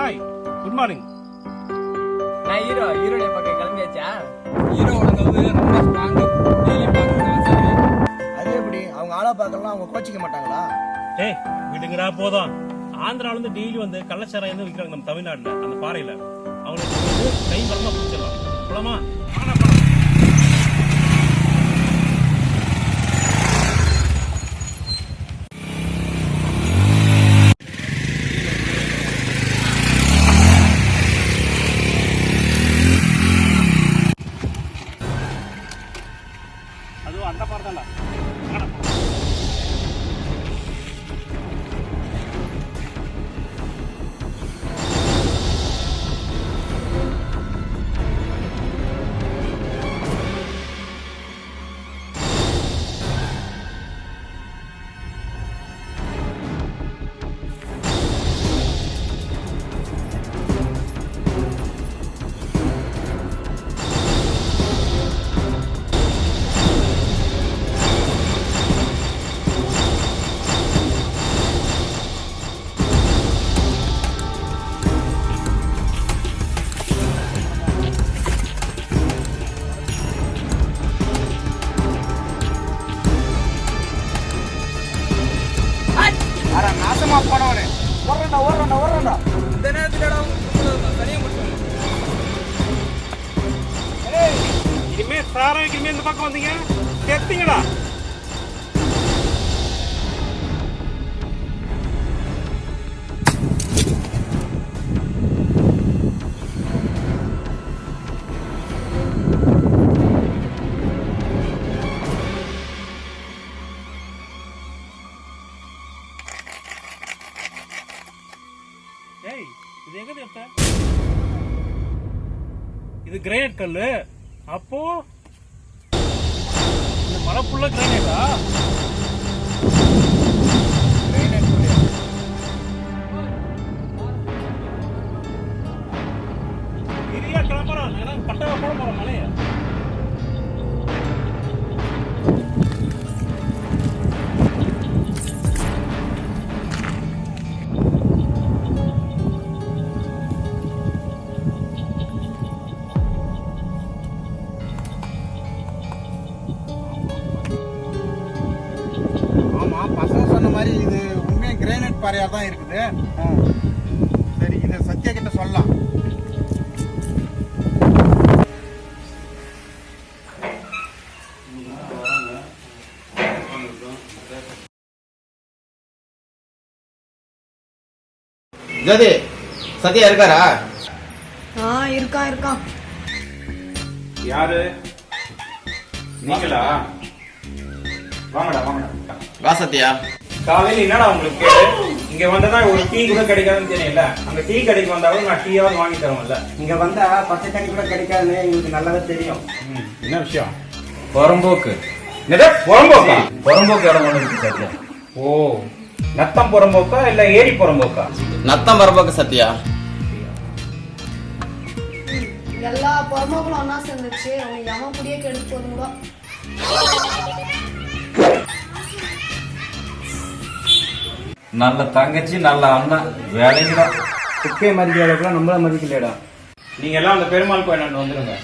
Hi, good morning. நான் ஹீரோடைய பக்கம் கிளம்பியாச்சா? ஹீரோட ரொம்ப ஸ்ட்ராங். டெய்லி பார்க்கணும். அது எப்படி அவங்க ஆளா பார்க்கலாம் அவங்க கோச்சிக்க மாட்டாங்களா? ஏய் விடுங்கடா போதும். ஆந்திரால இருந்து டெய்லி வந்து கள்ளச்சாராயம் வந்து விற்கிறாங்க நம்ம தமிழ்நாட்டுல அந்த பாறையில. அவங்களுக்கு வந்து கை வரமா பிடிச்சிடலாம். போலாமா? அதுவும் அந்த பாறை தான்டா. நாசமா போனவனே ஓடுறா. இந்த நேரத்துல தனியா முடிச்சு இனிமே சாரம் இனிமே இந்த பக்கம் வந்தீங்க செத்தீங்கடா. ஏய் இது எங்க எடுத்த? இது கிரேனைட் கல்லு. அப்போ இந்த மலை ஃபுல்லா கிரேனைட்டா? இரியா கிளம்புறோம். ஏன்னா பட்டவ போட போறோம் மலையை. பசங்க சொன்ன மாதிரி இது உண்மையா கிரானைட் பாறையா தான் இருக்குது. சரி இதை சத்யா கிட்ட சொல்லலாம். ஜோதி சத்யா இருக்காரா? இருக்கான். யாரு நீங்களா? வாங்கடா. வா சத்யா. காலையில என்னடா உங்களுக்கு கேடு? இங்க வந்தா ஒரு டீ கூட கிடைக்காதுன்னு தெரியல. அங்க டீ கடைக்கு வந்தாலும் நான் டீயாவது வாங்கி தருவேன்ல. இங்க வந்தா பச்சை தண்ணி கூட கிடைக்காதுன்னு எங்களுக்கு நல்லாவே தெரியும். என்ன விஷயம்? புறம்போக்கு. புறம்போக்கா? புறம்போக்கு இடம் ஒண்ணு இருக்கு சத்யா. ஓ, நத்தம் புறம்போக்கா இல்ல ஏரி புறம்போக்கா? நத்தம் பரம்போக்கு சத்யா. எல்லா பொறமோக்களும் ஒன்னா சேர்ந்துச்சு. அவங்க எம புடியே கெடுத்து போதுங்களோ. நல்ல தங்கச்சி நல்ல அண்ணன் வேலைங்கடா. குப்பை மதிக்கிறதுக்குலாம் நம்மள மதிக்கலடா. நீங்க எல்லாம் அந்த பெருமாள் கோயில் வந்துருங்க.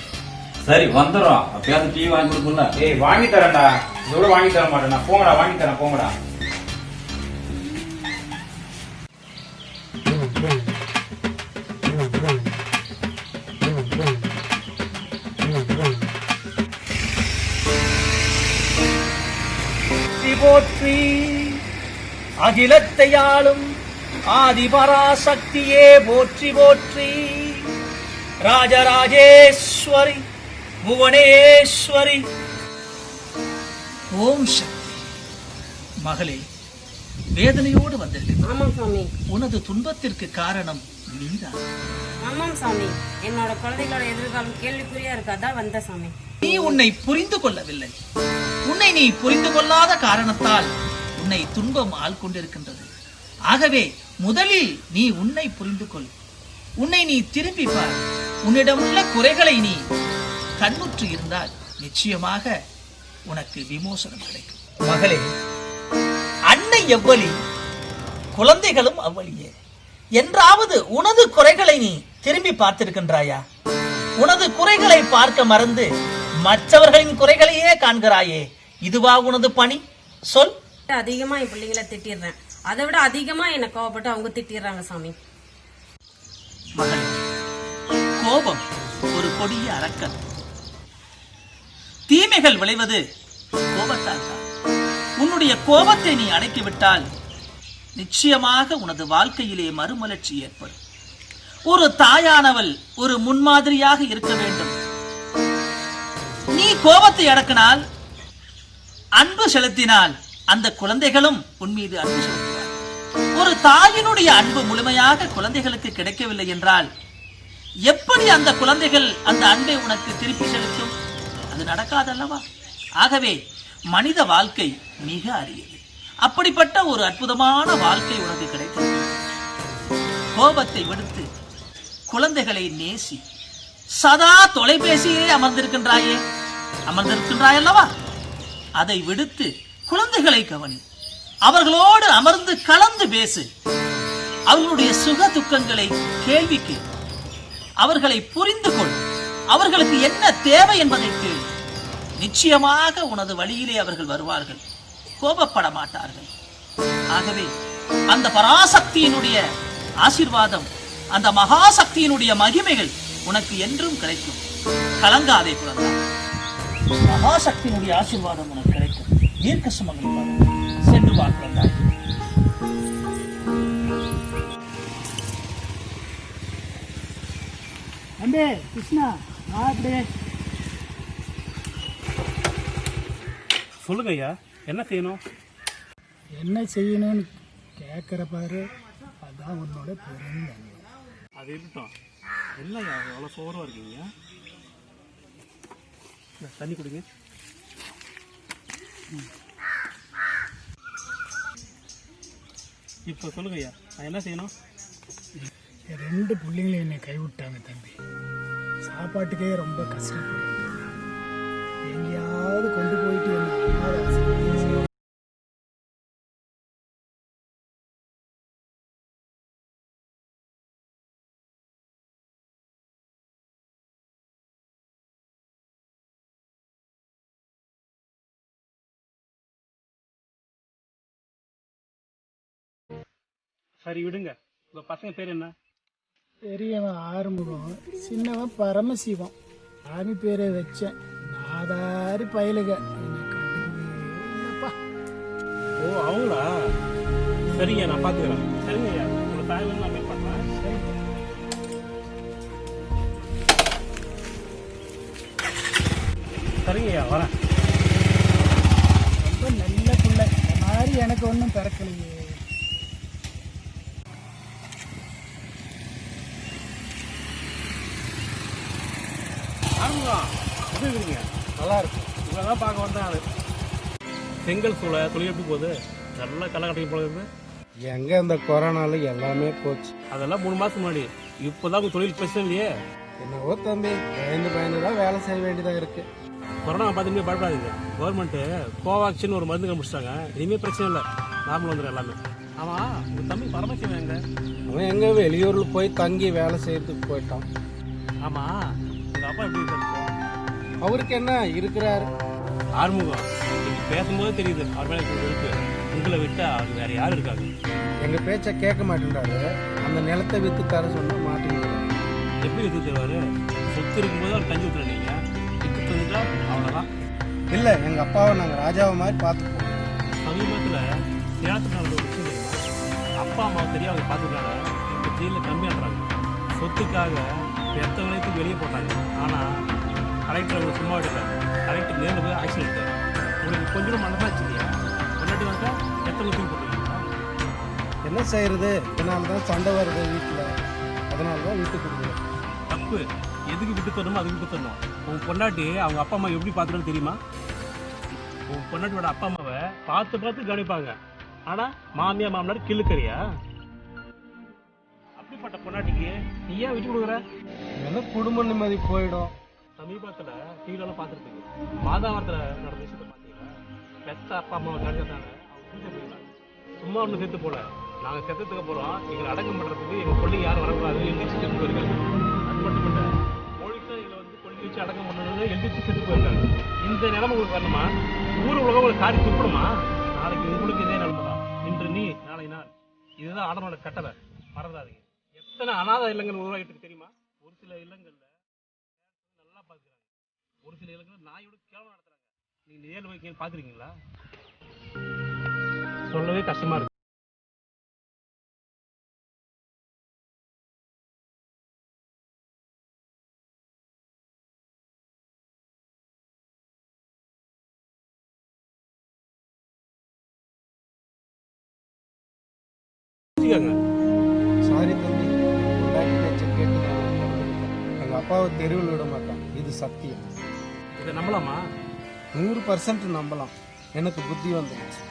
சரி வந்துடும். அப்பயாவது டீ வாங்கி கொடுக்கல. ஏய் வாங்கி தரேன்டா. இதோட வாங்கி தர மாட்டேன். போங்கடா, வாங்கி தரேன் போங்கடா. போற்றி அகிலத்தையாளும் ஆதிபராசக்தியே போற்றி போற்றி. ராஜராஜேஸ்வரி புவனேஸ்வரி ஓம் சக்தி. மகளே, வேதனையோடு வந்திருக்கிறேன். ஆமாம் சாமி. உனது துன்பத்திற்கு காரணம் நீதான். ஆமாம் சாமி, என்னோட குழந்தைகளோட எதிர்காலம் கேள்விக்குறியா இருக்காதான் வந்த சாமி. நீ உன்னை புரிந்து கொள்ளவில்லை. உன்னை நீ புரிந்து கொள்ளாத காரணத்தால் உன்னை துன்பம் ஆள் கொண்டிருக்கின்றது. ஆகவே முதலில் நீ உன்னை புரிந்து கொள். உன்னை நீ திரும்பி பார். உன்னிடமுள்ள குறைகளை நீ கண்ணுற்று இருந்தால் நிச்சயமாக உனக்கு விமோசனம் கிடைக்கும். மகளே, அன்னை எவ்வளி குழந்தைகளும் அவ்வளியே. என்றாவது உனது குறைகளை நீ திரும்பி பார்த்திருக்கின்றாயா? உனது குறைகளை பார்க்க மறந்து மற்றவர்களின் குறைகளையே காண்கிறாயே, இதுவா உனது பணி? சொல். அதிகமா என் பிள்ளைங்களை திட்டிடுறேன், அதை விட அதிகமா என்னை கோவப்பட்டு அவங்க திட்டிடுறாங்க சாமி. மகளே, கோபம் ஒரு கொடிய அரக்கன். தீமைகள் விளைவது கோபத்தால் தான். உன்னுடைய கோபத்தை நீ அடக்கிவிட்டால் நிச்சயமாக உனது வாழ்க்கையிலே மறுமலர்ச்சி ஏற்படும். ஒரு தாயானவள் ஒரு முன்மாதிரியாக இருக்க வேண்டும். நீ கோபத்தை அடக்கினால், அன்பு செலுத்தினால் அந்த குழந்தைகளும் உன் மீது அன்பு செலுத்துவார். ஒரு தாயினுடைய அன்பு முழுமையாக குழந்தைகளுக்கு கிடைக்கவில்லை என்றால் எப்படி அந்த குழந்தைகள் அந்த அன்பை உனக்கு திருப்பி செலுத்தும்? அது நடக்காதல்லவா? ஆகவே மனித வாழ்க்கை மிக அரியது. அப்படிப்பட்ட ஒரு அற்புதமான வாழ்க்கை உனக்கு கிடைக்கிறது. கோபத்தை விடுத்து குழந்தைகளை நேசி. சதா தொலைபேசியிலே அமர்ந்திருக்கின்றாய் அல்லவா? அதை விடுத்து குழந்தைகளை கவனி. அவர்களோடு அமர்ந்து கலந்து பேசு. அவர்களுடைய சுக துக்கங்களை கேள்வி கேள். அவர்களை புரிந்து கொள். அவர்களுக்கு என்ன தேவை என்பதை கேள். நிச்சயமாக உனது வழியிலே அவர்கள் வருவார்கள், கோபப்பட மாட்டார்கள். ஆகவே அந்த பராசக்தியினுடைய ஆசீர்வாதம், அந்த மகாசக்தியினுடைய மகிமைகள் உனக்கு என்றும் கிடைக்கும். கலங்காதே குழந்தை. மகாசக்தியினுடைய ஆசீர்வாதம் உனக்கு கிடைக்கும். தீர்க்க சுமங்கலம் சென்று வா குழந்தை. அண்டே கிருஷ்ணா, அப்படியே சொல்லுங்க ஐயா, என்ன செய்யணும்? என்ன செய்யணும்னு கேட்குற பாரு, அதான் உன்னோட பெருந்தன்மை. அது இருக்கட்டும். இல்லையா, அவ்வளோ சோர்வாக இருக்கீங்க. தண்ணி குடிங்க. இப்போ சொல்லுங்க ஐயா, நான் என்ன செய்யணும்? என் 2 பிள்ளைங்களும் என்னை கைவிட்டாங்க தம்பி. சாப்பாட்டுக்கே ரொம்ப கஷ்டப்படுறேன். எங்கேயாவது கொண்டு போயிட்டு என்ன அனாதை ஆசிரியர் சரி விடுங்க. உங்க பசங்க பேர் என்ன? பெரியவன் ஆறுமுகம், சின்னவன் பரமசிவம். சாமி பேரை வச்சேன். நாதாரி பயலுக என்னை கண்டுக்கவே இல்லப்பா. ஓ, அவங்களா? சரிங்க, நான் பார்த்துக்கிறேன். சரிங்க ஐயா, உங்களை தாய் நான் மீட் பண்ணுறேன். சரிங்க ஐயா, வரேன். ரொம்ப நல்ல பிள்ளை. இந்த மாதிரி எனக்கு ஒன்றும் பிறக்கலையே. எப்படி இருக்கீங்க? நல்லா இருக்கு. உங்களை தான் பார்க்க வந்தேன். அது செங்கல் சூளை தொழில் எப்படி போகுது? நல்லா களை கட்டிங்க போல இருக்குது. எங்க இந்த கொரோனால எல்லாமே போச்சு. அதெல்லாம் 3 மாதத்துக்கு முன்னாடி. இப்போதான் உங்கள் தொழில் பிரச்சனை இல்லையே. என்னவோ தம்பி, பயந்து தான் வேலை செய்ய வேண்டியதா இருக்கு. கொரோனா பார்த்துமே பயப்படாதீங்க. கவர்மெண்ட்டு கோவாக்சின் ஒரு மருந்து கண்டுபிடிச்சிட்டாங்க. இனிமேல் பிரச்சனை இல்லை, நார்மல் வந்துடும் எல்லாமே. ஆமாம், உங்கள் தம்பி பரமசிவன் எங்க? அவன் எங்க வெளியூர்ல போய் தங்கி வேலை செய்யறதுக்கு போயிட்டான். ஆமாம், உங்கள் அப்பா எப்படி இருக்காரு? அவருக்கு என்ன இருக்கிறாரு? ஆறுமுகம், நீங்க பேசும்போது தெரியுது அவர் மேலே இருக்கு. உங்களை விட்டா அவர் வேற யாரும் இருக்காங்க. எங்க பேச்ச கேட்க மாட்டேன்றாரு. அந்த நிலத்தை வித்து தர சொன்னா மாட்டேங்கிறாரு. எப்படி வித்து தருவாரு? சொத்து இருக்கும்போது அவர் கஞ்சி விட்டுற நீங்க வித்து தந்துட்டா அவ்வளோதான். இல்ல, எங்க அப்பாவை நாங்க ராஜாவை மாதிரி பார்த்துப்போம். சமீபத்தில் சேலத்தில் நடந்த ஒரு விஷயம் தெரியுமா? அப்பா அம்மா சரியா அவங்க பார்த்துட்டாங்க. இப்போ ஜெயிலில் கம்மியாடுறாங்க. சொத்துக்காக பெற்றவங்களுக்கு வெளியே போட்டாங்க. ஆனால் கலெக்டர் அவங்க சும்மா விட்டுட்டாங்க. கலெக்டர் நேரில் போய் ஆக்ஷன் எடுத்தார். உங்களுக்கு கொஞ்சம் மனசாச்சு இல்லையா? முன்னாடி வந்தா எத்தனை தூக்கி போட்டுருக்கீங்களா? என்ன செய்யறது? இதனால தான் சண்டை வருது வீட்டுல. அதனால தான் விட்டு கொடுக்குறேன். தப்பு. எதுக்கு விட்டு தரணுமோ அதுக்கு விட்டு தரணும். உன் பொண்டாட்டி அவங்க அப்பா அம்மா எப்படி பார்த்துருன்னு தெரியுமா? உன் பொண்டாட்டியோட அப்பா அம்மாவை பார்த்து கவனிப்பாங்க. ஆனால் மாமியா மாமனார் கிள்ளுக்கறியா? அப்படிப்பட்ட பொண்டாட்டிக்கு நீ ஏன் விட்டு கொடுக்குற? ஏன்னா குடும்ப நிம்மதி போயிடும். சமீபத்தில் டிவிலெல்லாம் பார்த்துருப்பீங்க. மாதாவரத்தில் நடந்த விஷயத்தை பார்த்தீங்கன்னா பெத்த அப்பா அம்மாவை கருதாங்க அவங்க பூஜை போயிடலாம். சும்மா ஒன்று சேர்த்து போல நாங்கள் செத்தத்துக்கு போகிறோம், எங்களை அடக்கம் பண்ணுறதுக்கு எங்கள் பிள்ளைங்க யாரும் வரக்கூடாது, எழுந்திரிச்சு செத்து போயிருக்காங்க. அது மட்டும் இல்லை, போலீஸாக எங்களை வந்து கொள்ளி வச்சு அடக்கம் பண்ணுறது எழுந்திரிச்சு செத்து போயிருக்காங்க. இந்த நிலைமை உங்களுக்கு வரணுமா? ஊர் உலகம் உங்களுக்கு காரி துப்பணுமா? நாளைக்கு உங்களுக்கு இதே நிலைமை தான். இன்று நீ நாளை நான். இதுதான் ஆடனோட கட்டளை, மறந்துடாதீங்க. எத்தனை அநாத இல்லங்கள் உருவாகிட்டு தெரியுமா? ஒரு சில இல்லங்களில் நல்லா பார்த்துக்கிறாங்க, ஒரு சில இல்லங்களில் நாயோட கேவலம் நடத்துறாங்க. நீங்க நேரில் போய் பார்த்துருக்கீங்களா? சொல்லவே கஷ்டமா இருக்கு. சாரி தம்பி, கேட்டு எங்க அப்பாவை தெருவில் விட மாட்டான், இது சத்தியம். இதை நம்பலாமா? 100% நம்பலாம். எனக்கு புத்தி வந்துடுச்சு.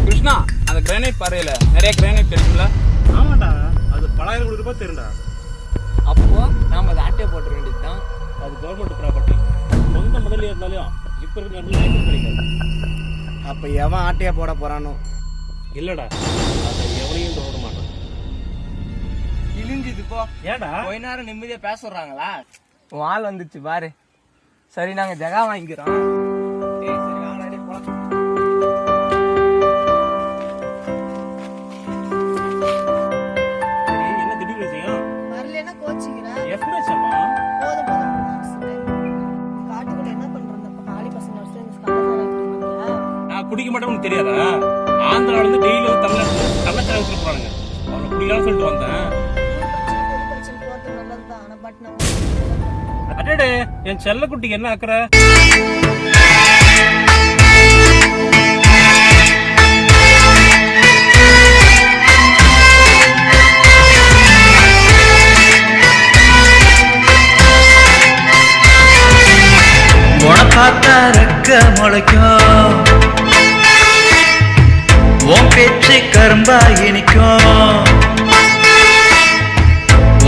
கிருஷ்ணா, அந்த கிரானைட் பாறையில நிறைய கிரானைட் இருக்குல்ல? ஆமாண்டா, அது பலாயிரம் கோடி ரூபாய் தெரியும்டா. அப்போ நாம அதை ஆட்டையை போட்ட வேண்டியதுதான். அது கவர்மெண்ட் ப்ராப்பர்ட்டி. சொந்த முதலில் இருந்தாலும் இப்போ இருக்கிற லைசன்ஸ் கிடைக்காது. அப்ப எவன் ஆட்டையை போட போறானோ? இல்லடா, அதை எவனையும் தோட மாட்டான். இழிஞ்சுது போ. ஏடா கொஞ்ச நேரம் நிம்மதியா பேச சொல்றாங்களா? உன் ஆள் வந்துச்சு பாரு. சரி, நாங்க ஜகா வாங்கிக்கிறோம். சரி சரி, ஆளாடி போலாம். சரி, என்ன திடீர்னு விஷயம்? வரலன்னா கோச்சிக்கிறேன். எஃப்எஸ்ஆமா? போதும் போதும் காட்டுக்குள்ள என்ன பண்றது? இப்ப காலி பசங்க வச்சு எங்க கள்ளச்சாராயம் நான் குடிக்க மாட்டேன்னு உனக்கு தெரியாதா? ஆந்திரால இருந்து டெய்லி வந்து தமிழ்நாட்டுல கள்ளச்சாராயம் எடுத்துட்டு போறாங்க. அவனை குடிக்கலாம்னு சொல்லிட்டு வந்தேன். பிரச்சனை போறது நல்லதுதான். ஆனா பட் நான் அடடே, என் செல்ல குட்டிக்கு என்ன அக்கறை? பார்த்தா ரெக்க முளைக்கும், உன் பேச்சு கரும்பா இனிக்கும்.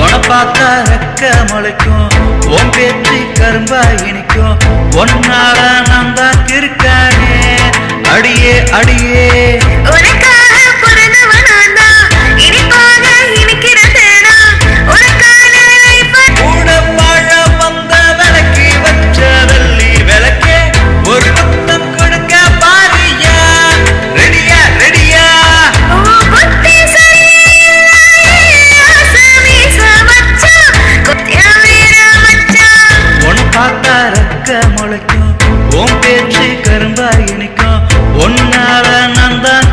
உன பார்த்தா ரெக்க முளைக்கும், உன் பேச்சு கரும்பா இனிக்கும். ஒன்னால நான் தான் இருக்கானே அடியே அடியே. முளைக்கும், உன் பேச்சு கரும்பா இனிக்கும். ஒன்னால நான் தான்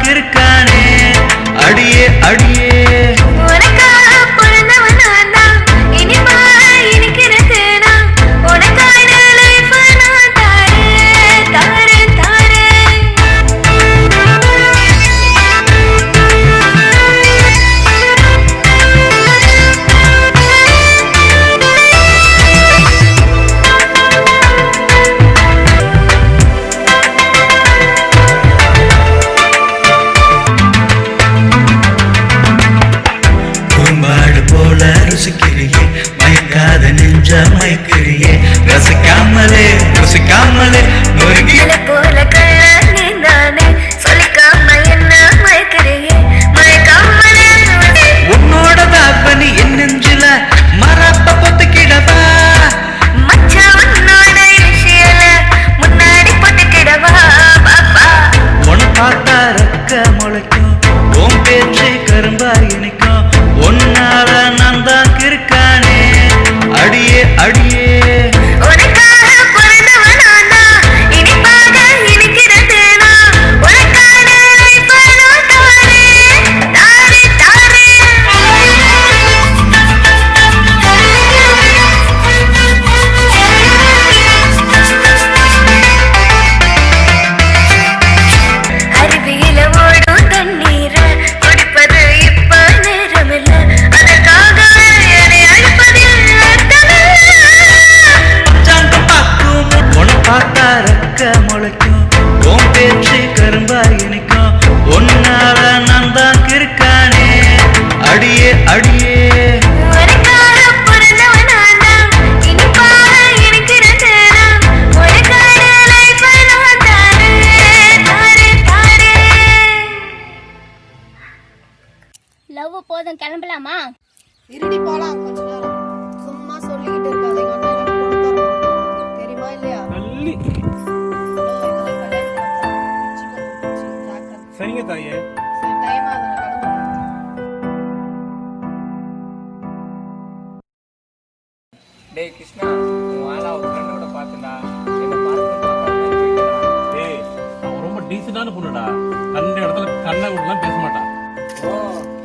லவ் போதும், கிளம்பலாமா? இருடி போலாம் கொஞ்ச நேரம். சும்மா சொல்லிக்கிட்டு இருக்காது. எங்க அண்ணா எனக்கு பொண்ணு தர மாட்டான். தெரியுமா இல்லையா? தள்ளி. இதெல்லாம் கல்யாணத்துக்கு அப்புறம் பிச்சு போட்டு பிச்சு ஜாக்கிரதை. சரிங்க தாயே. சரி, டைம் ஆகுது, நான் கிளம்புறேன். டேய் கிருஷ்ணா, உன் ஆளா ஒரு ஃப்ரெண்டோட பார்த்தேன்டா. என்ன பார்த்து டேய், அவன் ரொம்ப டீசெண்டான பொண்ணுடா. கண்ட இடத்துல கண்ணை விட்டுலாம் பேச மாட்டான். ஓ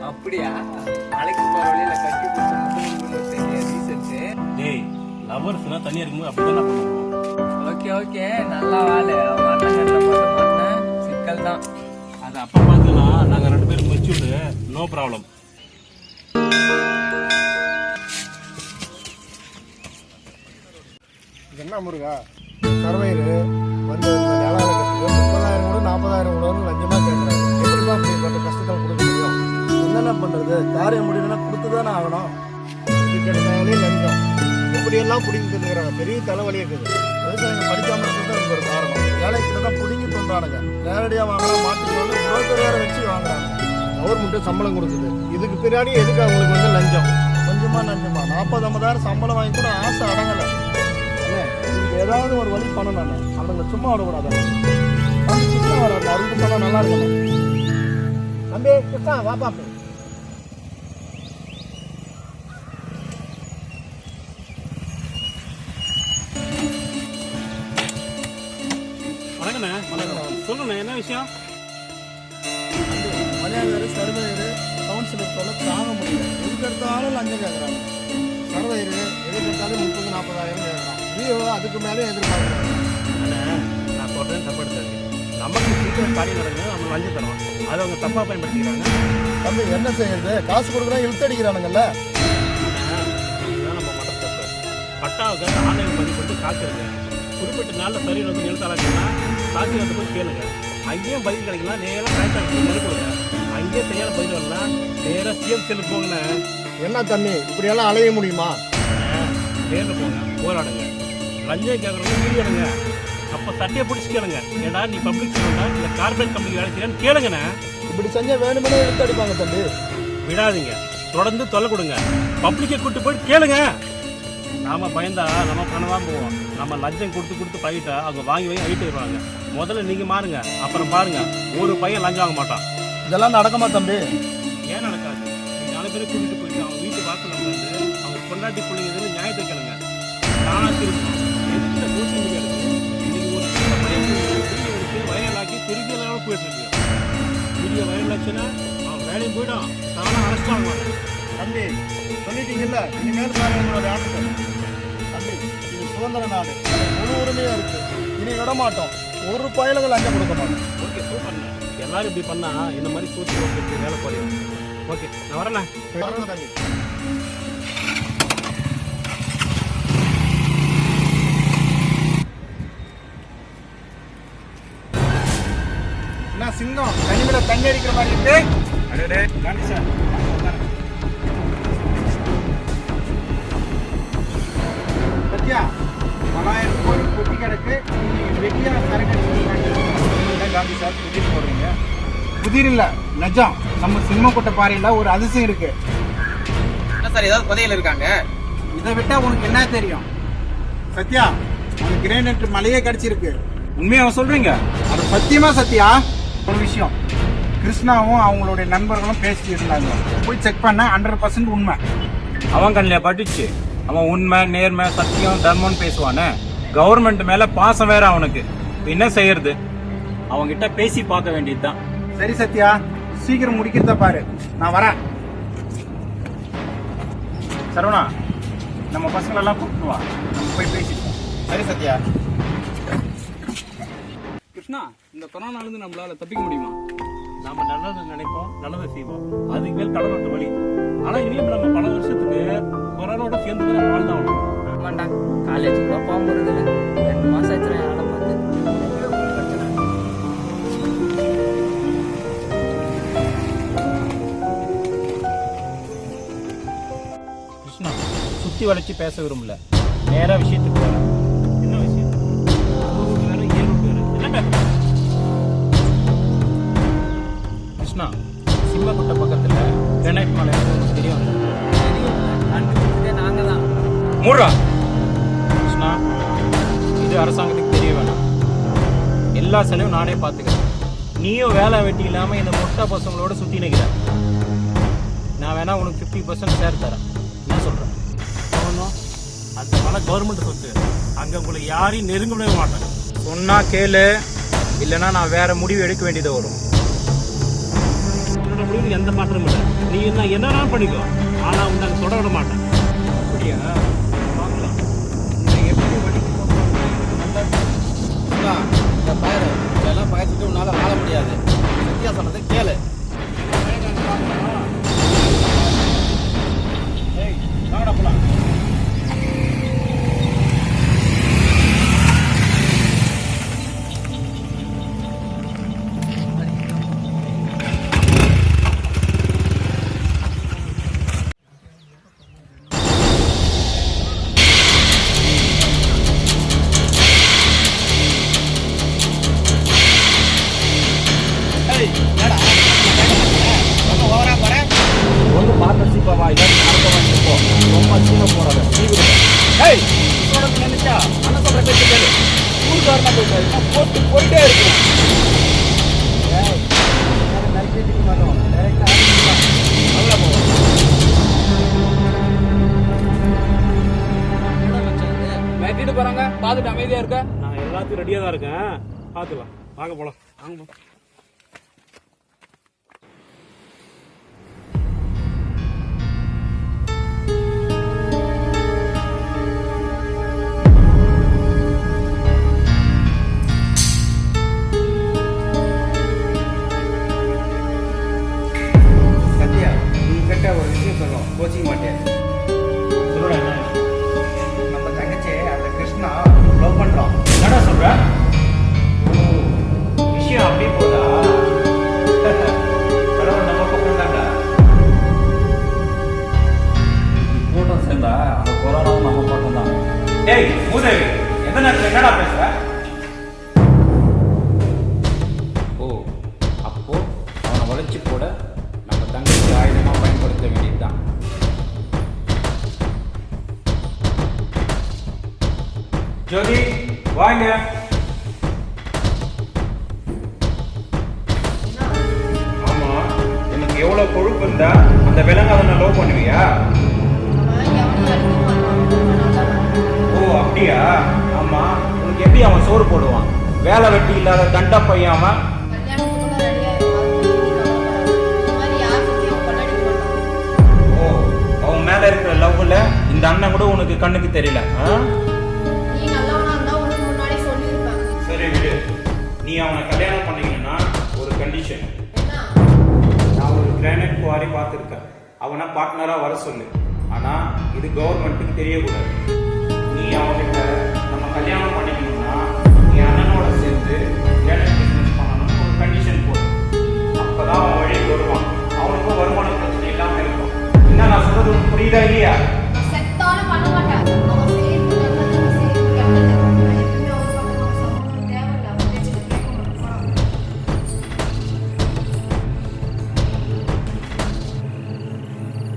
அப்படியா? நாளைக்கு போற வழியில கட்டி பிடிச்சி டீசன்ட். டேய், லவர்ஸ்னா தனியா இருக்கும்போது அப்படிதானே பண்ணுவோம். ஓகே ஓகே, நல்லா வாழு. அவன் அண்ணன் மட்டும் மாட்டின சிக்கல் தான். அது அப்பா பார்த்துக்கலாம். நாங்க 2 பேரும் மெச்சூர்டு, நோ ப்ராப்ளம். என்ன முருகா சர்வையரு வந்து இந்த நிலம் இருக்கிறதுக்கு 30,000 கூட 40,000 கூட லஞ்சமாக கேட்குறாங்க. எப்படிப்பா அப்படிப்பட்ட கஷ்டத்தை கொடுக்க முடியும்? என்னென்ன பண்ணுறது? காரியம் முடியலன்னா கொடுத்து தானே ஆகணும். இதுக்கு எடுத்தாலே லஞ்சம் இப்படியெல்லாம் பிடிங்கி தந்துக்கிறாங்க. பெரிய தலைவலி இருக்குது. விவசாயிங்க படிக்காமல் இருக்கிறது அதுக்கு ஒரு காரணம். ஏழைக்கிட்ட தான் பிடிங்கி தந்துறானுங்க. நேரடியாக வாங்கினா மாட்டுக்கு வந்து புரோக்கர் வேறு வச்சு வாங்குறாங்க. கவர்மெண்ட்டு சம்பளம் கொடுக்குது. இதுக்கு பின்னாடி எதுக்கு அவங்களுக்கு வந்து லஞ்சம்? கொஞ்சமாக லஞ்சமா? 40-50,000 சம்பளம் வாங்கி கூட ஆசை அடங்கலை. ஏதாவது ஒரு வழி பண்ணணும். அவனுங்களை சும்மா விடக்கூடாது. சின்ன வர அருந்து சொன்னா நல்லா இருக்கணும். தம்பி கிருஷ்ணா வா பாப்பு. வணக்கண்ணே. சொல்லுண்ணே, என்ன விஷயம்? மலையாளர் சர்வேயரு கவுன்சிலர் சொல்ல தாங்க முடியல. எதுக்கு எடுத்தாலும் லஞ்சம் கேட்குறாங்க. சர்வேயரு எதுக்கு எடுத்தாலும் 30-40,000 கேட்குறான். அதுக்கு மேலே எதிர்பார்க்குறாங்க. அண்ணே, நான் சொல்றேன், தப்பு எடுத்தாங்க. நமக்கு சீக்கிரம் காரியம் நடங்க, நம்ம லஞ்சம் தரோம். அதை அவங்க தப்பா பயன்படுத்திக்கிறாங்க. தம்பி என்ன செய்யறது? காசு கொடுக்குறா இழுத்தடிக்கிறானுங்கல்ல. இதுதான் நம்ம மட்டும் தப்பு. பட்டாவுக்கு ஆன்லைன் பதிவு பண்ணிட்டு காத்துருங்க. குறிப்பிட்ட நாளில் சரி வந்து எழுத்தாளர்கள்னா காசு வந்து போய் கேளுங்க. அங்கேயும் பதில் கிடைக்கலாம். நேராக கரெக்டாக நெருக்குங்க. அங்கேயே சரியான பதில் வரலாம். நேராக சிஎம் செல்லுக்கு போங்கண்ணே. என்ன தம்பி இப்படியெல்லாம் அலைய முடியுமா? நேரில் போங்க, போராடுங்க. லஞ்சம் கேட்குறவங்க வீடியோடுங்க. அப்போ சட்டையை பிடிச்சி கேளுங்க. ஏடா நீ பப்ளிக் சர்வெண்டா இல்லை கார்பரேட் கம்பெனி வேலை செய்யறான்னு கேளுங்கண்ணே. இப்படி செஞ்சா வேணுமெனே இழுத்தடிப்பாங்க தம்பி. விடாதீங்க, தொடர்ந்து தொல்லை கொடுங்க. பப்ளிக்கை கூட்டு போயிட்டு கேளுங்க. நாம பயந்தா நம்ம பணம் தான் போவோம். நம்ம லஞ்சம் கொடுத்து பழகிட்டா அவங்க வாங்கி ஐட்டு வருவாங்க. முதல்ல நீங்க மாறுங்க, அப்புறம் பாருங்க ஒரு பையன் லஞ்சம் வாங்க மாட்டான். இதெல்லாம் நடக்குமா தம்பி? ஏன் நடக்காது? நீங்க 4 பேரை கூட்டிட்டு போயிட்டு அவங்க வீட்டு வாசல் வந்து அவங்க பொண்டாட்டி பிள்ளைங்க நியாயத்தை கேளுங்க. தானா திரும்பணும். எத்தனை சோசியல் மீடியா இருக்கு. இன்னைக்கு ஒரு சின்ன பையன் வீடியோ வைரலாக்கி பெரிய லெவலில் போயிட்டு இருக்கு. வீடியோ வைரல் ஆச்சுன்னா அவன் வேலையும் போயிடும், தானா அரெஸ்ட் ஆக மாட்டான். தம்பி சொல்லிட்டீங்கல்ல, இனிமேல் பாருங்க உங்களோட ஆட்டத்தை. தம்பி இது சுதந்திர நாடு, முழு உரிமையா இருக்கு. இனி விட மாட்டோம். ஒரு பயலுக்கு லஞ்சம் கொடுக்க மாட்டோம். ஓகே, சூப்பர்ண்ணே. எல்லாரும் இப்படி பண்ணா இந்த மாதிரி சோசியல் ஒர்க்கு வேலை குறையும். ஓகே, நான் வரேண்ணே. தம்பி என்ன சிங்கம் தண்ணியில தண்ணி அடிக்கிற மாதிரி இருக்கு. நன்றி சார். சத்யா 9,000 கோடி கொட்டி கிடக்கு. வெட்டியா சரக்கு காந்தி சார் புதிர் போடுறீங்க. புதிர் இல்ல, நிஜம். நம்ம சிம்மக்கோட்டை பாறையில ஒரு அதிசயம் இருக்கு. என்ன சார், ஏதாவது புதையல் இருக்காங்க? இதை விட்டா உனக்கு என்ன தெரியும்? சத்யா, அந்த கிரேனைட் மலையே கிடைச்சிருக்கு. உண்மையாக சொல்றீங்க? அது சத்தியமா சத்யா. ஒரு விஷயம், கிருஷ்ணாவும் அவங்களுடைய நண்பர்களும் பேசிட்டு இருந்தாங்க. போய் செக் பண்ண 100% உண்மை. அவன் கண்ணில் பட்டுச்சு. அவன் உண்மை, நேர்மை, சத்தியம், தர்மம்னு பேசுவானே. கவர்மெண்ட் மேல பாசம் வேற அவனுக்கு. என்ன செய்யறது? அவங்கிட்ட பேசி பார்க்க வேண்டியதுதான். சரி சத்யா, சீக்கிரம் முடிக்கிறத பாரு. நான் வரேன். சரவணா, நம்ம பசங்களெல்லாம் கூப்பிட்டு வா, நம்ம போய் பேசிப்போம். சரி சத்யா. கிருஷ்ணா, இந்த கொரோனாலேருந்து நம்மளால தப்பிக்க முடியுமா? நாம நல்லது நினைப்போம், நல்லதை செய்வோம். அதுக்கு மேல் கடவுளோட வழி. ஆனா இனியும் நம்ம பல வருஷத்துக்கு கொரோனாவோட சேர்ந்து தான் வாழ்ந்தாகணும். ஆமாண்டா, காலேஜ் கூட போக முடியல. 2 மாசம் ஆச்சு ஆளை பார்த்து. கிருஷ்ணா, சுத்தி வளைச்சு பேச விரும்பல. நேரா விஷயத்துக்கு வர. என்ன விஷயம்? ஊர் வேற, ஏன் வேற? என்ன பேச? கிருஷ்ணா, சிம்மக்கோட்டை பக்கத்துல கிரனைட் மூடுறா. கிருஷ்ணா, இது அரசாங்கத்துக்கு தெரிய வேணாம். எல்லா செலவும் நானே பார்த்துக்கிறேன். நீயும் வேலை வெட்டி இல்லாம இந்த மொட்டை பசங்களோட சுத்தி நிற்கிற. நான் வேணா உனக்கு 50% ஷேர் தரேன். என்ன சொல்றேன்? ஒன்றும் அந்த மலை கவர்மெண்ட் சொத்து, அங்கே உங்களுக்கு யாரையும் நெருங்கவே மாட்டாங்க. சொன்னா கேளு, இல்லைன்னா நான் வேற முடிவு எடுக்க வேண்டியது வரும். என்னோட முடிவு எந்த மாற்றமும் இல்லை. நீ என்ன பண்ணிக்கோ, ஆனால் உன்னை அங்கே தொட விட மாட்டேன். அப்படியா? பார்க்கலாம். இதை எப்படி வடிக்க இந்த பயிர் இதெல்லாம் பயிர்ச்சிட்டு உன்னால வாழ முடியாது. சத்யா சொன்னதை கேளு. வாங்கடா போலாம். ஒன்று பார்ட்னர்ஷிப்பா வா, இல்லாட்டி நடக்க வாங்கிப்போ. ரொம்ப சீன போறாரு. ஏய், சொல்றது நினைச்சா அண்ணன் சொல்ற பேச்சு கேளு. ஊருக்காரனா போயிட்டாரு, போட்டு போயிட்டே இருக்கு. நரிக்கிட்டு மாட்டோம், டைரக்டா நல்லா போவோம். வெட்டிட்டு போறாங்க, பார்த்துட்டு அமைதியா இருக்க. நான் எல்லாத்துக்கும் ரெடியாக தான் இருக்கேன். பார்த்துக்கலாம், வாங்க போகலாம். வாங்க. சத்யா, நீ கிட்ட ஒரு விஷயம் சொல்லும், கோச்சிக்க மாட்டேன். சொல்லுடா. நம்ம தங்கச்சி அந்த கிருஷ்ணா லவ் பண்றான். என்னடா சொல்ற? விஷயம் அப்படியே போதா? கடவுள் நம்ம பக்கம் தான்டா. கூட்டம் சேர்ந்தா அந்த கொரோனாவும் நம்ம பக்கம் தான். டேய் மூதேவி, எந்த நேரத்தில் என்னடா பேசுற? ஓ, அப்போ அவனை வளைச்சு போட நம்ம தங்கச்சி ஆயுதமா பயன்படுத்த வேண்டியதுதான். ஜோதி வாங்க. ஆமா, எனக்கு எவ்வளவு கொழுப்பு இருந்தா அந்த விலங்காதனை லவ் பண்ணுவியா? அவன் எவனும் அடிக்க மாட்டான். ரொம்ப நல்லவன். ஓ அப்படியா? ஆமா, உனக்கு எப்படி அவன் சோறு போடுவான்? வேலை வெட்டி இல்லாத தண்டா பையன் அவன். கல்யாணத்துக்குள்ள ரெடி ஆயிடும். அதை பத்தி நீ கவலைப்படாத. இந்த மாதிரி யார் சுத்தி அவன் கொண்டாடிக்க மாட்டான். ஓ, அவன் மேல இருக்கிற லவ்ல இந்த அண்ணன் கூட உனக்கு கண்ணுக்கு தெரியல. நீ நல்லவனா இருந்தா உனக்கு முன்னாடி சொல்லியிருப்பேன். சரி விடு. நீ அவனை கல்யாணம் பண்ணிக்கணும்னா ஒரு கண்டிஷன். என்ன? நான் ஒரு கிரானைட் குவாரி பார்த்துருக்கேன். அவனை பார்ட்னரா வர சொல்லு. ஆனா இது கவர்மெண்ட்டுக்கு தெரியக்கூடாது. நீ அவன்கிட்ட நம்ம கல்யாணம் பண்ணிக்கணும்னா நீ அண்ணனோட சேர்த்து கிரானைட் பிசினஸ் பண்ணணும்னு ஒரு கண்டிஷன் போடு. அப்பதான் அவன் வழிக்கு வருவான். அவனுக்கும் வருமான பிரச்சனை இல்லாம இருக்கும். என்ன நான் சொல்றது உனக்கு புரியுதா இல்லையா? நான் செத்தாலும் பண்ண மாட்டேன். அவன் செய்யறது நல்லது, அவன் செய்யறது கெட்டது. நான் எப்பவுமே அவன் பக்கம் அவன் சம்மந்தம் தேவையில்லை. அவன் பேச்சுக்கு கேட்க மாட்டான்.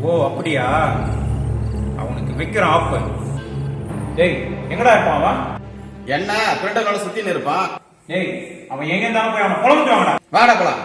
ஓ அப்படியா? அவனுக்கு வைக்கிற ஆஃபர். டேய் எங்கடா இருப்பான் அவன்? என்ன பிரிண்டரோட சுத்தின்னு இருப்பான். டேய் அவன் எங்க இருந்தாலும் போய் அவனை குழம்புட்டு வாங்கடா. வாடா போலாம்.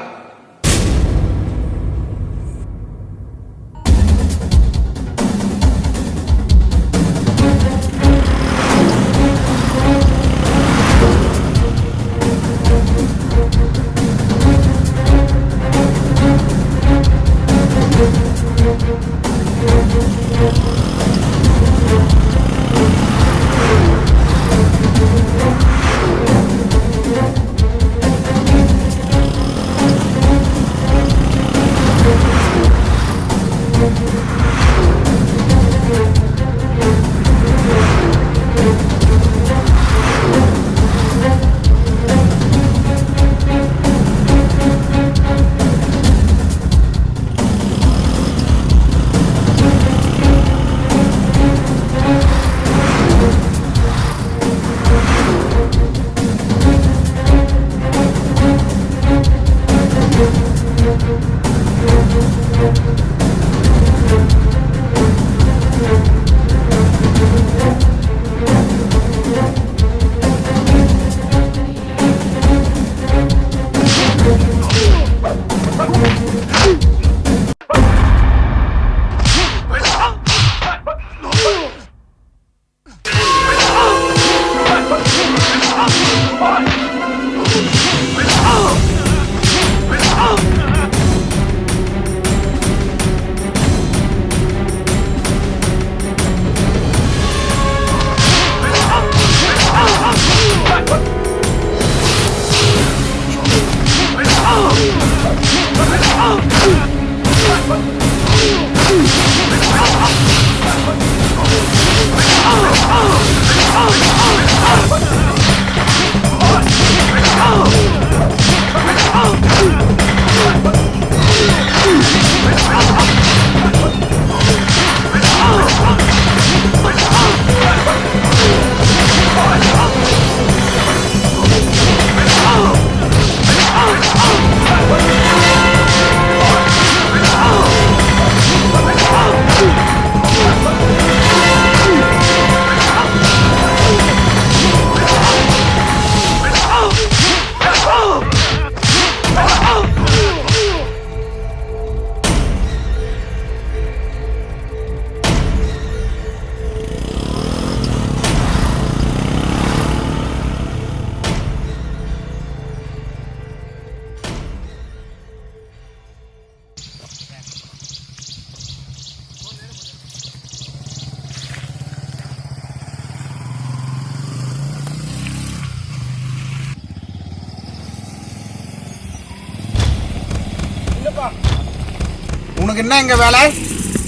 உனக்கு என்ன இங்க வேலை?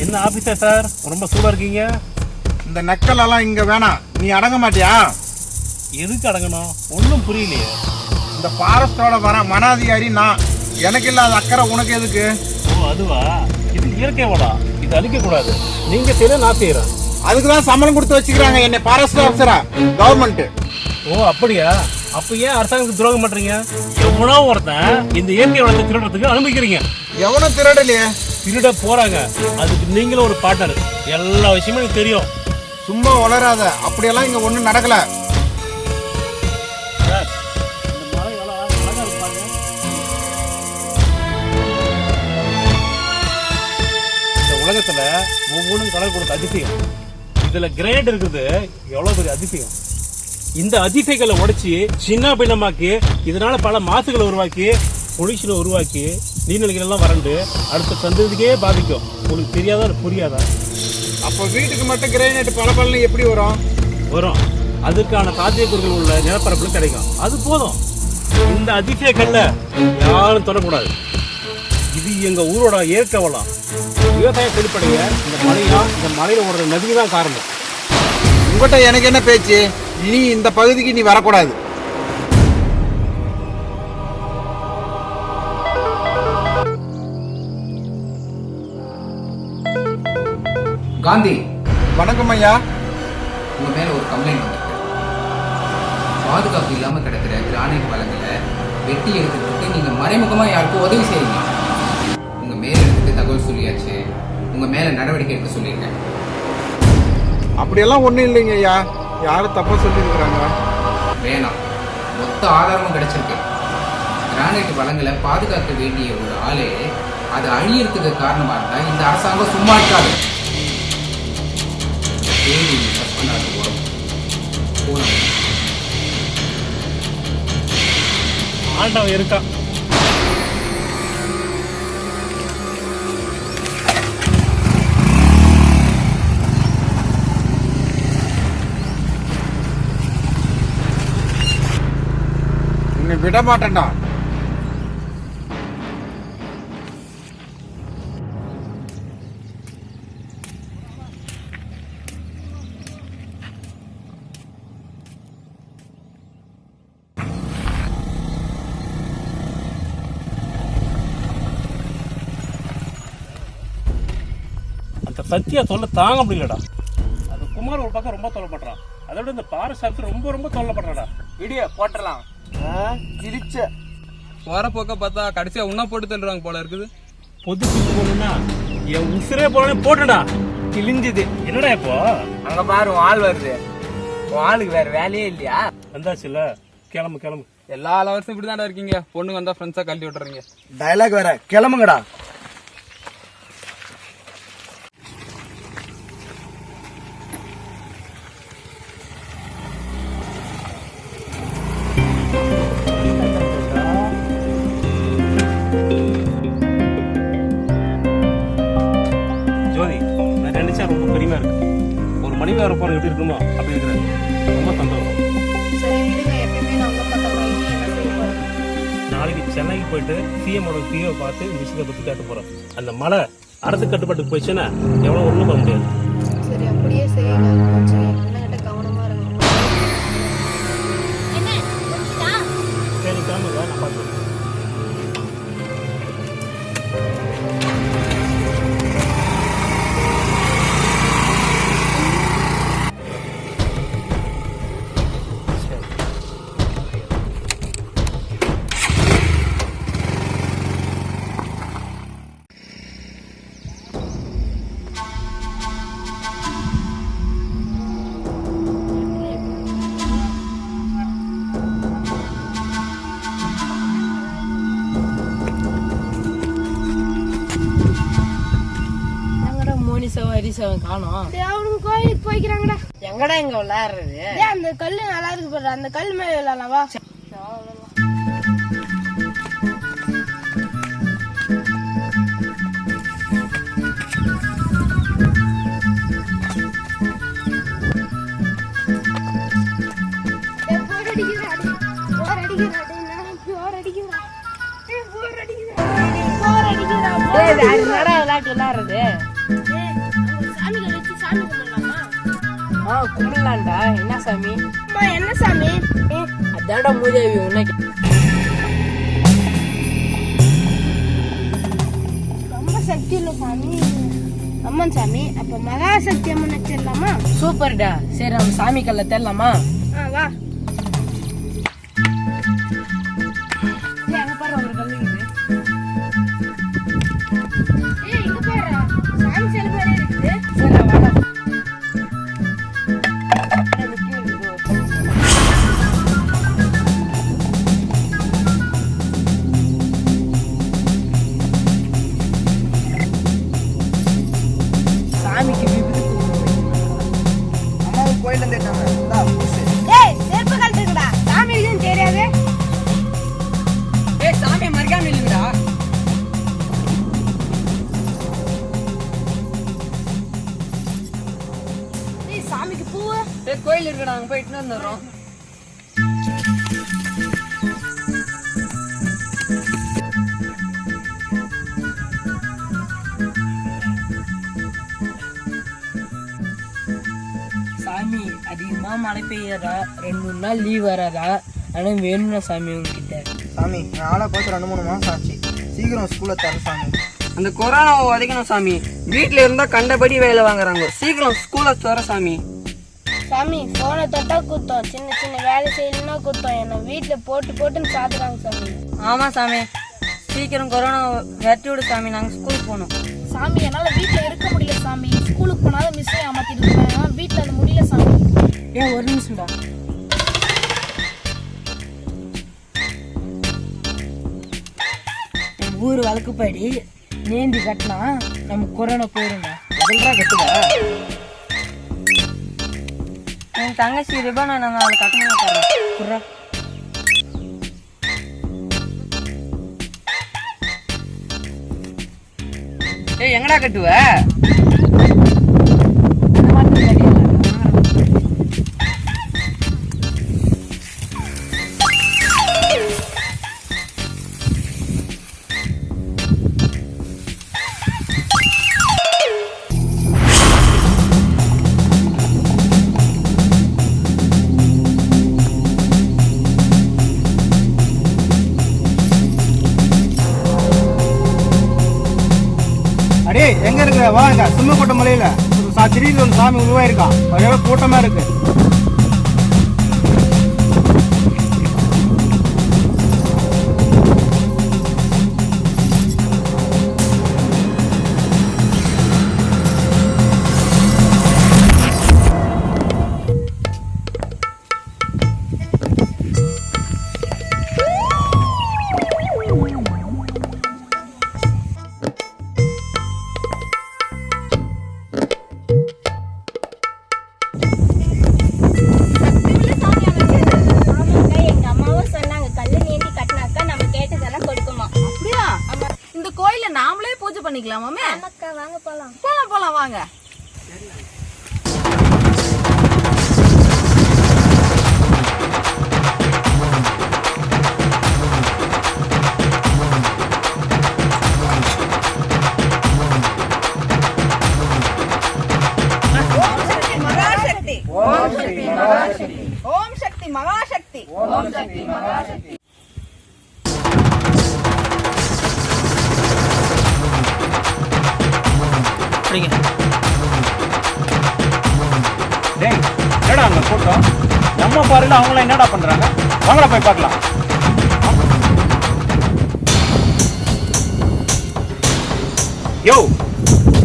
என்ன ஆஃபீஸர் சார் ரொம்ப சூடாக இருக்கீங்க? இந்த நக்கல் எல்லாம் இங்க வேணாம். நீ அடங்க மாட்டியா? எதுக்கு அடங்கணும்? ஒன்றும் புரியலையே. இந்த ஃபாரஸ்டோட வன அதிகாரி நான். எனக்கு இல்லாத அக்கறை உனக்கு எதுக்கு? ஓ அதுவா? இது இயற்கை வளம், இது அழிக்கக்கூடாது. நீங்கள் செய்ய நான் செய்கிறேன். அதுக்கு தான் சம்பளம் கொடுத்து வச்சுக்கிறாங்க என்னை ஃபாரஸ்ட் ஆஃபீஸரா, கவர்மெண்ட். ஓ அப்படியா? அப்போ ஏன் அரசாங்கத்துக்கு துரோகம் பண்ணுறீங்க? எவ்வளோ ஒருத்தன் இந்த இயற்கை வளத்தை திருடுறதுக்கு அனுமதிக்கிறீங்க. எவனும் திருடலையே. திருட போறாங்க, அதுக்கு நீங்களும் ஒரு பார்ட்னர். எல்லா விஷயமும் எனக்கு தெரியும். சும்மா வளராத. அப்படியெல்லாம் இங்க ஒண்ணும் நடக்கல. சார், இந்த மலை எவ்வளோ அழகா இருக்கு பாருங்க. இந்த உலகத்துல ஒவ்வொன்றும் கடல் கொடுத்த அதிசயம். இதுல கிரேட் இருக்குது, எவ்வளவு பெரிய அதிசயம். இந்த அதிசயங்களை உடைச்சி சின்ன பின்னமாக்கி இதனால பல மாசுகளை உருவாக்கி பொல்யூஷனை உருவாக்கி நீர்நிலைகள் எல்லாம் வறண்டு அடுத்த சந்ததிக்கே பாதிக்கும். உங்களுக்கு தெரியாதா புரியாதா? அப்போ வீட்டுக்கு மட்டும் கிரைனேட் பல எப்படி வரும்? வரும். அதுக்கான சாத்தியக்கூறுகள் உள்ள நிலப்பரப்புல கிடைக்கும். அது போதும். இந்த அதிசய கல்ல யாரும் தொடக்கூடாது. இது எங்க ஊரோட இயற்கை வளம். விவசாய செழிப்படைய இந்த மலையில ஓடுற நதி தான் காரணம். உங்கள்கிட்ட எனக்கு என்ன பேச்சு? நீ இந்த பகுதிக்கு நீ வரக்கூடாது. காந்தி, வணக்கம் ஐயா. உங்க மேல ஒரு கம்ப்ளைண்ட் வந்திருக்கு. பாதுகாப்பு இல்லாம கிடக்கிற கிரானைட் வளங்களை வெட்டி எடுத்துக்கிட்டு நீங்க மறைமுகமா யாருக்கும் உதவி செய்யுங்க. உங்க மேல எடுத்துட்டு தகவல் சொல்லியாச்சு. உங்க மேல நடவடிக்கை எடுக்க சொல்லியிருக்கேன். அப்படியெல்லாம் ஒண்ணும் இல்லைங்க ஐயா. யாரும் தப்பா சொல்லியிருக்கிறாங்க. வேணாம், மொத்த ஆதாரமும் கிடைச்சிருக்கு. கிரானைட் வளங்களை பாதுகாக்க வேண்டிய ஒரு ஆளே அது அழியறதுக்கு காரணமா இருந்தா இந்த அரசாங்கம் சும்மா இருக்காது. ஆண்டவன் இருக்கா? உன்னை விட மாட்டேன்டா. சத்தியா தொல்லை தாங்க முடியலடா. அது குமார் ஒரு பக்கம் ரொம்ப தொல்லைப்படுறான். அதோட இந்த ஃபாரஸ்ட் ஆஃபீஸர் ரொம்ப ரொம்ப தொல்லைப்படுறாடா. வீடியோ போட்டுடலாம். கிழிச்ச போற போக்க பார்த்தா கடைசியா உன்ன போட்டு தள்ளுறாங்க போல இருக்குது. பொது போகணும்னா என் உசுரே போனே போட்டுடா. கிழிஞ்சுது. என்னடா இப்போ? அங்க பாரு உன் ஆள் வருது. உன் ஆளுக்கு வேற வேலையே இல்லையா? வந்தாச்சுல, கிளம்பு கிளம்பு. எல்லா லவர்ஸும் இப்படிதான் இருக்கீங்க. பொண்ணுங்க வந்தா ஃப்ரெண்ட்ஸா கழட்டி விட்டுறீங்க. டயலாக் வேற. கிளம்புங்கடா. ஜோதி, நான் நினைச்சா ரொம்ப பெருமையா இருக்கு. ஒரு மணிக்கு போற எப்படி இருக்குமோ அப்படி இருக்கிறேன். ரொம்ப சந்தோஷம். சரி விடுங்க, எப்பயுமே நான் உங்க பக்கம் தான். நீ என்ன செய்ய போற? நாளைக்கு சென்னைக்கு போயிட்டு சிஎமோட பிஓ பார்த்து இந்த விஷயத்தை பத்தி கேட்டு போறேன். அந்த மலை அரசு கட்டுப்பாட்டுக்கு போயிடுச்சுன்னா எவ்வளவு ஒண்ணும் பண்ண முடியாது. சரி அப்படியே செய்யுங்க. கொஞ்சம் என்னகிட்ட கவனமா இருங்க. சரி கிளம்புங்க, நான் பார்த்துக்கிறேன். அவனுக்கு கோயிலுக்கு போய்க்கிறாங்கடா. எங்கடா இங்க விளையாடுறது? அந்த கல்லு நல்லா இருக்கு பாரு, அந்த கல் மேல விளையாடலாம் வா. போட்டு விளையாடுறது? சாமிகள் வச்சு சாமி கும்பிடலாமா? கும்பிடலாம்டா. என்ன சாமி? என்ன சாமி? அதான்டா மூதேவி உனக்கு. ரொம்ப சக்தி இல்லை சாமி. அம்மன் சாமி, அப்ப மகாசக்தி அம்மன் வச்சிடலாமா? சூப்பர்டா. சரி நம்ம சாமி கல்ல தேடலாமா? வா. அங்க பாரு ஒரு கல்லு இருக்குது. இங்க பாரு, சாமி சிலை மாதிரி இருக்குது. சரி வாடா. சாமிக்கு விபூதி அம்மாவும் கோயில இருந்துட்டாங்க. செருப்பு கழட்டுங்கடா. சாமி இதுன்னு தெரியாது. சாமி மறக்காம இல்லைங்கடா. சாமிக்கு பூவு கோயில் இருக்குடா, அங்க போயிட்டு வந்துடுறோம். சாமி அதிகமா மழை பெய்யாதா, 2-3 நாள் லீவ் வராதா? ஆனா வேணும்னா சாமி உங்ககிட்ட. சாமி நான் ஆளை பார்த்து 2-3 மாசம் ஆச்சு. சீக்கிரம் ஸ்கூல்ல தர சாமி. அந்த கொரோனாவை உதைக்கணும் சாமி. வீட்டுல இருந்தா கண்டபடி வேலை வாங்குறாங்க. சீக்கிரம் ஸ்கூல்ல தர சாமி. சாமி போனை தொட்டா குத்தம், சின்ன சின்ன வேலை செய்யலன்னா குத்தம். என்ன வீட்டுல போட்டுன்னு சாத்துறாங்க சாமி. ஆமா சாமி, சீக்கிரம் கொரோனா வெட்டி விடு சாமி. நாங்க ஸ்கூலுக்கு போகணும். சாமி என்னால வீட்டுல இருக்க முடியல சாமி. ஸ்கூலுக்கு போனாலும் மிஸ் ஏமாத்திட்டு இருக்காங்க. வீட்டுல அது முடியல சாமி. ஏன் ஒரு நிமிஷம்டா. ஊர் வழக்குப்படி நேந்தி கட்டினா நம்ம கொரோனா போயிருந்தா கட்டுவா. என் தங்கச்சி ரிபானா நாங்கள் அவளை கட்டணும். ஏய் எங்கடா கட்டுவ? அடே எங்க இருக்கிற வாங்க சும்மக்கோட்டை மலையில திடீர்னு ஒரு சாமி உருவாயிருக்கான். ஒரே கூட்டமா இருக்கு. நாமளே பூஜை பண்ணிக்கலாமாமே? வாங்க போலாம். போலாம் வாங்க. ஓம் சக்தி மகாசக்தி. ஓம் சக்தி மகாசக்தி. டேய் என்னடா அங்க கூட்டம்? நம்ம பாருல அவங்கள என்னடா பண்றாங்க? வாங்கடா போய் பார்க்கலாம். யோ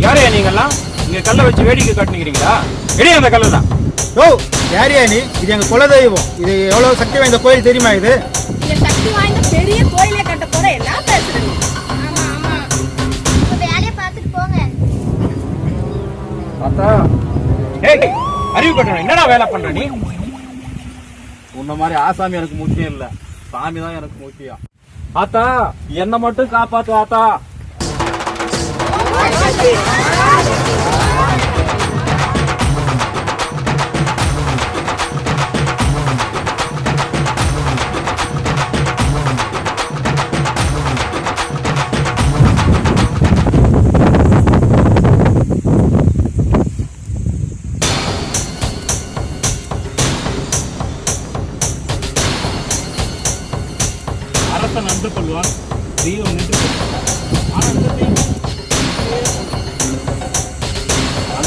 யாரையா நீங்கெல்லாம் இங்க கல்லை வச்சு வேடிக்கை காட்டுனீங்களா? எடியா அந்த கல்லு தான். யோ யாரியா நீ? இது எங்க குலதெய்வம். இது எவ்வளவு சக்தி வாய்ந்த கோயில் தெரியுமா? இது சக்தி வாய்ந்த பெரிய கோயிலே கட்ட போற எல்லாம் பேசுறீங்க. ஆமா ஆமா, வேலையை பார்த்துட்டு போங்க. அத்தா ஏய் அறிவு கட்டணும். என்னடா வேலை பண்ற நீ? உன்ன மாதிரி ஆசாமி எனக்கு முக்கியம் இல்ல, சாமி தான் எனக்கு முக்கியம். ஆத்தா என்ன மட்டும் காப்பாத்து ஆத்தா.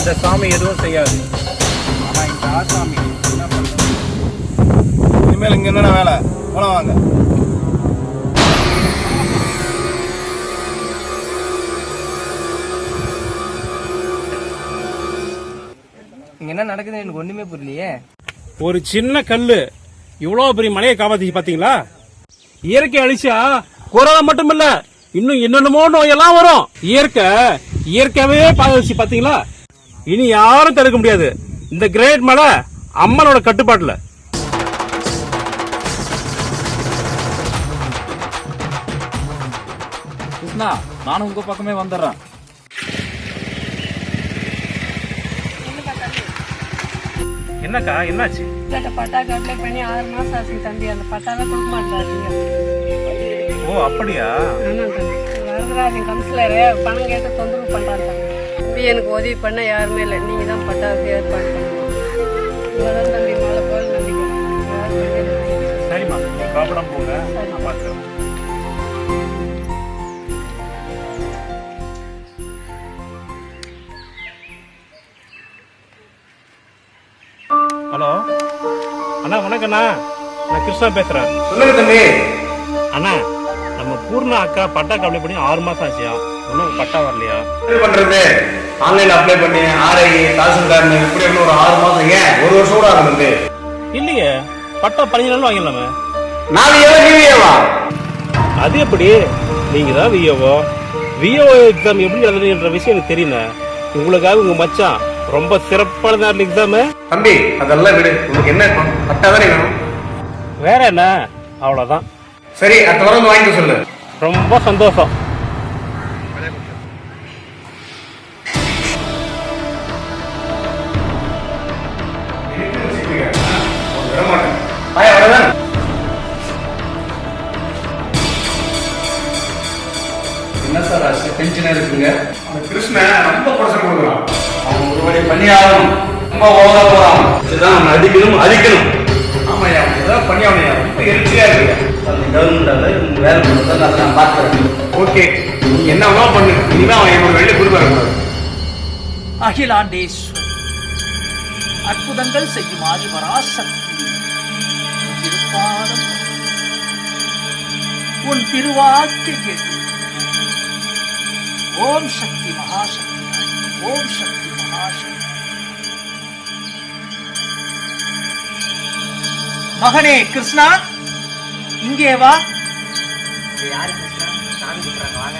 இந்த சாமி எதுவும் செய்யாது. ஆனா இந்த ஆசாமி என்ன பண்றது? இனிமேல் இங்க என்னென்ன வேலை போல வாங்க. இங்க என்ன நடக்குதுன்னு எனக்கு ஒண்ணுமே புரியலையே. ஒரு சின்ன கல்லு இவ்வளவு பெரிய மலையை காப்பாத்தி பாத்தீங்களா? இயற்கை அழிச்சா கொரோனா மட்டும் இல்ல, இன்னும் என்னென்னமோ நோயெல்லாம் வரும். இயற்கையாவே பாதுகாச்சு பாத்தீங்களா? இனி யாரும் தடுக்க முடியாது. இந்த கிரேட் மலை அம்மனோட கட்டுப்பாட்டுல. கிருஷ்ணா, நானும் உங்க பக்கமே வந்துடுறேன். என்னக்கா என்னாச்சு? பட்டாக்கு அப்ளை பண்ணி 6 மாசம் ஆச்சு தம்பி. அந்த பட்டாதான் கொடுக்க மாட்டாங்க. ஓ அப்படியா? வரதராஜன் கவுன்சிலரு பணம் கேட்டு தொந்தரவு பண்றாங்க தம்பி. எனக்கு உதவி பண்ண யாருமே இல்லை. நீங்க தான் பட்டாவுக்கு ஏற்பாடு பண்ணணும். இவ்வளவுதான் தம்பி. மேலே போய் நம்பிக்கை. சரிம்மா, நீ காப்படாம போங்க, நான் பாத்துறேன். ஹலோ அண்ணா, வணக்கண்ணா. நான் கிருஷ்ணா பேசுறேன். சொல்லுங்க தம்பி. அண்ணா, நம்ம பூர்ணா அக்கா பட்டாக்கு அப்ளை பண்ணி 6 மாசம் ஆச்சியா, இன்னும் பட்டா வரலையா? என்ன பண்றது? ஆன்லைன்ல அப்ளை பண்ணி ஆர்ஐ தாசில்தார் இப்படி ஒரு 6 மாசம், ஏன் 1 வருஷம் கூட ஆகும் தம்பி. இல்லையே, பட்டா 15 நாள் வாங்கிடலாமே. நான் விஏவா? அது எப்படி? நீங்க தான் விஓ எக்ஸாம் எப்படி எழுதுன்ற விஷயம் எனக்கு தெரியல. உங்களுக்காக உங்க மச்சான் ரொம்ப சிறப்பான எக்ஸாம். தம்பி அதெல்லாம் விடு, உனக்கு என்ன பட்டா தானே வேணும்? வேற என்ன, அவ்வளவுதான். சரி, அடுத்த வாரம் வாங்கிட்டு சொல்லு. ரொம்ப சந்தோஷம். என்ன சார் ஆச்சு? டென்ஷனா இருக்குங்க. அந்த கிருஷ்ணன் ரொம்ப பிரச்சனை கொடுக்குறான். அவன் ஒரு வழி பண்ணி ஆகணும். ரொம்ப ஓவரா போறான். இதுதான் அவனை அடிக்கணும். ஆமாய்யா, ஏதாவது பண்ணி அவனையா ரொம்ப எரிச்சியா இருக்கு. கவர்மெண்ட் வேலை பண்ணுறத அதை நான் பார்த்துறேன். ஓகே, நீ என்ன பண்ணு. இனிமே அவன் என்னோட வெளியே கொடுப்பாரு. அகிலாண்டேஸ்வரி, அற்புதங்கள் செய்யும் ஆதிபராசக்தி, திருப்பாதம் உன் திருவாக்கு கேட்டு. ஓம் சக்தி மகாசக்தி, ஓம் சக்தி மகாசக்தி. மகனே கிருஷ்ணா, இங்கே வா. யாரு கிருஷ்ணா? சாமி கூப்பிடுறாங்க, வாங்க.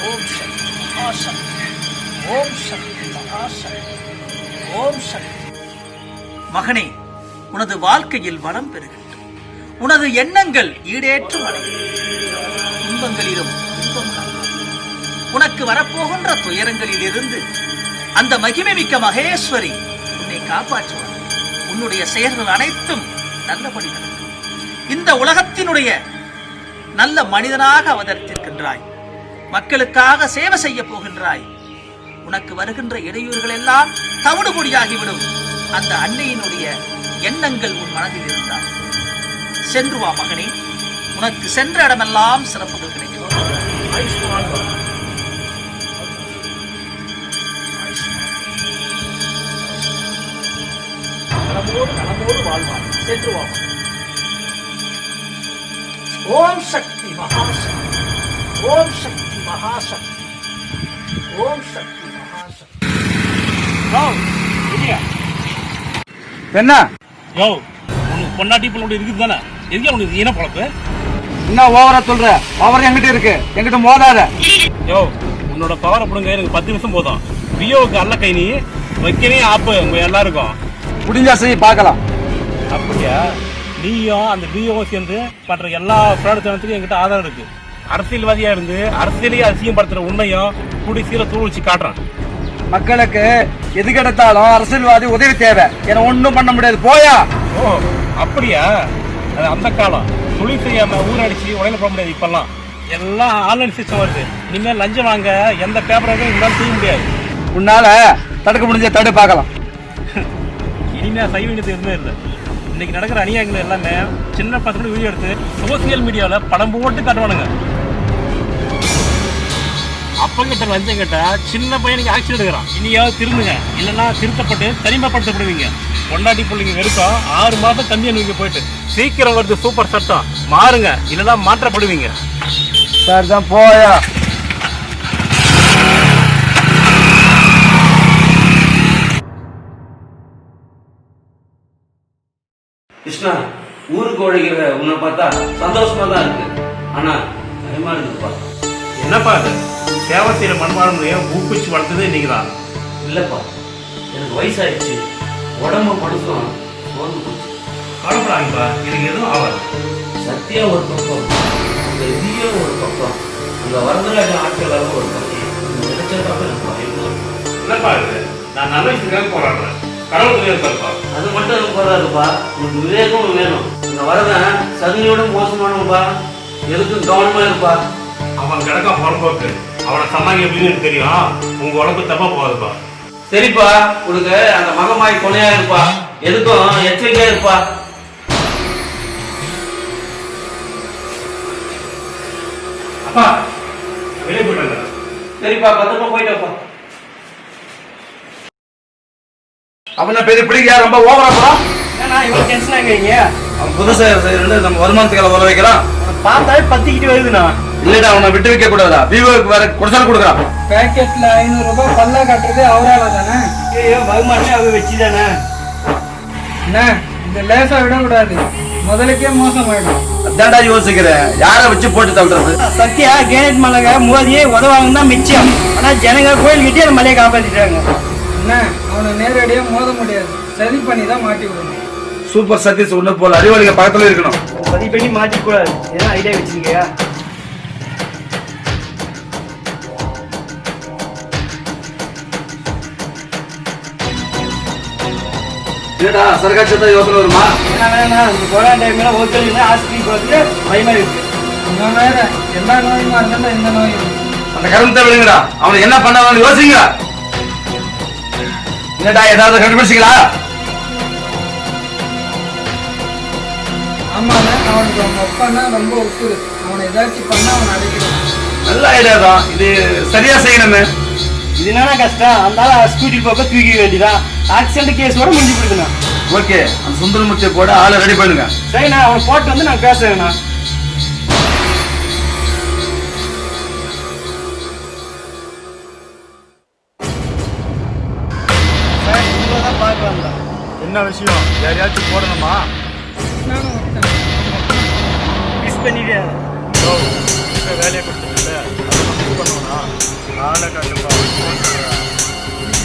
ஓம் சக்தி மகாசக்தி, ஓம் சக்தி மகாசக்தி, ஓம் சக்தி. மகனே, உனது வாழ்க்கையில் வளம் பெறுகின்றது. உனது எண்ணங்கள் ஈடேற்றும் அடையும். துன்பங்களிலும் துன்பம் காணாது. உனக்கு வரப்போகின்ற துயரங்களில் இருந்து அந்த மகிமை மிக்க மகேஸ்வரி உன்னை காப்பாற்றுவார். உன்னுடைய செயல்கள் அனைத்தும் நல்லபடி நடக்கும். இந்த உலகத்தினுடைய நல்ல மனிதனாக அவதரித்திருக்கின்றாய். மக்களுக்காக சேவை செய்ய போகின்றாய். உனக்கு வருகின்ற இடையூறுகள் எல்லாம் தவிடுபொடியாகிவிடும். அந்த அன்னையினுடைய எண்ணங்கள் உன் மனதில் இருந்தால் சென்று வா மகனே. உனக்கு சென்ற இடமெல்லாம் சிறப்புகள் கிடைக்கும். நலமோடு வாழ்வாய். சென்று வா. ஓம் சக்தி மகாசக்தி, ஓம் சக்தி மகாசக்தி, ஓம் சக்தி மகாசக்தி. என்ன யோ, உனக்கு பொண்டாட்டி பொண்ணு இருக்குது தானே? எதுக்கே உனக்கு ஈன பொழப்பு? என்ன ஓவரா சொல்ற? பவர் என்கிட்ட இருக்கு, என்கிட்ட மோதாத. யோ, உன்னோட பவரை பிடுங்க எனக்கு 10 நிமிஷம் போதும். வியோவுக்கு அல்ல கை நீ வைக்கவே ஆப்பு உங்க எல்லாருக்கும். முடிஞ்சா செய்ய பார்க்கலாம். அப்படியா? நீயும் அந்த வியோவும் சேர்ந்து பண்ற எல்லா பிராடத்தனத்துக்கும் என்கிட்ட ஆதாரம் இருக்கு. அரசியல்வாதியா இருந்து அரசியலையே அசிங்கப்படுத்துற உண்மையும் கூடி சீர தூள் வச்சு காட்டுறான். மக்களுக்கு எது கிடைத்தாலும் அரசியல்வாதி உதவி தேவை. என்ன ஒண்ணும் பண்ண முடியாது, போயா. ஓ அப்படியா? அது அந்த காலம். தொழில் செய்யாம ஊரடிச்சு உடனே போக முடியாது. இப்பெல்லாம் எல்லாம் ஆன்லைன் சிஸ்டம் வருது. இனிமேல் லஞ்சம் வாங்க எந்த பேப்பராகவும் இருந்தாலும் செய்ய முடியாது. உன்னால தடுக்க முடிஞ்ச தடு பார்க்கலாம். இனிமே சைவீனத்து எதுவுமே இல்லை. இன்னைக்கு நடக்கிற அநியாயங்கள் எல்லாமே சின்ன பசங்க வீடியோ எடுத்து சோசியல் மீடியாவில் படம் போட்டு காட்டுவானுங்க. அப்பங்கிட்ட லஞ்சம் கேட்டா சின்ன பையனுக்கு ஆக்சிடென்ட் எடுக்கிறான். இனியாவது திருந்துங்க, இல்லைன்னா திருத்தப்பட்டு தனிமைப்படுத்தப்படுவீங்க. பொண்டாட்டி பிள்ளைங்க வெறுக்கும் 6 மாதம் கம்மி அனுப்பிங்க போயிட்டு. சீக்கிரம் வருது சூப்பர் சட்டம், மாறுங்க, இல்லைன்னா மாற்றப்படுவீங்க. சார் தான் போயா. கிருஷ்ணா, ஊருக்கு ஒழிக்கிற உன்னை பார்த்தா சந்தோஷமா தான் இருக்கு, ஆனா பயமா இருக்குப்பா. என்னப்பா அது? சேவை செய்யற மண்பான்மையை ஊக்குவிச்சு வளர்த்ததே நீங்க தான். இல்லப்பா, எனக்கு வயசாயிடுச்சு, உடம்பு மனசும் சோர்ந்து போச்சு. கவலைப்படாதீங்கப்பா, எனக்கு எதுவும் ஆகாது. சத்தியா ஒரு பக்கம், அந்த விதியோ ஒரு பக்கம், அந்த வரதராஜ ஆட்களாக ஒரு பக்கம், நினைச்சதுக்காக எனக்கு பயமா இருக்கு. என்னப்பா இது? நான் நல்ல விஷயத்துக்காக போராடுறேன், கடவுள் துணையா இருப்பாருப்பா. அது மட்டும் எனக்கு போறாதுப்பா, உனக்கு விவேகம் வேணும். அந்த வரதன் சகுனியோட மோசமானவன்பா, எதுக்கும் கவனமா இருப்பா. அவன் கிடக்கா புறம்போக்கு, அவனை சமாளி எப்படின்னு எனக்கு தெரியும். உங்க உடம்பு தப்பா போகாதுப்பா. சரிப்பா, உனக்கு அந்த மகமாய் கொலையா இருப்பா, எதுக்கும் எச்சரிக்கையா இருப்பா. அப்பா வெளியே போயிட்டாங்க. சரிப்பா, பத்திரமா போயிட்டப்பா. அவனை பெரிய பிடிக்க ரொம்ப ஓவராப்பா. ஏன்னா இவ்வளவு டென்ஷன் ஆகுறீங்க? அவன் புதுசா நம்ம வருமானத்துக்கு வர வைக்கலாம். பார்த்தாலே பத்திக்கிட்டு வருதுண்ணா. இல்லடா, அவனை விட்டு வைக்க கூடாதா. விவோக்கு வேற கொடுத்தாலும் கொடுக்குறான். பேக்கெட்ல 500 ரூபாய் பல்லா கட்டுறது அவரால தானே? ஐயோ, பகுமானே அவ வச்சுதானே. என்ன இந்த லேசா விடக்கூடாது, முதலுக்கே மோசம் ஆயிடும். அதான்டா யோசிக்கிறேன், யாரை வச்சு போட்டு தள்ளுறது. சத்யா கேனட் மலைங்க மோதியே உதவாங்க தான் மிச்சம். ஆனா ஜனங்க கோயில் கிட்டே அந்த மலையை காப்பாத்திட்டாங்க. என்ன அவனை நேரடியா மோத முடியாது, சரி பண்ணி தான் மாட்டி விடணும். சூப்பர் சதீஷ் உன்ன போல அறிவாளிங்க பக்கத்துல இருக்கணும். சரி பண்ணி மாட்டி கூடாது. ஏன்னா ஐடியா வச்சிருக்கியா? ஏடா சர்க்காட்சத்தை யோசனை வருமா? ஏன்னா வேணா இந்த கொரோனா டைம்ல ஹோட்டல் ஆஸ்பத்திரி போட்டு பயமா இருக்கு. இன்னும் வேற எல்லா நோயுமா இருந்தாலும் இந்த நோயும். அந்த கருமத்தை விடுங்கடா, அவனை என்ன பண்ணாலும் யோசிங்க. என்னடா ஏதாவது கண்டுபிடிச்சிங்களா? ஆமாண்ணா, அவனுக்கு அவங்க அப்பான்னா ரொம்ப உசுறு. அவனை ஏதாச்சும் பண்ணா அவனை அடைக்கணும். நல்ல ஐடியா தான், இது சரியா செய்யணுமே. இது என்னன்னா கஷ்டம், அந்த ஸ்கூட்டி போக்க தூக்கி வேண்டியதான். ஆக்சிடென்ட் கேஸோட முடிஞ்சு கொடுக்கணும். ஓகே, அந்த சுந்தரமூர்த்தியை போட ஆளை ரெடி பண்ணுங்க. சரிண்ணா, அவனை போட்டு வந்து நான் பேசுறேண்ணா. என்ன விஷயம்? யாரையாச்சும் போடணுமா? மிஸ் பண்ணிட்டேன். வேலையை கொடுத்துட்டு பண்ணுவோம்னா ஆளை கட்டுப்பா.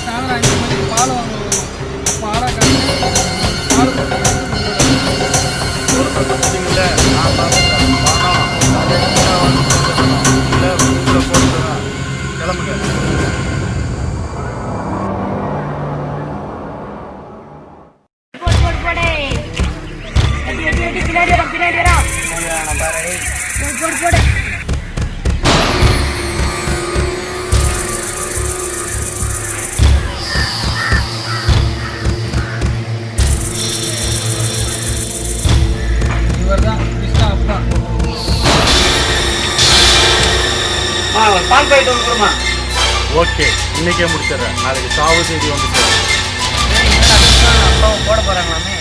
சாயந்தரம் 5 மணிக்கு பால் வாங்குவோம். அப்போ ஆளை கட்டு பால் பார்த்தீங்கல்ல, நான் பார்த்துட்டேன். பணம் இல்லை போட்டுருவேன். கிளம்புங்க. இவர்தான் கிருஷ்ணா அப்பா. பால் பாயிட்டு வந்துருமா? ஓகே, இன்னைக்கே முடிச்சிடுறேன். நாளைக்கு சாவு செய்தி வந்து அப்பாவும் போட போறாங்களாமே.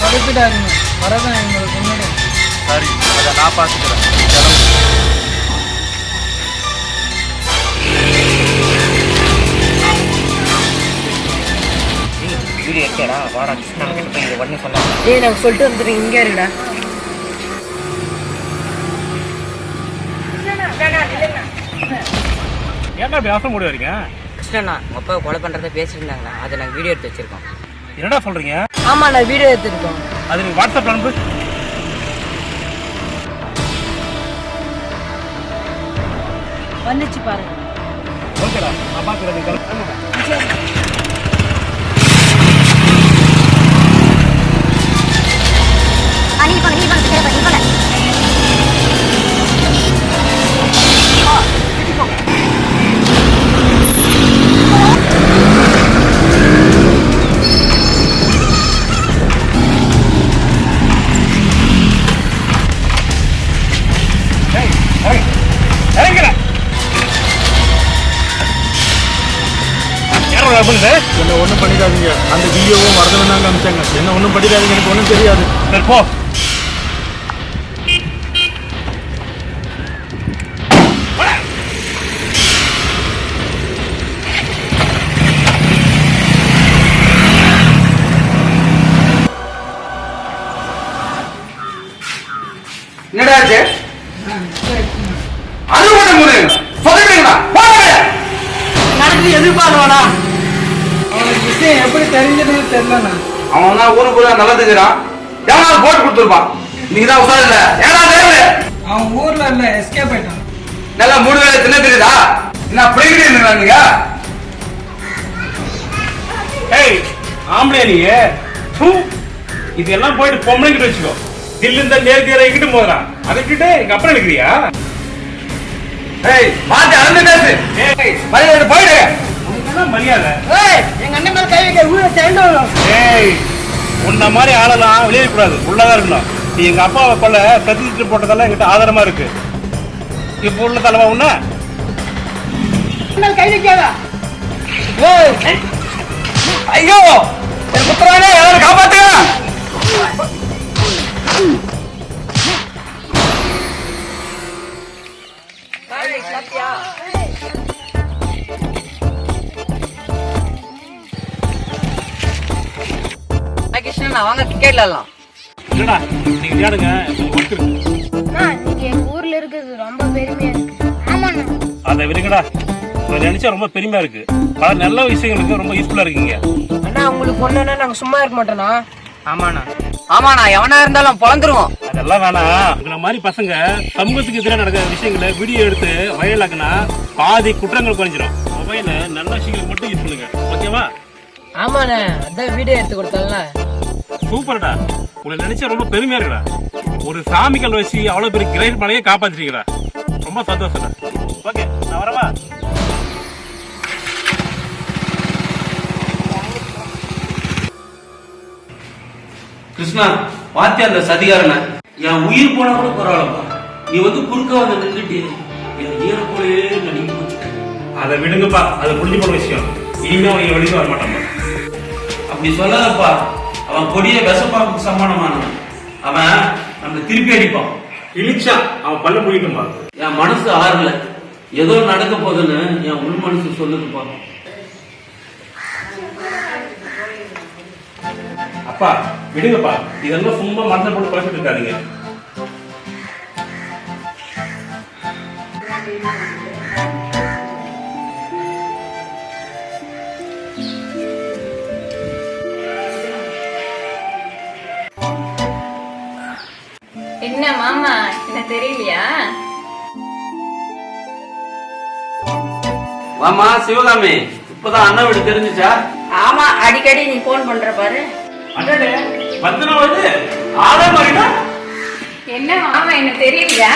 படுத்துட்டாருங்க, வரதான் எங்களுக்கு முன்னாடி. சரி, அதை நான் பார்த்துக்கிறேன். வீடியோ எடுக்கடா, வாடா கிருஷ்ணா கிட்ட போய் இங்க உடனே சொன்னா. ஏய், நான் சொல்லிட்டு வந்துடுறேன், இங்கே இருடா. ஏன்டா இப்படி அவசரம் போட்டு வரீங்க? கிருஷ்ணா உங்க அப்பா கொலை பண்றத பேசியிருந்தாங்களா, அதை நாங்கள் வீடியோ எடுத்து வச்சிருக்கோம். என்னடா சொல்றீங்க? ஆமா, நான் வீடியோ எடுத்துருக்கோம். அது நீங்க வாட்ஸ்அப்ல அனுப்பு. வந்துச்சு பாருங்க. ஓகேடா, நான் பார்க்குறேன். என்ன ஒன்றும் பண்ணிடாதீங்க. அந்த வீடியோவும் மறந்து தாங்க அமிச்சாங்க. என்ன ஒன்றும் பண்ணிடாதீங்க, எனக்கு ஒன்றும் தெரியாது. சரி போ. என்னடா ஆச்சு? அது மட்டும் முடியும் சொல்லிட்டீங்களா? நடந்து எதிர்பார்க்கவானா? அவனுக்கு விஷயம் எப்படி தெரிஞ்சதுன்னு தெரியலண்ணா. அவன் தான் ஊருக்குள்ள நல்லதுக்குறான். எவனாவது போட்டு கொடுத்துருப்பான். நீங்க தான் உசார் இல்ல. ஏன்னா தேவை அவன் ஊர்ல இல்ல, எஸ்கேப் ஆயிட்டான். நல்லா 3 வேளை தின்ன தெரியுதா? என்ன பிடிக்கிட்டு இருந்தாங்க? ஏய் ஆம்பளை நீ இதெல்லாம் போயிட்டு பொம்பளைங்கிட்ட வச்சுக்கோ. தில்லு இந்த நேர்த்தியிட்டு போகிறான் அதுக்கிட்ட எங்க அப்புறம் இருக்கிறியா? ஏய் மாத்தி அளந்து பேசு. ஏய் மரியாதை போயிடு. மரியாதை எங்க அண்ணன் மேல கை வைக்க ஊரை சேர்ந்தோம். ஏய் உன்ன மாதிரி ஆளெல்லாம் வெளியே கூடாது, உள்ளதான் இருக்கணும். நீ எங்க அப்பாவை கொள்ள சர்டிபிகேட் போட்டதெல்லாம் எங்கிட்ட ஆதாரமா இருக்கு. இப்ப உள்ள தலைவா உன்ன கை வைக்காதா? ஐயோ என் புத்திரானே, யாரும் காப்பாத்துங்க. கிருஷ்ணா வாங்க கிரிக்கெட் விளையாடலாம். என்னடா நீங்க விளையாடுங்க, ஒர்க் இருக்கு. நீங்க எங்க ஊர்ல இருக்கிறது ரொம்ப பெருமையா இருக்கு. ஆமாண்ணா. அதை விடுங்கடா, உங்களை நினைச்சா ரொம்ப பெருமையா இருக்கு. பல நல்ல விஷயங்களுக்கு ரொம்ப யூஸ்ஃபுல்லா இருக்கீங்க. அண்ணா உங்களுக்கு பொண்ணுன்னா நாங்க சும்மா இருக்க மாட்டோம்னா? ஆமாண்ணா. ஆமாண்ணா, எவனா இருந்தாலும் பொழந்துருவோம். அதெல்லாம் வேணாம். உங்களை மாதிரி பசங்க சமூகத்துக்கு எதிராக நடக்கிற விஷயங்களை வீடியோ எடுத்து வைரலாக்குனா பாதி குற்றங்கள் குறைஞ்சிடும். மொபைல நல்ல விஷயங்களுக்கு மட்டும் யூஸ் பண்ணுங்க, ஓகேவா? ஆமாண்ணே, அதான் வீடியோ எடுத்து கொடுத்தால. சூப்பர்டா, உங்களை நினைச்சா ரொம்ப பெருமையா இருக்குடா. ஒரு சாமிகள் வச்சு அவ்வளவு பெரிய கிரேட் மலையை காப்பாத்திட்டீங்கடா. ரொம்ப சந்தோஷம்டா. ஓகே நான் வரவா? கிருஷ்ணா வாத்தியா அந்த சதிகாரன என் உயிர் போனா கூட பரவாயில்லப்பா. நீ வந்து குறுக்க வந்து நின்றுட்டு என் ஈரக்குறையே நடிக்க போச்சு. அதை விடுங்கப்பா, அது முடிஞ்சு போன விஷயம். இனிமே அவங்க வெளியே வர மாட்டாங்க. அப்படி சொல்லாதப்பா. அவன் கொடிய விஷப்பாம்புக்கு சமானமானவன். அவன் நம்ம திருப்பி அடிப்பான். இழிச்சா அவன் பல்ல முடிக்கட்டும்பா. என் மனசு ஆறல, ஏதோ நடக்க போகுதுன்னு என் உள் மனசு சொல்லுதுப்பா. அப்பா விடுங்கப்பா, இதெல்லாம் சும்மா மனசை போட்டு குழப்பிட்டு இருக்காதீங்க. என்ன மாமா, என்ன தெரியலையா? வாமா சிவகாமி, இப்பதான் அண்ணா வீடு தெரிஞ்சுச்சா? ஆமா, அடிக்கடி நீ போன் பண்ற பாரு. அடடே பத்தனா வருது ஆளே மாறினா. என்ன மாமா, என்ன தெரியலையா?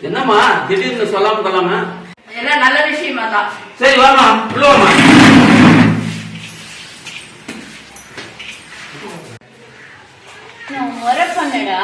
என்னம்மா திடீர்னு சொல்லாம கொள்ளாம? எல்லாம் நல்ல விஷயமா தான். சரி வாமா உள்ள வாமா. நான் முறை பண்ணடா.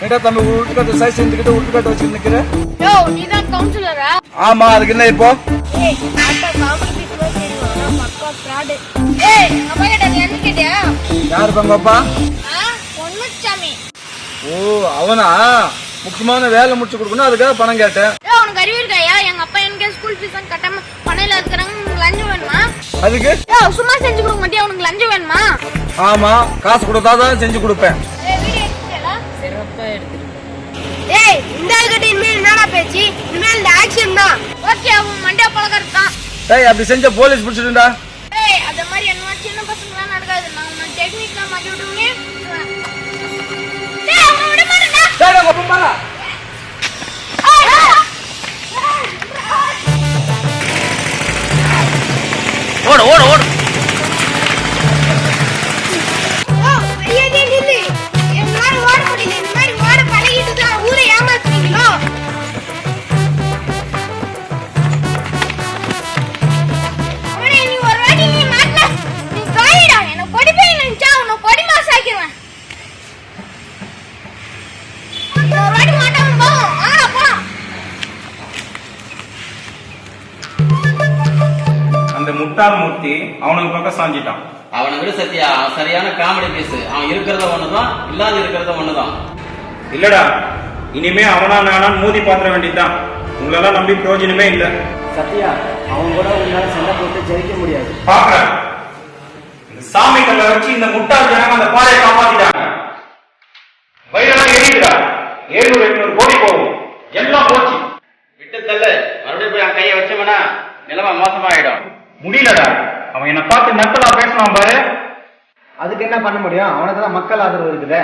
ஏடா தம்பி, உருட்டுக்கட்டை சைஸ் செஞ்சுக்கிட்டு உருட்டுக்கட்டை வச்சு நிக்கிறேன். யோ, நீதான் கவுன்சிலரா? ஆமா, அதுக்கு என்ன இப்போ? ஏய், ஆட்டா காமெடி பீஸ்ல தெரியுமா? பக்கா ஃப்ராட். ஏய், எங்க அப்பா கிட்ட நீ என்ன கேட்டியா? யாரு பங்க அப்பா? பொன்னுச்சாமி. ஓ அவனா? முக்கியமான வேலை முடிச்சு கொடுக்கணும், அதுக்காக பணம் கேட்டேன். ஏய், உனக்கு அறிவு இருக்காயா? எங்க அப்பா எனக்கு ஸ்கூல் ஃபீஸ் கட்டாம பணையில இருக்கிறாங்க. உனக்கு லஞ்சம் வேணுமா? அதுக்கு? ஏய், சும்மா செஞ்சு கொடுக்க மாட்டியா? உனக்கு லஞ்சம் வேணுமா? ஆமா, காசு கொடுத்தாதான் செஞ்சு கொடுப்பேன். ஏய், வீடியோ எடுத்துட்டேடா. சிறப்பா எடுத்துட்டு. ஏய், இந்த ஆள்கிட்ட இனிமேல் என்னடா பேச்சு? இனிமேல் இந்த ஆக்ஷன் தான். ஓகே, அவன் மண்டே பழக்கம் இருக்கான். ஏய், அப்படி செஞ்ச போலீஸ் பிடிச்சிட்டுடா. ஏய், அத மாதிரி என்ன சின்ன பசங்க டெக்னிக்ல மாட்டி விட்டுருங்க. டேய் அவன விட மாட்டடா. ஓடு ஓடு ஓடு. அந்த முட்டாள் மூர்த்தி அவனுக்கு பக்கம் சாஞ்சிட்டான். அவனை விட சத்யா, அவன் சரியான காமெடி பீஸ். அவன் இருக்கிறத ஒண்ணுதான், இல்லாத இருக்கிறத ஒண்ணுதான். இல்லடா, இனிமே அவனா நானான்னு மோதி பாத்திர வேண்டியதுதான். உங்களெல்லாம் நம்பி பிரயோஜனமே இல்ல. சத்யா, அவன் கூட உன்னால சண்டை போட்டு ஜெயிக்க முடியாது. பாக்குறேன். இந்த சாமி கல்லை வச்சு இந்த முட்டாள் ஜனங்க அந்த பாறையை காப்பாத்திட்டாங்க. வயிறெல்லாம் எரியுதுடா. 700-800 கோடி போகும். எல்லாம் போச்சு. விட்டு தள்ள, மறுபடியும் போய் அவன் கையை வச்சவனா நிலைமை மோசமாயிடும். முடியலடா. அவன் என்ன பார்த்து நக்கலா பேசலாம் பாரு. அதுக்கு என்ன பண்ண முடியும்? அவனுக்கு தான் மக்கள் ஆதரவு இருக்குது.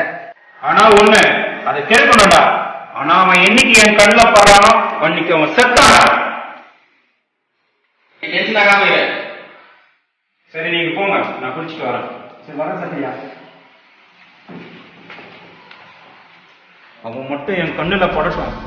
ஆனா ஒண்ணு, அதை கேட்கணும்டா. ஆனா அவன் என்னைக்கு என் கண்ணுல படுறானோ அன்னைக்கு அவன் செத்தானா. டென்ஷன் ஆகாம இரு. சரி நீங்க போங்க, நான் குளிச்சுட்டு வரேன். சரி வரேன் சத்யா. அவன் மட்டும் என் கண்ணுல படட்டும்.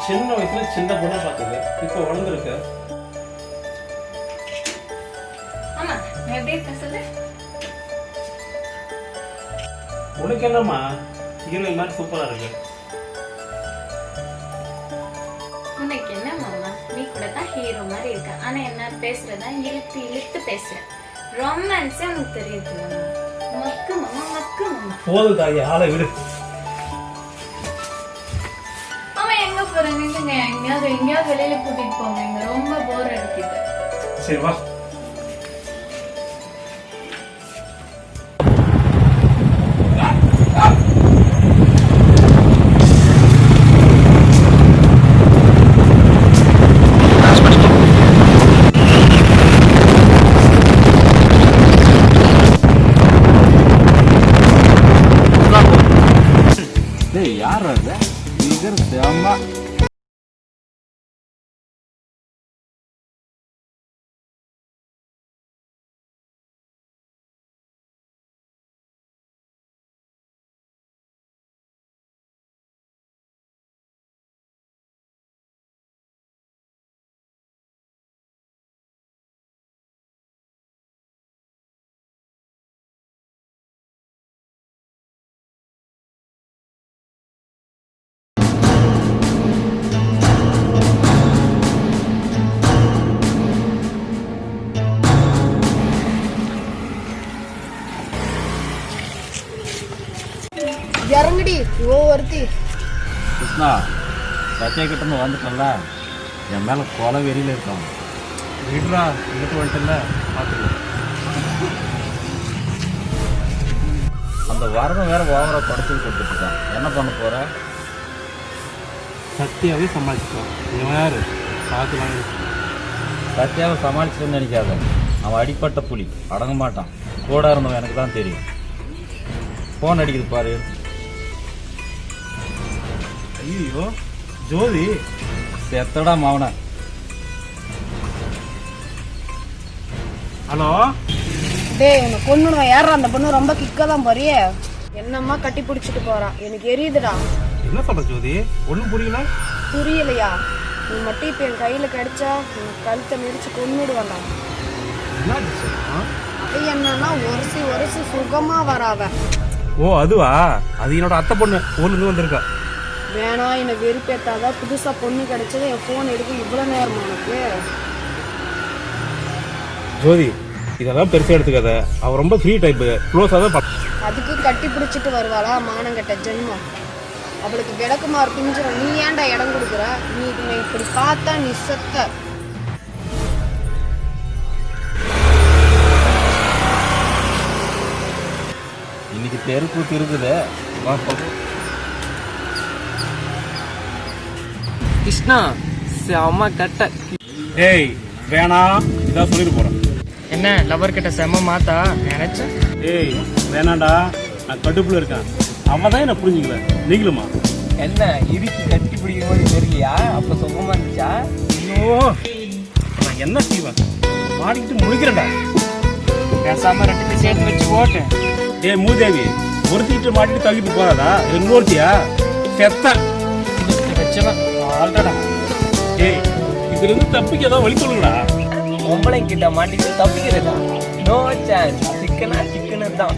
சின்ன வயசுல சின்ன பொண்ணா பார்த்தது இப்போ வளர்ந்துருக்கு. ஆமா எப்படி இருக்க சொல்லு. உனக்கு என்னம்மா ஹீரோயின் மாதிரி சூப்பரா இருக்கு. உனக்கு என்ன மாமா, நீ கூட தான் ஹீரோ மாதிரி இருக்க. ஆனா என்ன பேசுறதா இழுத்து இழுத்து பேசுற. ரொமான்ஸே உனக்கு தெரியுது மாமா. மக்கு மாமா, மக்கு மாமா. போதும் தாயி, ஆளை விடு. மாமா எங்க போறேன்? நில்லுங்க, எங்கேயாவது வெளியில கூட்டிட்டு போங்க. இங்க ரொம்ப போர் அடிக்குது. சரி வா. டேய் யார் அது இங்க செம்ம இறங்குடி ஓ ஒருத்தி. கிருஷ்ணா சத்தியா கிட்ட வந்துட்டல, என் மேல கொலை வெறியில இருக்கான். விடுறா, இங்கிட்டு வந்துட்டல பார்த்துக்கலாம். அந்த வரதம் வேற ஓவரா படுத்து கொடுத்துட்டு இருக்கான். என்ன பண்ண போற? சத்தியாவே சமாளிச்சுக்கோ. இவன் யாரு பார்த்துக்கலாம். சத்தியாவை சமாளிச்சுன்னு நினைக்காத. அவன் அடிப்பட்ட புலி, அடங்க மாட்டான். கூட இருந்தவன் எனக்கு தான் தெரியும். போன் அடிக்குது பாரு. ஐயோ ஜோதி, செத்தடா மாவன. ஹலோ. டேய் உன்னை கொன்னுடுவேன். யாரா அந்த பொண்ணு? ரொம்ப கிக்க தான் போறியே. என்னம்மா கட்டி பிடிச்சிட்டு போறான், எனக்கு எரியுதுடா. என்ன சொல்ற ஜோதி? ஒன்றும் புரியல. புரியலையா? நீ மட்டும் இப்ப என் கையில கிடைச்சா உன் கழுத்தை மிதிச்சு கொன்னுடுவேன்டா. அது என்னன்னா ஒரசி சுகமா வராவ. ஓ அதுவா? அது என்னோட அத்தை பொண்ணு, ஊர்ல இருந்து வந்திருக்கா. வேணா என்ன வெறுப்பேத்தாதான். புதுசா பொண்ணு கிடைச்சது என் போன் எடுக்க இவ்வளவு நேரமா உனக்கு? ஜோதி இதெல்லாம் பெருசா எடுத்துக்காத. அவ ரொம்ப ஃப்ரீ டைப், க்ளோஸா தான். அதுக்கு கட்டி பிடிச்சிட்டு வருவாளா மானங்கட்ட ஜென்மம்? அவளுக்கு விளக்குமாறு பிஞ்சிடும். நீ ஏன்டா இடம் கொடுக்குற? நீ இப்படி பார்த்தா நீ செத்த. இன்னைக்கு தெருக்கூத்து இருக்குது. கிருஷ்ணா செம்ம கட்ட. ஏய் வேணாம், இதான் சொல்லிட்டு போறேன். என்ன லவர் கிட்ட செம்ம மாத்தா நினைச்சேன். ஏய் வேணாண்டா, நான் கடுப்புல இருக்கேன். அவன் தான் என்ன புரிஞ்சுக்கல. நீங்களுமா? என்ன இறுக்கி கட்டி பிடிக்கும் போது தெரியலையா? அப்ப சுகமா இருந்துச்சா? ஐயோ நான் என்ன செய்வேன்? மாடிக்கிட்டு முழிக்கிறேன்டா. பேசாம ரெண்டு பேரும் சேர்த்து வச்சு ஓட்டு. ஏய் மூதேவி, ஒருத்திட்டு மாட்டிட்டு தள்ளிட்டு போறாதா? இன்னொருத்தியா செத்த வச்சவன் ஆல்ரெடா. ஏய் இதுல இருந்து தப்பிக்க ஏதாவது வழி சொல்லுங்கடா. பொம்பளை கிட்ட மாட்டிட்டு தப்பிக்கிறதா? No chance. சிக்கனு தான்.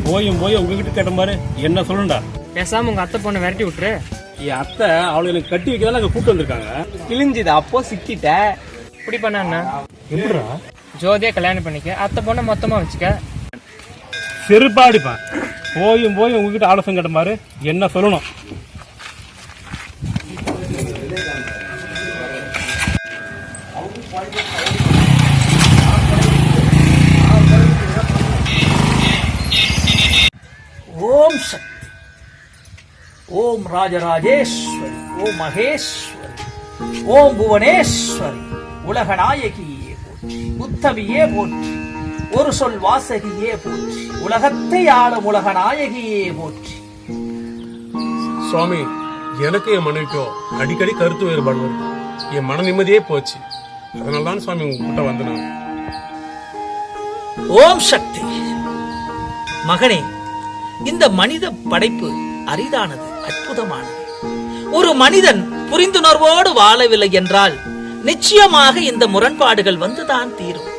போய் உங்ககிட்ட கேட்ட மாதிரி என்ன சொல்லுண்டா. பேசாம உங்க அத்தை பொண்ணை விரட்டி விட்டுரு. என் அத்தை அவளை எனக்கு கட்டி வைக்கதான் அங்க கூப்பிட்டு வந்திருக்காங்க. கிழிஞ்சுது அப்போ சிக்கிட்ட. இப்படி பண்ணா எப்படிடா? ஜோதியா கல்யாணம் பண்ணிக்க, அத்தை பொண்ணை மொத்தமா வச்சுக்க. செருப்பாடிப்பேன். போய் உங்ககிட்ட ஆலோசனை கேட்ட மாதிரி என்ன சொல்லணும். ஓம் சக்தி, ஓம் ராஜராஜேஸ்வரி, ஓம் மகேஸ்வரி, ஓம் புவனேஸ்வரி, உலகநாயகியே போற்றி, உத்தமியே போற்றி, ஒரு சொல் வாசகியே போற்றி, உலகத்தை ஆளும் உலகநாயகியே போற்றி. சுவாமி, எனக்கு என் மனைவிக்கும் அடிக்கடி கருத்து வேறுபாடு வருது. என் மன நிம்மதியே போச்சு. அதனால தான் சுவாமி உங்ககிட்ட வந்து நான். ஓம் சக்தி. மகனே, இந்த மனித படைப்பு அரிதானது, அற்புதமானது. ஒரு மனிதன் புரிந்துணர்வோடு வாழவில்லை என்றால் நிச்சயமாக இந்த முரண்பாடுகள் வந்துதான் தீரும்.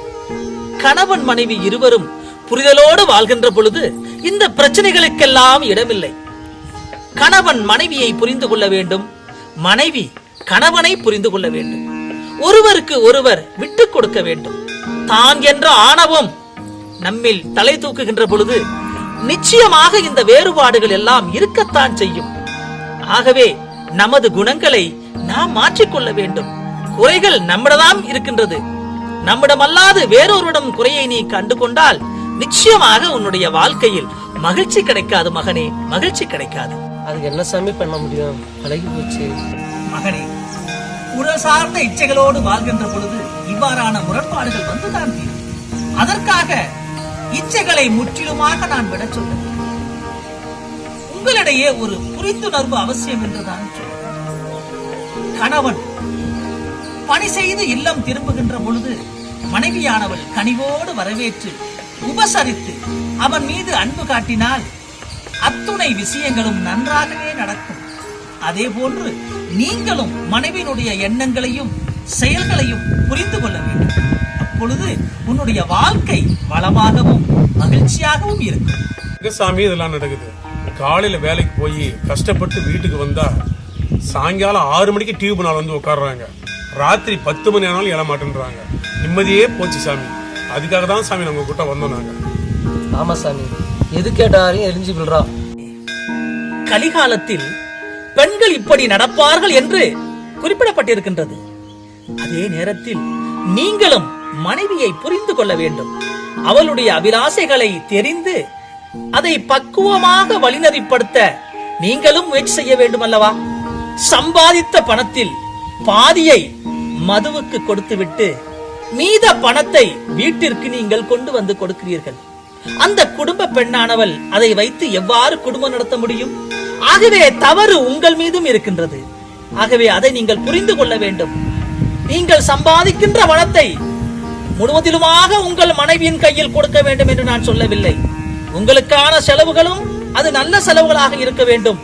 கணவன் மனைவி இருவரும் புரிதலோடு வாழ்கின்ற பொழுது இந்த பிரச்சனைகளுக்கெல்லாம் இடமில்லை. கணவன் மனைவியை புரிந்து கொள்ள வேண்டும், மனைவி கணவனை புரிந்து கொள்ள வேண்டும். ஒருவருக்கு ஒருவர் விட்டு கொடுக்க வேண்டும். தான் என்ற ஆணவம் நம்மில் தலை தூக்குகின்ற பொழுது நிச்சயமாக இந்த வேறுபாடுகள் எல்லாம் இருக்கத்தான் செய்யும். ஆகவே நமது குணங்களை நாம் மாற்றிக்கொள்ள வேண்டும். குறைகள் நம்மிடம் இருக்கின்றது. நம்மிடமல்லாது வேறொருடம் குறையை நீ கண்டு கொண்டால் நிச்சயமாக உன்னுடைய வாழ்க்கையில் மகிழ்ச்சி கிடைக்காது மகனே, மகிழ்ச்சி கிடைக்காது. அதுக்கு என்ன சாமி பண்ண முடியும்? பழகி போச்சு. மகனே, உடல் சார்ந்த இச்சைகளோடு வாழ்கின்ற பொழுது இவ்வாறான முரண்பாடுகள் வந்துதான் தீரும். அதற்காக இச்சைகளை முற்றிலுமாக நான் விட சொல்ல உங்களிடையே ஒரு புரிந்துணர்வு அவசியம் என்றுதான் சொல்றேன். கணவன் பணி செய்து இல்லம் திரும்புகின்ற பொழுது மனைவியானவள் கனிவோடு வரவேற்று உபசரித்து அவன் மீது அன்பு காட்டினால் அத்துணை விஷயங்களும் நன்றாகவே நடக்கும். அதே போன்று நீங்களும் மனைவியினுடைய எண்ணங்களையும் செயல்களையும் புரிந்து கொள்ள வேண்டும். அப்பொழுது உன்னுடைய வாழ்க்கை வளமாகவும் மகிழ்ச்சியாகவும் இருக்கும். சாமி இதெல்லாம் நடக்குது. காலையில வேலைக்கு போய் கஷ்டப்பட்டு வீட்டுக்கு வந்தா சாயங்காலம் 6 மணிக்கு டிவி பண்ணால் வந்து உட்காடுறாங்க. ராத்திரி 10 மணி ஆனாலும் எழ மாட்டேன்றாங்க. நிம்மதியே போச்சு சாமி. அதுக்காக தான் சாமி நம்ம கிட்ட வந்தோம் நாங்க. ஆமா சாமி, எது கேட்டாரையும் எரிஞ்சு விடுறா. கலிகாலத்தில் பெண்கள் இப்படி நடப்பார்கள் என்று குறிப்பிடப்பட்டிருக்கின்றது. அதே நேரத்தில் நீங்களும் மனைவியை புரிந்து கொள்ள வேண்டும். அவளுடைய அபிலாசைகளை தெரிந்து அதை பக்குவமாக வழிநெறிப்படுத்த நீங்களும் முயற்சி செய்ய வேண்டும் அல்லவா? சம்பாதித்த பணத்தில் பாதியை மதுவுக்கு கொடுத்துவிட்டு மீத பணத்தை வீட்டிற்கு நீங்கள் கொண்டு வந்து கொடுக்கிறீர்கள். அந்த குடும்ப பெண்ணானவள் அதை வைத்து எவ்வாறு குடும்பம் நடத்த முடியும்? ஆகவே தவறு உங்கள் மீதும் இருக்கின்றது. ஆகவே அதை நீங்கள் புரிந்து கொள்ள வேண்டும். நீங்கள் சம்பாதிக்கின்ற பணத்தை முழுவதிலுமாக உங்கள் மனைவியின் கையில் கொடுக்க வேண்டும் என்று நான் சொல்லவில்லை. உங்களுக்கான செலவுகளும் அது நல்ல செலவுகளாக இருக்க வேண்டும்.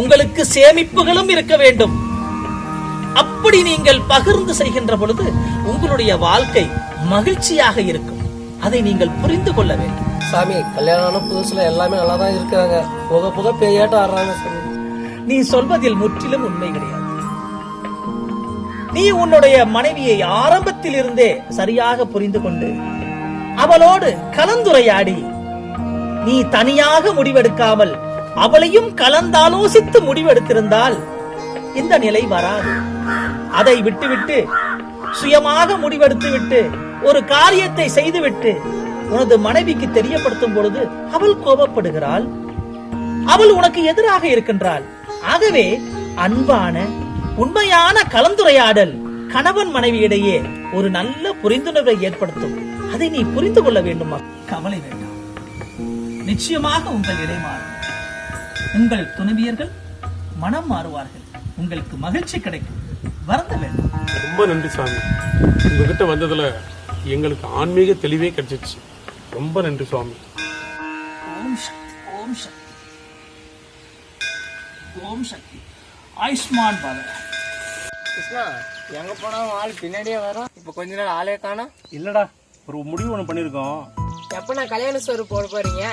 உங்களுக்கு சேமிப்புகளும் இருக்க வேண்டும். அப்படி நீங்கள் பகிர்ந்து செய்கின்ற பொழுது உங்களுடைய வாழ்க்கை மகிழ்ச்சியாக இருக்கும். அதை நீங்கள் புரிந்து கொள்ள வேண்டும். சாமி, கல்யாணம் புதுசுல எல்லாமே நல்லா தான் இருக்காங்க. போக போக பேயாட்டம் ஆடுறாங்க சாமி. நீ சொல்வதில் முற்றிலும் உண்மை கிடையாது. நீ உன்னுடைய மனைவியை ஆரம்பத்தில் இருந்தே சரியாக புரிந்து கொண்டு அவளோடு கலந்துரையாடி நீ தனியாக முடிவெடுக்காமல் அவளையும் கலந்தாலோசித்து முடிவெடுத்திருந்தால் இந்த நிலை வராது. அதை விட்டுவிட்டு சுயமாக முடிவெடுத்துவிட்டு ஒரு காரியத்தை செய்துவிட்டு உனது மனைவிக்கு தெரியப்படுத்தும் பொழுது அவள் கோபப்படுகிறாள். அவள் உனக்கு எதிராக இருக்கின்றாள். ஆகவே அன்பான உண்மையான கலந்துரையாடல் கணவன் மனைவியிடையே ஒரு நல்ல புரிந்துணர்வை ஏற்படுத்தும். அதை நீ புரிந்து கொள்ள வேண்டுமா? கவலை வேண்டாம். நிச்சயமாக உங்கள் இடை மாறும். உங்கள் துணைவியர்கள் மனம் மாறுவார்கள். உங்களுக்கு மகிழ்ச்சி கிடைக்கும். வருந்த வேண்டும். ரொம்ப நன்றி சாமி. உங்ககிட்ட வந்ததுல எங்களுக்கு ஆன்மீக தெளிவே கிடைச்சிச்சு. ரொம்ப நன்றி சுவாமி. ஓம் சக்தி, ஓம் சக்தி, ஓம் சக்தி. ஆயுஷ்மான் பாபா. கிருஷ்ணா, எங்க போனாலும் ஆள் பின்னாடியே வரும். இப்ப கொஞ்ச நாள் ஆளே காணோம். இல்லடா, ஒரு முடிவு ஒன்று பண்ணியிருக்கோம். எப்ப நான் கல்யாண சோறு போட போறீங்க?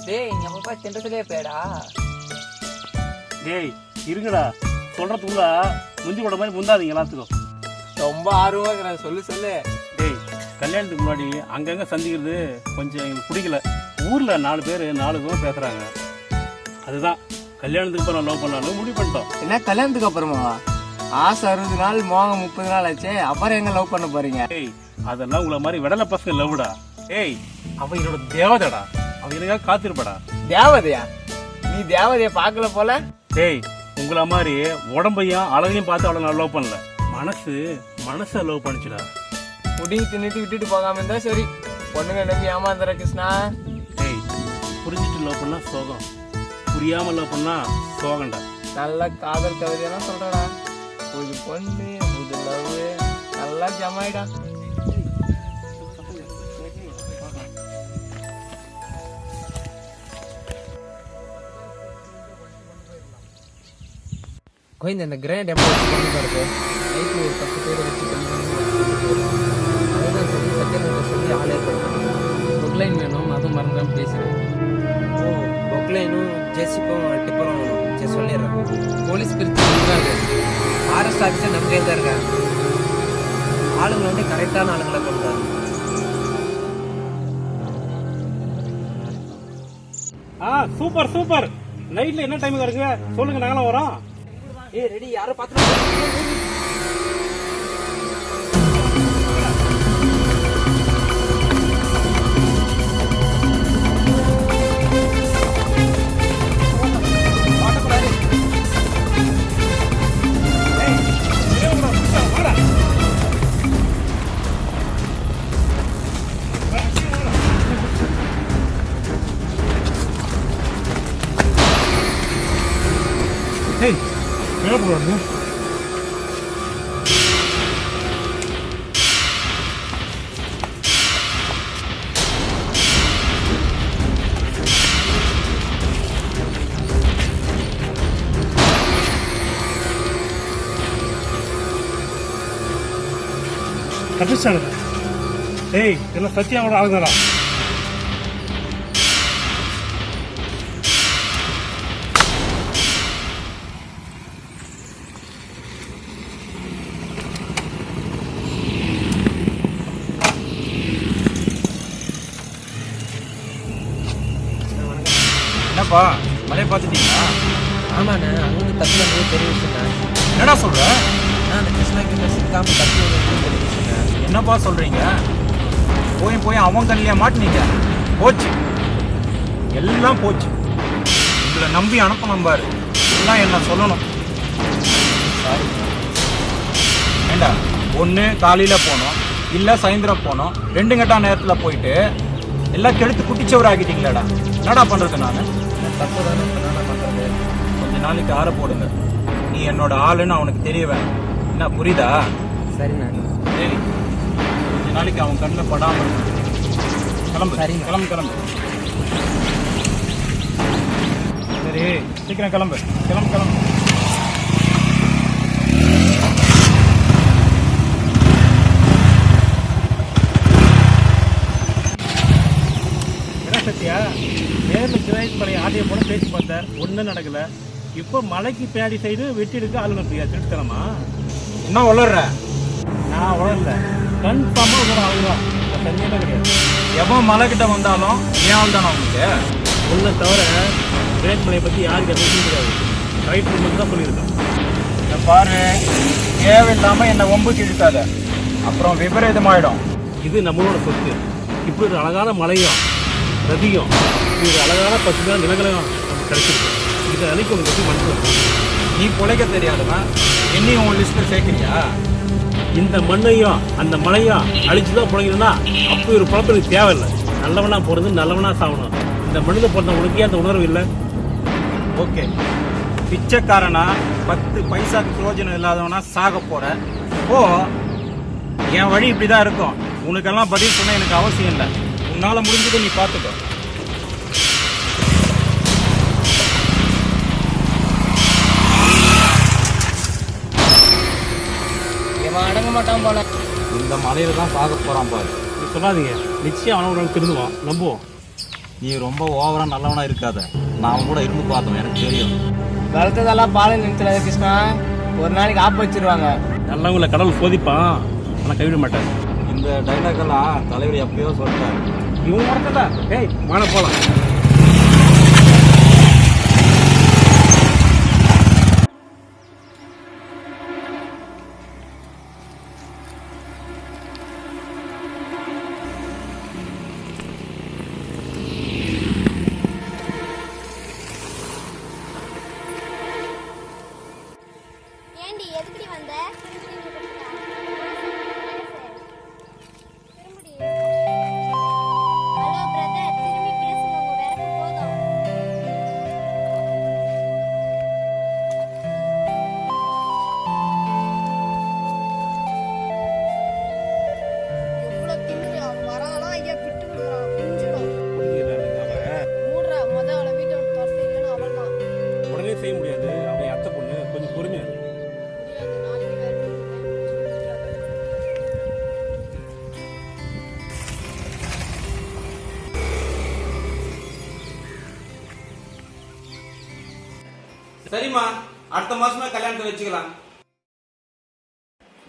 டேய், எங்க அப்பா திண்டத்திலே போயடா. டேய் இருங்கடா, சொல்றதுக்குள்ள முந்தி கூட மாதிரி முந்தாதீங்க எல்லாத்துக்கும். ரொம்ப ஆர்வமா இருக்கிறேன், சொல்லு சொல்லு. டேய், கல்யாணத்துக்கு முன்னாடி அங்கங்க சந்திக்கிறது கொஞ்சம் எங்களுக்கு பிடிக்கல. ஊர்ல 4 பேர் 4 விதமா பேசுறாங்க. அதுதான் கல்யாணத்துக்கு அப்புறம் லவ் பண்ணாலும் முடிவு பண்ணிட்டோம். என்ன கல்யாணத்துக்கு அப்புறமா? ஆசை 60 நாள், மோகம் 30 நாள் ஆச்சு. அப்புறம் எங்க லவ் பண்ண போறீங்க? ஏய், அதெல்லாம் உங்களை மாதிரி விடல பசங்க லவ்டா. ஏய், அவ என்னோட தேவதைடா. அவ எனக்காக காத்திருப்படா. தேவதையா? நீ தேவதைய பாக்கல போல. டேய், உங்களை மாதிரி உடம்பையும் அழகையும் பார்த்து அவளை நான் லவ் பண்ணல. மனசை லவ் பண்ணிச்சுடா. புடிங்கி தின்னுட்டு விட்டுட்டு போகாம இருந்தா சரி. பொண்ணுங்க நம்பி ஏமாந்துற கிருஷ்ணா. டேய், புரிஞ்சிட்டு லவ் பண்ணா சோகம், புரியாம லவ் பண்ணா சோகண்டா. நல்ல காதல் கவிதையெல்லாம் சொல்றடா. புது பொண்ணு, புது லவ், நல்லா ஜமாயிடா. கோவிந்த, இந்த கிராண்ட் எம்ப்ளாய்ஸ் பண்ணி பாருங்க. நைட்டு ஒரு 10 பேரை வச்சு பண்ணி அதுதான் சொல்லி செகண்ட் சொல்லி ஆள் ஏற்படுத்தணும். பொக்லைன் வேணும், அதுவும் மறந்துடாம பேசுகிறேன். ஓ, பொக்லைனும் ஜெசிப்பும் டிப்பரும் வேணும். சரி சொல்லிடுறேன். போலீஸ் பிரித்து இருக்காங்க. ஃபாரஸ்ட் ஆஃபீஸர் நம்ம கையில் தான் இருக்காங்க. ஆளுங்களை வந்து கரெக்டான ஆளுங்களை கொண்டு வரணும். Super super. நைட்ல என்ன டைம் இருக்கு சொல்லுங்க, நாங்களும் வரோம். ஏய் ரெடி, யாரும் பார்த்துட்டு ஏய் மேல போறாங்க. தப்பிச்சானுங்க. ஏய் இதெல்லாம் சத்தியாவோட ஆளுங்களா? என்னப்பா மழையை பார்த்துட்டீங்களா? ஆமாண்ணே, அங்கே தப்பு வந்து பெரிய விஷயம். என்னடா சொல்ற? நான் அந்த கிருஷ்ணா கிட்ட சிக்காம தப்பு வந்து பெரிய விஷயம். என்னப்பா சொல்றீங்க? போய் அவன் கண்ணிலே மாட்டினீங்க. போச்சு, எல்லாம் போச்சு. உங்களை நம்பி அனுப்பணும் பாரு, எல்லாம் என்ன சொல்லணும். ஏண்டா, ஒன்று காலையில் போனோம், இல்லை சாயந்தரம் போனோம், 2 கட்டா நேரத்தில் போயிட்டு எல்லாம் கெடுத்து குட்டிச்சவர் ஆக்கிட்டீங்களாடா. என்னடா பண்ணுறது நான்? தப்பு தானே, இப்போ நான் பண்ணுறது. கொஞ்ச நாளைக்கு ஆற போடுங்க. நீ என்னோட ஆளுன்னு அவனுக்கு தெரிய வேணும். என்ன புரியுதா? சரிண்ணா. சரி, கொஞ்ச நாளைக்கு அவன் கண்ணில் படாமல் இருக்கணும். கிளம்பு. சரிங்க. கிளம்பு. சரி, சீக்கிரம் கிளம்பு. கிளம்பு. என்ன சத்யா, நேரில் கிராய்க்கு பழைய ஆடியோ போல பேசி பார்த்தார், ஒன்றும் நடக்கல. இப்போ மலைக்கு பேடி சைடு வெட்டி எடுக்க ஆளுங்க பிரியா திருத்தலாமா? என்ன வளர்ற? நான் வளரல, கன்ஃபார்மாக ஒரு ஆளுங்க தனியாக கிடையாது. எவன் மலை கிட்ட வந்தாலும் ஏன் ஆள் தானே அவனுக்கு? ஒன்றை தவிர கிரேட் மலையை பற்றி யாருக்கு எதுவும் தெரியாது. ரைட் மட்டும் தான் சொல்லியிருக்கேன். இதை பாரு, தேவையில்லாமல் என்னை ஒம்புக்கு இழுக்காத, அப்புறம் விபரீதமாயிடும். இது நம்மளோட சொத்து. இப்படி ஒரு அழகான மலையும் நதியும் இது அழகான பசுமையான நிலங்களையும் நமக்கு கிடைச்சிருக்கு. இதை அன்னைக்கு உங்களை பற்றி மனசில் நீ பிழைக்க தெரியாதவன் என்னையும் உன் லிஸ்ட்டில் சேர்க்குறியா? இந்த மண்ணையும் அந்த மலையும் அழிச்சு தான் பிழைக்கணும்னா அப்போ ஒரு பழப்பு எனக்கு தேவையில்லை. நல்லவனா போகிறது, நல்லவனா சாகணும். இந்த மண்ணில் பிறந்த உனக்கே அந்த உணர்வு இல்லை. ஓகே, பிச்சைக்காரனா 10 பைசாக்கு பிரயோஜனம் இல்லாதவனா சாக போற. ஓ, என் வழி இப்படிதான் இருக்கும். உனக்கெல்லாம் பதில் சொன்ன எனக்கு அவசியம் இல்லை. உன்னால முடிஞ்சதை நீ பார்த்துக்கோ. இவன் அடங்க மாட்டான் போல. இந்த மலையில தான் சாக போறான் பாரு. நீ சொல்லாதீங்க, நிச்சயம் அவனோட திருந்துவான், நம்புவோம். நீ ரொம்ப ஓவரா நல்லவனா இருக்காத. நான் அவன் கூட இருந்து பார்த்தோம், எனக்கு தெரியும். வளர்த்ததெல்லாம் பாலம் நிறுத்தல கிருஷ்ணா, ஒரு நாளைக்கு ஆப்பு வச்சிருவாங்க. நல்லவங்களை கடவுள் சோதிப்பான், ஆனால் கைவிட மாட்டார். இந்த டைலாக் எல்லாம் தலைவர் எப்பயோ சொல்லிட்டாரு. இவன் மறக்கல. ஏய் மேலே போகலாம். ஏண்டி எதுக்குடி வந்த? ஹலோ பிரதர், திரும்பி பேசுங்க, உங்க வேற சரிம்மா, அடுத்த மாசமே கல்யாணத்தை வச்சுக்கலாம்.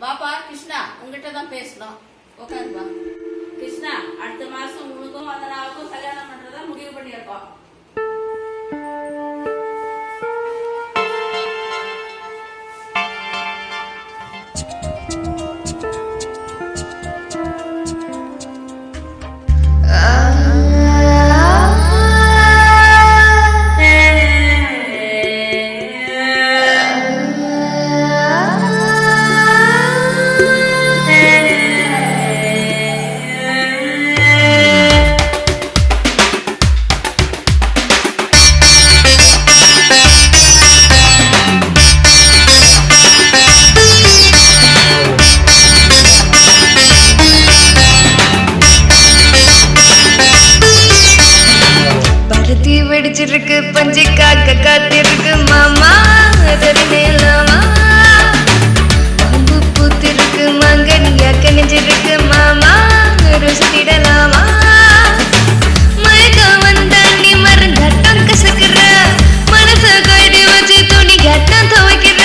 வாப்பா கிருஷ்ணா, உங்ககிட்ட தான் பேசணும். உட்காருப்பா. கிருஷ்ணா, அடுத்த மாசம் உனக்கும் வந்தனாவுக்கும் கல்யாணம் பண்றதா முடிவு பண்ணியிருக்கோம். வெடிச்சிருக்கு பஞ்சு காக்க காத்திருக்கு மாமா தருணேலாமா அம்பு பூத்திருக்கு மங்கனியா கணிஞ்சிருக்கு மாமா ருசிடலாமா மயக்கம் வந்தா நீ மருந்தாட்டம் கசக்குற மனச கைடி வச்சு துணி கட்டம் துவைக்கிற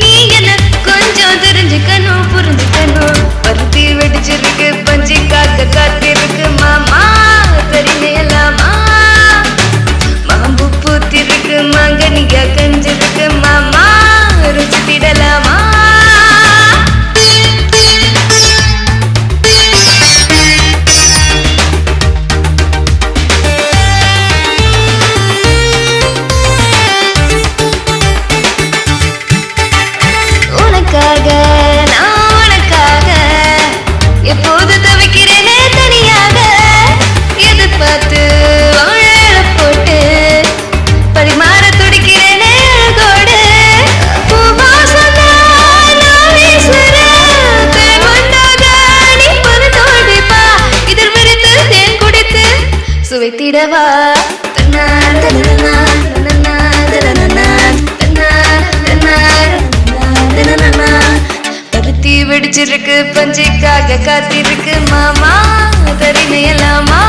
நீ என்ன கொஞ்சம் தெரிஞ்சுக்கணும் புரிஞ்சுக்கணும் பருத்தி வெடிச்சிருக்கு பஞ்சு காக்க காத்திருக்கு மாமா தருணேலாமா பூத்திருக்கு மங்கனியா கஞ்சிருக்கு மாமா ருச்சிடலாமா உனக்காக நான் உனக்காக எப்போது தவிக்கிறேனே தனியாக எதிர்பார்த்து போட்டு பரிமாற துடிக்கிறேனே அழகோடு இதில் விரித்து தேன் குடித்து சுவைத்திடவா பருத்தி வெடிச்சிருக்கு பஞ்சுக்காக காத்திருக்கு மாமா தரிமையலாமா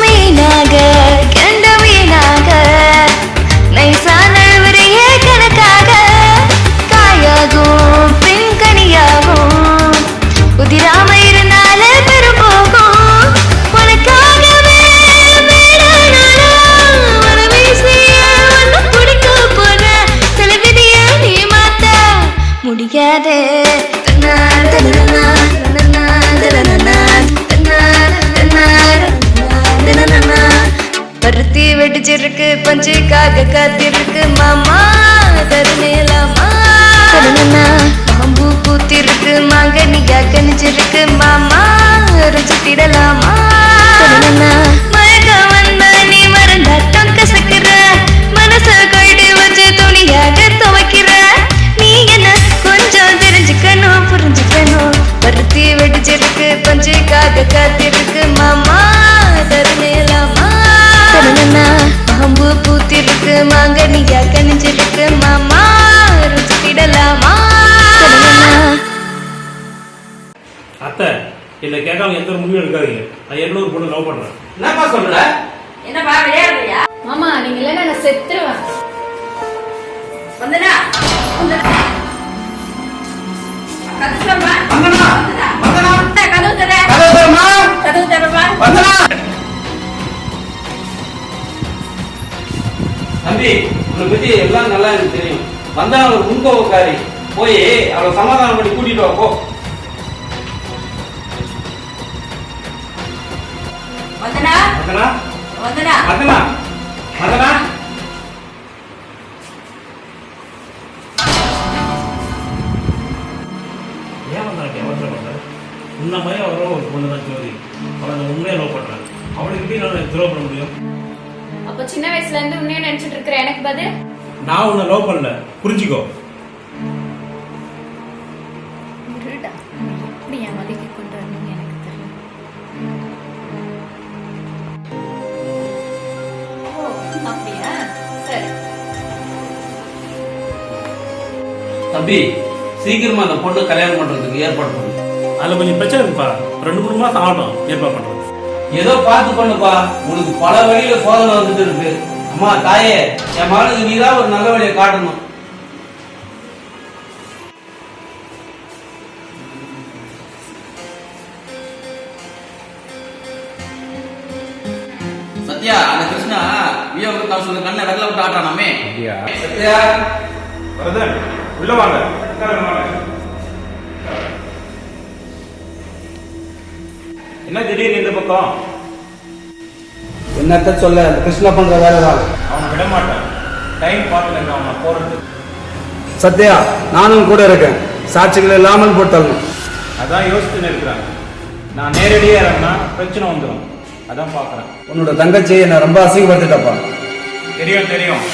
மீனாக கண்ட மீனாக நைசான வரையே கணக்காக காயாகும் பெண்கனியாகும் உதிராம இருந்தால பெரும் போகும் உனக்காகவே குடிக்க போற சில விதிய நீ மாத்த முடியாதே பருத்தி வெடிச்சிருக்கு பஞ்சுக்காக காத்திருக்கு மாமா தருணேலாமா பாம்பு பூத்திருக்கு மங்கனியா கணிச்சிருக்கு மாமா ருச்சிடலாமா மயக்கம் வந்த நீ மருந்தாட்டம் கசக்குற மனச கைடி வச்சு துணியாக துவைக்கிற நீ என்ன கொஞ்சம் தெரிஞ்சுக்கணும் புரிஞ்சுக்கணும் பருத்தி வெடிச்சிருக்கு பஞ்சுக்காக காத்திருக்கு மாமா தருணேலாமா பாம்பு பூத்திருக்கு மங்கனியா கணிஞ்சிருக்கு மாமா ருச்சிடலாமா அத்தை என்ன கேட்காம எந்த ஒரு முடிவும் எடுக்காதீங்க. நான் என்ன ஒரு பொண்ணு லவ் பண்றேன். என்னப்பா சொல்ற? என்னப்பா விளையாடுறியா? மாமா நீங்க இல்ல நான் செத்துருவேன். வந்தனா கதுசம்மா வந்தனா வந்தனா கதவு தர கதவுமா கதவு தரமா வந்தனா. தம்பி, உன்னை பத்தி எல்லாம் நல்லா எனக்கு தெரியும். வந்தனா ஒரு முன்கோவக்காரி, போய் அவளை சமாதானம் பண்ணி கூட்டிட்டு வா போ. வந்தனா வந்தனா வந்தனா வந்தனா வந்தனா ஏன் வந்தா கேவலத்தை பண்ற? உன்ன மாதிரி அவரோ ஒரு பொண்ணு தான் ஜோதி. அவளை நான் உண்மையை லவ் பண்றேன். அவளுக்கு எப்படி நான் துரோகம் பண்ண முடியும்? அப்ப சின்ன வயசுல இருந்து உன்னையே நினைச்சிட்டு இருக்கிற எனக்கு பதில் நான் உன்னை லவ் பண்ணல, புரிஞ்சுக்கோ. தம்பி சீக்கிரமா அந்த பொண்ணு கல்யாணம் பண்றதுக்கு ஏற்பாடு பண்ணு. அதில் கொஞ்சம் பிரச்சனை இருக்குப்பா. 2-3 மாதம் ஆகட்டும் ஏற்பாடு பண்ணுறது. ஏதோ பார்த்து பண்ணுப்பா. உனக்கு பல வழியில சோதனை வந்துட்டு இருக்கு. அம்மா தாயே, என் மகனுக்கு நீதான் ஒரு நல்ல வழியை காட்டணும். சத்யா, அந்த கிருஷ்ணா வியோக கவுன்சில கண்ணை வெள்ள விட்டு ஆட்டானாமே. சத்யா, வரதன் உள்ள வாங்க. என்ன திடீர்னு இந்த பக்கம்? என்னத்த சொல்ல, அந்த கிருஷ்ணா பண்ற வேலை தான். அவனை விட மாட்டான். டைம் பார்க்கல அவனை போறது. சத்யா, நானும் கூட இருக்கேன். சாட்சிகள் இல்லாமல் போட்டணும். அதான் யோசிச்சுன்னு இருக்கிறாங்க. நான் நேரடியாக இறங்கினா பிரச்சனை வந்துடும். அதான் பார்க்குறேன். உன்னோட தங்கச்சி என்ன ரொம்ப அசிங்கப்படுத்திட்டப்பா. தெரியும் தெரியும்.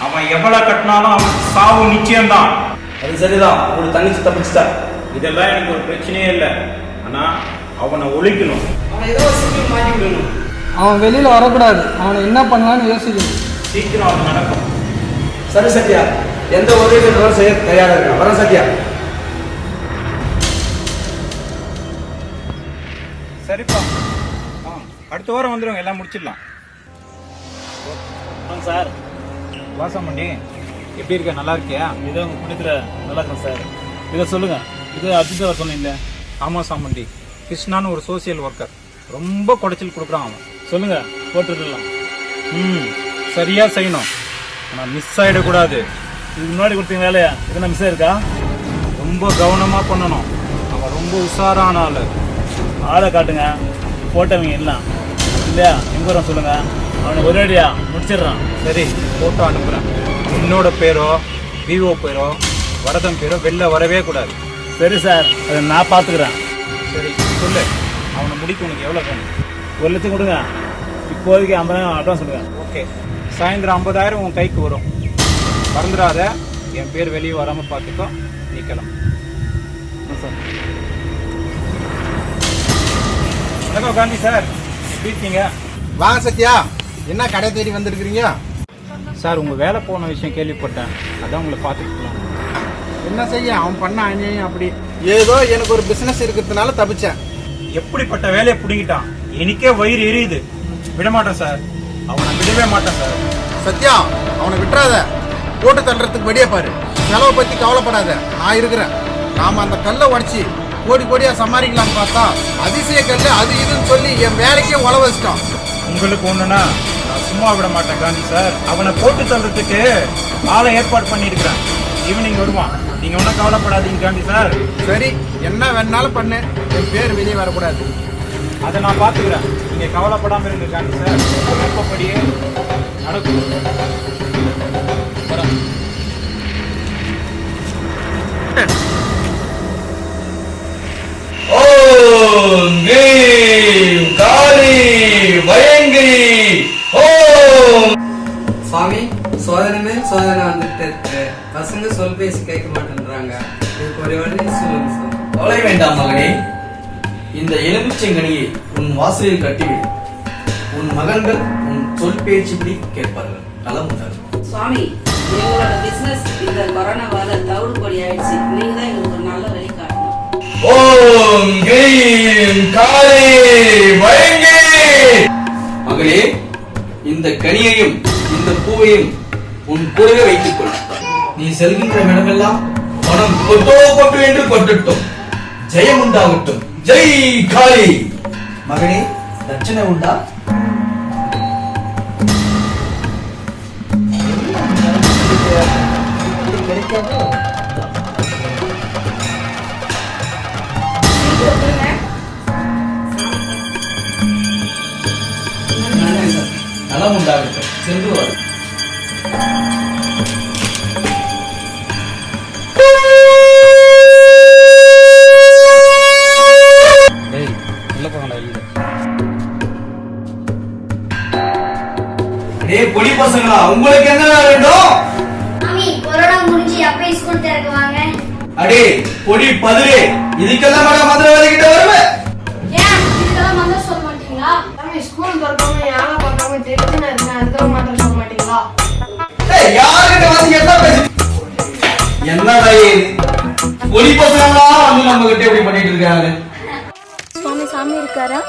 அவன் எவ்வளவு கட்டினாலும் அவன் சாவு நிச்சயம்தான். அது சரிதான், உன்னோட தங்கச்சி தப்பிச்சிட்டா. இதெல்லாம் எனக்கு ஒரு பிரச்சனையே இல்லை. ஆனா அவனை ஒழிக்கணும். அவன் ஏதோ சிக்கல் மாட்டி விடணும். அவன் வெளியில வரக்கூடாது. அவனை என்ன பண்ணலான்னு யோசிக்கணும். சீக்கிரம் அது நடக்கும். சரி சத்யா, எந்த உதவி செய்ய தயாரா இருக்கான். வர சத்யா. சரிப்பா, அடுத்த வாரம் வந்துடும். எல்லாம் முடிச்சிடலாம். சார் வாசமண்டி, எப்படி இருக்க? நல்லா இருக்கியா? இதோ உங்க புண்ணியத்துல நல்லா இருக்கேன் சார். இதை சொல்லுங்க, இது அர்ஜுன் சார் சொன்னீங்களே. ஆமா சாமண்டி, கிருஷ்ணான்னு ஒரு சோசியல் ஒர்க்கர் ரொம்ப குடைச்சல் கொடுக்குறான். அவன் சொல்லுங்க, போட்டுடலாம். சரியா செய்யணும். ஆனால் மிஸ் ஆகிடக்கூடாது. இதுக்கு முன்னாடி கொடுத்தீங்க வேலையா எதுனா மிஸ் ஆயிருக்கா? ரொம்ப கவனமாக பண்ணணும். அவன் ரொம்ப உஷாரான ஆள். ஆளை காட்டுங்க, போட்டவங்க எல்லாம் இல்லையா? எங்க வரோம் சொல்லுங்க, அவனை ஒரேடியா முடிச்சிடுறான். சரி, போட்டோ அனுப்புகிறேன். என்னோட பேரோ விவோ பேரோ வரதன் பேரோ வெளில வரவே கூடாது. சரி சார், அதை நான் பார்த்துக்கிறேன். சரி சொல்லு, அவனை முடிக்க உனக்கு எவ்வளோ வேணும்? 1 லட்சம் கொடுங்க. இப்போதைக்கு 50,000 அட்வான்ஸ் கொடுங்க. ஓகே, சாயந்தரம் 50,000 உன் கைக்கு வரும். மறந்துடாத. என் பேர் வெளியே வராமல் பார்த்துக்கோ. நீ கிளம்பு. சார் வணக்கம் காந்தி சார், எப்படி இருக்கீங்க? வாங்க சத்யா, என்ன கடை தேடி வந்திருக்கிறீங்க? சார், உங்கள் வேலை போன விஷயம் கேள்விப்பட்டேன். அதான் உங்களை பார்த்துக்கலாம். என்ன செய்ய, அவன் பண்ண அநியாயம் அப்படி. ஏதோ எனக்கு ஒரு பிசினஸ் இருக்கிறதுனால தப்பிச்சேன். எப்படிப்பட்ட வேலையை பிடிங்கிட்டான். எனக்கே வயிறு எரியுது. விட மாட்டேன் சார், அவனை விடவே மாட்டேன் சார். சத்யா, அவனை விட்டுறாத. போட்டு தள்ளுறதுக்கு வெளியே பாரு. செலவை பத்தி கவலைப்படாத, நான் இருக்கிறேன். நாம அந்த கல்லை உடச்சி கோடி கோடியா சம்பாதிக்கலாம்னு பார்த்தா அதிசய கல்லு அது இதுன்னு சொல்லி என் வேலைக்கே உழ வச்சிட்டான். உங்களுக்கு ஒண்ணுன்னா நான் சும்மா விட மாட்டேன் காந்தி சார். அவனை போட்டு தள்ளுறதுக்கு ஆளை ஏற்பாடு பண்ணியிருக்கிறேன். ஈவினிங் வருவான். நீங்க ஒன்றும் கவலைப்படாதீங்க காந்தி சார். சரி, என்ன வேணாலும் பண்ணு, என் பேர் வெளியே வரக்கூடாது. அதை நான் பார்த்துக்கிறேன். நீங்க கவலைப்படாம இருங்க காந்தி சார். எப்படியே நடக்கும். வரேன். ஓம் கிரீம் காளி பயங்கரி ஓம். சாமி, சோதனை மேல் சோதனை வந்துட்டு இருக்கு. பசங்க சொல் பேசி கேட்க மாட்டேன்றாங்க. இதுக்கு ஒரு வழி சொல்லுங்க சார். கவலை வேண்டாம் மகனே. இந்த எலுமிச்சங்கனியை உன் வாசலில் கட்டிவிடு. உன் மகன்கள் உன் சொல் பேச்சுப்படி கேட்பார்கள். நலம் உண்டாகும். சுவாமி, எங்களோட பிசினஸ் இந்த கொரோனாவால தவிடு பொடி ஆயிடுச்சு. நீங்க தான் எங்களுக்கு ஒரு நல்ல வழி காட்டணும். ஓம் கிரீம் காளி பயங்கரி. மகளே, இந்த கனியையும் இந்த பூவையும் உன் கூடவே வைத்துக் கொள். நீ செல்கின்ற இடமெல்லாம் பணம் கொட்டோ கொட்டு என்று கொட்டட்டும். ஜெயம் உண்டாகட்டும். ஜெய் காளி. மகனே, தட்சணை உண்டா? கிடைக்காதோ? நலம் உண்டாகட்டும். சென்று வரும். பொடி பசங்களா, உங்களுக்கு என்ன வேண்டும்? கொரோனா முடிஞ்சு எப்ப ஸ்கூல் திறக்குவாங்க? அடே பொடி பதிலே, இதுக்கெல்லாம் மதுரை வேலைக்கிட்ட வருவேன். ஏன் இதெல்லாம் மந்திரம் சொல்ல மாட்டீங்களா? ஸ்கூல் திறக்காம யாரா பார்க்காம தெரிஞ்சு நான் இருக்கேன், அதுக்காக மந்திரம் சொல்ல மாட்டீங்களா? யாருக்கிட்ட வந்து என்ன பேசி என்னடா ஒளி பசங்களா வந்து நம்ம கிட்ட எப்படி பண்ணிட்டு இருக்காங்க? சுவாமி சாமி இருக்காரா?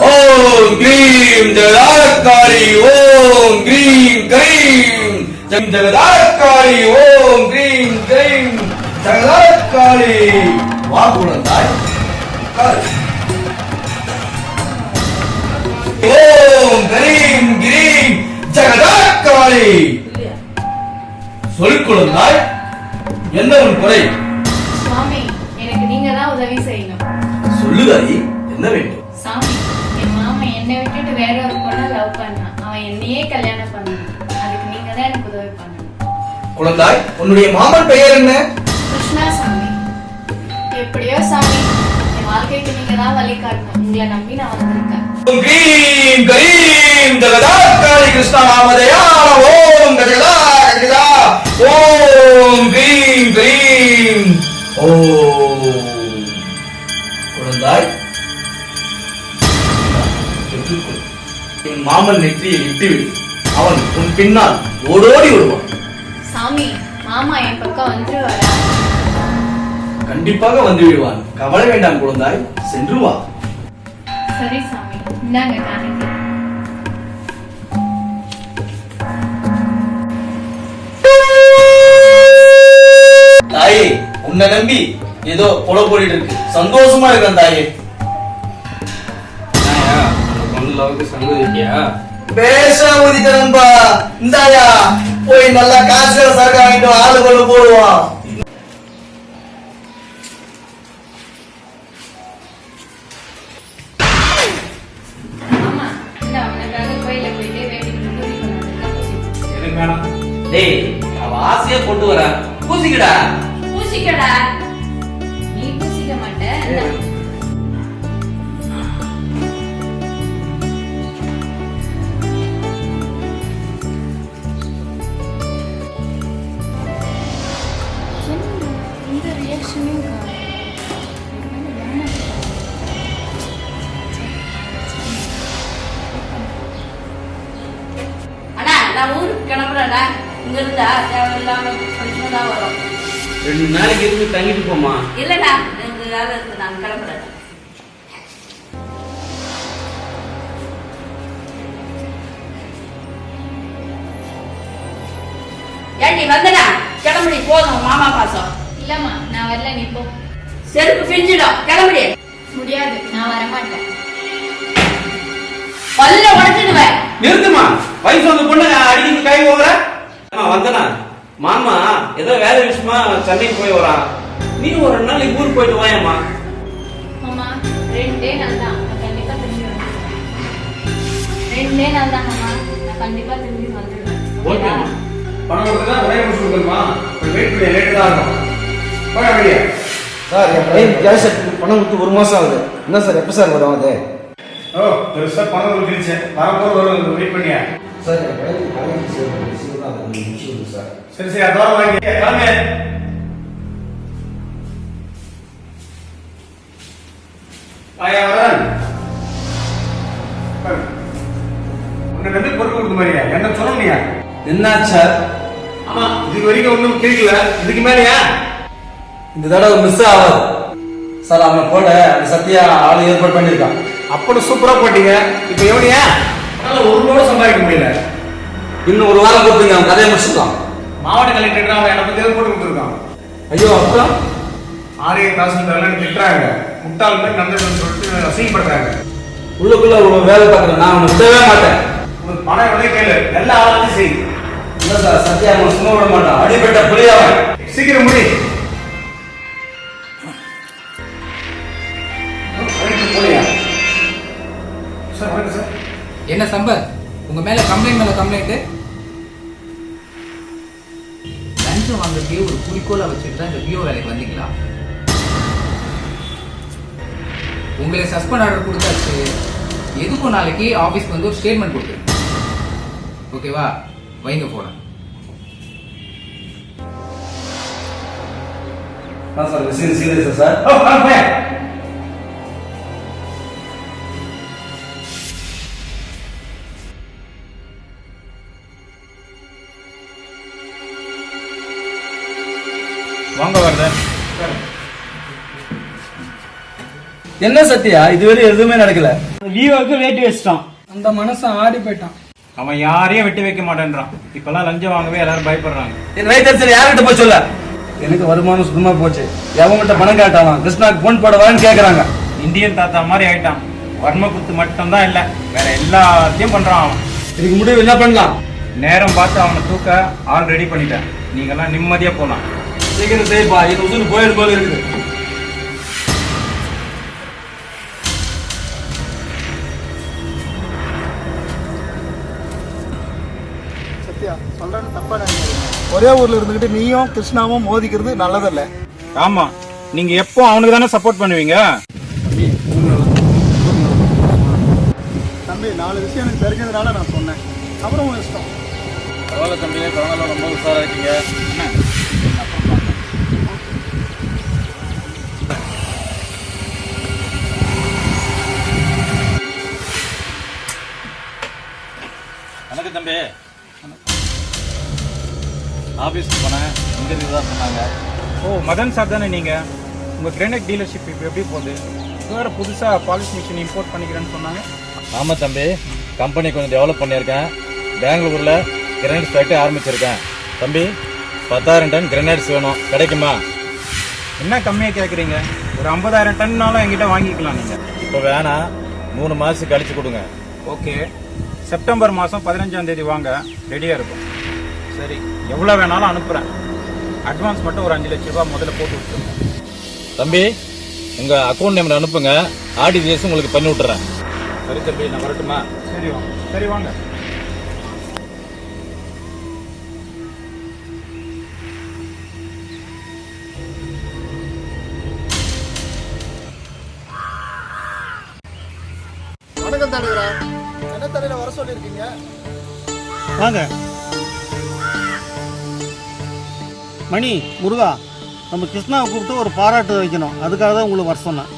ஓம் கிரீம் ஜெகதாக்காரி ஓம் கிரீம் கிரீம் ஜெகதாக்காரி ஓம் கிரீம் கிரீம் ஜெகதாக்காரி. வா குழந்தாய். ஓம் கிரீம் கிரீம் ஜெகதாக்காரி. சொல் குழந்தாய், என்ன உன் குறை? சுவாமி, எனக்கு நீங்க தான் உதவி செய்யணும். சொல்லுதாய், என்ன வேண்டும்? சாமி, என் மாமன் என்னை விட்டுட்டு வேற ஒரு பொண்ணை லவ் பண்ணான். அவன் என்னையே கல்யாணம் பண்ணணும். அதுக்கு நீங்க தான் எனக்கு உதவி பண்ணணும். குழந்தாய், உன்னுடைய மாமன் பெயர் என்ன? கிருஷ்ணா சாமி. எப்படியோ சாமி, என் வாழ்க்கைக்கு நீங்க தான் வழி காட்டணும். உங்களை நம்பி நான் வந்திருக்கேன். ஓம் கிரீம் கிரீம் ஜெகதாக்காரி கிருஷ்ணா நாமதேயா. ஓம் கஜகதா கஜகதா. ஓம் கிரீம் கிரீம். ஓம். குழந்தாய், என் மாமன் நெற்றியை விட்டுவிடு. அவன் உன் பின்னால் ஓடோடி வருவான். சாமி, மாமா என் பக்கம் வந்துருவாரா? கண்டிப்பாக வந்து விடுவான். கவலை வேண்டாம் குழந்தாய், சென்று வா. சரி சாமி, இந்தாங்க காணிக்கை. தாயே, உன்னை நம்பி ஏதோ கொலை போயிட்டு இருக்கு. சந்தோஷமா இருக்கிறேன் தாயே. பேச உதிக்கிறன்பா. இந்தாயா போய் நல்லா காசு சரக்கு வாங்கிட்டு ஆளு கொண்டு போடுவான். மாமா, இந்த அவனுக்காக கோயில போயிட்டு வேண்டிட்டு பூஜை பண்ணாங்க. எனக்கு வேணாம். டேய், அவ ஆசையா கொண்டு வரா, பூசிக்கடா. பூசிக்கடா. நீ பூசிக்க மாட்ட. இந்த ரியாக்ஷனையும் அண்ணா, நான் ஊருக்கு கிளம்புறேன்டா. இங்க இருந்தா தேவையில்லாம பிரச்சனை தான் வரும். 2 நாளைக்கு இருந்து தங்கிட்டு போமா. இல்லடா, எனக்கு வேலை இருக்கு, நான் கிளம்புறேன். ஏண்டி வந்தடா, கிளம்புடி, போதும் மாமா பாசம். இல்லம்மா, நான் வரல, நீ போ. செருப்பு பிஞ்சிடும், கிளம்புடி. முடியாது, நான் வரமாட்டேன். பல்ல உடைச்சிடுவேன். நிறுத்துமா, வயசு வந்த பொண்ணு அடிக்கடி கை போகிற. வந்தனா மாமா ஏதோ வேலை விஷயமா சென்னைக்கு போய் வரான். நீ ஒரு 2 நாளைக்கு ஊருக்கு போயிட்டு வாயம்மா. மாமா, 2 நாள் தான், நான் கண்டிப்பா திரும்பி வந்துடுவேன். 2 நாள் தான் மாமா, நான் கண்டிப்பா திரும்பி வந்துடுவேன். ஓகேம்மா. பணம் கொடுத்தா ஒரே நிமிஷம் கொடுக்கணுமா? கொஞ்சம் வெயிட் பண்ணி, லேட்டு தான் ஆகும். போய் வெளியே. சார், என் பையன் கேஸ் சர்டிஃபிகேட் பணம் கொடுத்து 1 மாசம் ஆகுது. என்ன சார், எப்போ சார் வரும் அது? ஓ, பெருசா பணம் கொடுத்துருச்சு. வரும்போது வரும், வெயிட் பண்ணியா? சார், என் பையன் காலேஜ் சீக்கிரம் அது முடிச்சு சார். சரி சரி, அதான் வாங்கி வாங்க. ஆயா வரன். உன்னை நம்பி பொறுப்பு கொடுத்த மாதிரியா? என்ன சொல்லலையா? என்னாச்சா? ஆமா, இது வரைக்கும் ஒன்றும் கேட்கல. இதுக்கு மேலயா? இந்த தடவை மிஸ் ஆகாது சார். அவனை போட அந்த சத்யா ஆளு ஏற்பாடு பண்ணியிருக்கான். அப்படி சூப்பரா போட்டீங்க. இப்ப எவனியா? அதனால 1 ரூபா சம்பாதிக்க முடியல. இன்னும் 1 வாரம் கொடுத்துங்க, அவன் கதையை முடிச்சுக்கலாம். மாவட்ட கலெக்டர் அவன் என்ன பத்தி போட்டு கொடுத்துருக்கான். ஐயோ, அப்புறம் ஆரிய தாசில்தார் திட்டுறாங்க. முட்டாள் மாதிரி நடந்துன்னு சொல்லிட்டு அசிங்கப்படுறாங்க. உள்ளுக்குள்ள ஒரு வேலை பார்க்குறேன், நான் அவனை விடவே மாட்டேன். ஒரு பணம் எவ்வளோ கேளு, எல்லா ஆளாச்சும் செய். இல்லை சார், சத்யா அவனை சும்மா விட மாட்டான். அடிப்பட்ட புரியாவன். சீக்கிரம் முடி. போலியா சார்? வணக்கம் சார். என்ன சம்பத், உங்க மேல கம்ப்ளைண்ட் மேல கம்ப்ளைண்ட். லஞ்சம் வாங்குறதே ஒரு குறிக்கோளா வச்சுட்டு தான் இந்த விஓ வேலைக்கு வந்தீங்களா? உங்களை சஸ்பெண்ட் ஆர்டர் கொடுத்தாச்சு. எதுக்கும் நாளைக்கு ஆபீஸ்க்கு வந்து ஒரு ஸ்டேட்மெண்ட் கொடுத்துருங்க. ஓகேவா? வைங்க போன. சார் விஷயம் சீரியஸ் சார். வாங்க வருது. என்ன சத்யா இதுவரை எதுவுமே நடக்கல. விவோக்கு வேட்டி வச்சிட்டான். அந்த மனுஷன் ஆடி போயிட்டான். அவன் யாரையும் வெட்டி வைக்க மாட்டேன்றான். இப்பெல்லாம் லஞ்சம் வாங்கவே எல்லாரும் பயப்படுறாங்க. என் வயிற்று யார்கிட்ட போய் சொல்ல? எனக்கு வருமானம் சுத்தமா போச்சு. எவங்கிட்ட பணம் கேட்டாலும் கிருஷ்ணாக்கு போன் போட வரேன்னு கேக்குறாங்க. இந்தியன் தாத்தா மாதிரி ஆயிட்டான். வர்ம குத்து மட்டும் தான் இல்ல, வேற எல்லாத்தையும் பண்றான் அவன். இதுக்கு முடிவு என்ன பண்ணலாம்? நேரம் பார்த்து அவனை தூக்க ஆள் ரெடி பண்ணிட்டேன். நீங்க எல்லாம் நிம்மதியா போலாம். சீக்கிரம் செய்ப்பா, இது உசுறு போயிடும் போல இருக்குது. சத்யா சொல்றேன்னு தப்பா நினைக்கிறீங்க. ஒரே ஊர்ல இருந்துகிட்டு நீயும் கிருஷ்ணாவும் மோதிக்கிறது நல்லதில்ல. ஆமா, நீங்க எப்போ அவனுக்கு தானே சப்போர்ட் பண்ணுவீங்க. தம்பி 4 விஷயம் எனக்கு தெரிஞ்சதுனால நான் சொன்னேன். அப்புறம் உங்க இஷ்டம். பரவாயில்ல தம்பி, குழந்தைலாம் ரொம்ப உஷாரா இருக்கீங்க. வணக்கம் தம்பி. ஆபீஸ்க்கு போனேன், இங்க தான் சொன்னாங்க. ஓ, மதன் சார் தானே நீங்க? உங்க கிரானைட் டீலர்ஷிப் இப்போ எப்படி போகுது? வேற புதுசா பாலிஷ் மிஷின் இம்போர்ட் பண்ணிக்கிறேன்னு சொன்னாங்க. ஆமா தம்பி, கம்பெனி கொஞ்சம் டெவலப் பண்ணியிருக்கேன். பெங்களூர்ல கிரானைட் ஃபேக்டரி ஆரம்பிச்சிருக்கேன். தம்பி 10,000 டன் கிரானைட்ஸ் வேணும், கிடைக்குமா? என்ன கம்மியா கேட்குறீங்க? ஒரு 50,000 டன்னாலும் என்கிட்ட வாங்கிக்கலாம் நீங்க. இப்போ வேணாம், 3 மாசத்துக்கு கழிச்சு கொடுங்க. ஓகே, செப்டம்பர் மாதம் 15ஆம் தேதி வாங்க, ரெடியாக இருக்கும். சரி, எவ்வளோ வேணாலும் அனுப்புகிறேன். அட்வான்ஸ் மட்டும் ஒரு 5 லட்ச ரூபா முதல்ல போட்டு விட்டுருங்க. தம்பி உங்க அக்கௌண்ட் நம்பர் அனுப்புங்க, ஆர்டிஜிஎஸ் உங்களுக்கு பண்ணி விட்டுறேன். சரி தம்பி, நான் வரட்டுமா? சரி வாங்க. சரி வாங்க. வணக்கம் தலைவரா. என்ன தலையில வர சொல்லியிருக்கீங்க? வாங்க. மணி, முருகா, நம்ம கிருஷ்ணாவை கூப்பிட்டு ஒரு பாராட்டு வைக்கணும். அதுக்காக தான் உங்களுக்கு வர சொன்னேன்.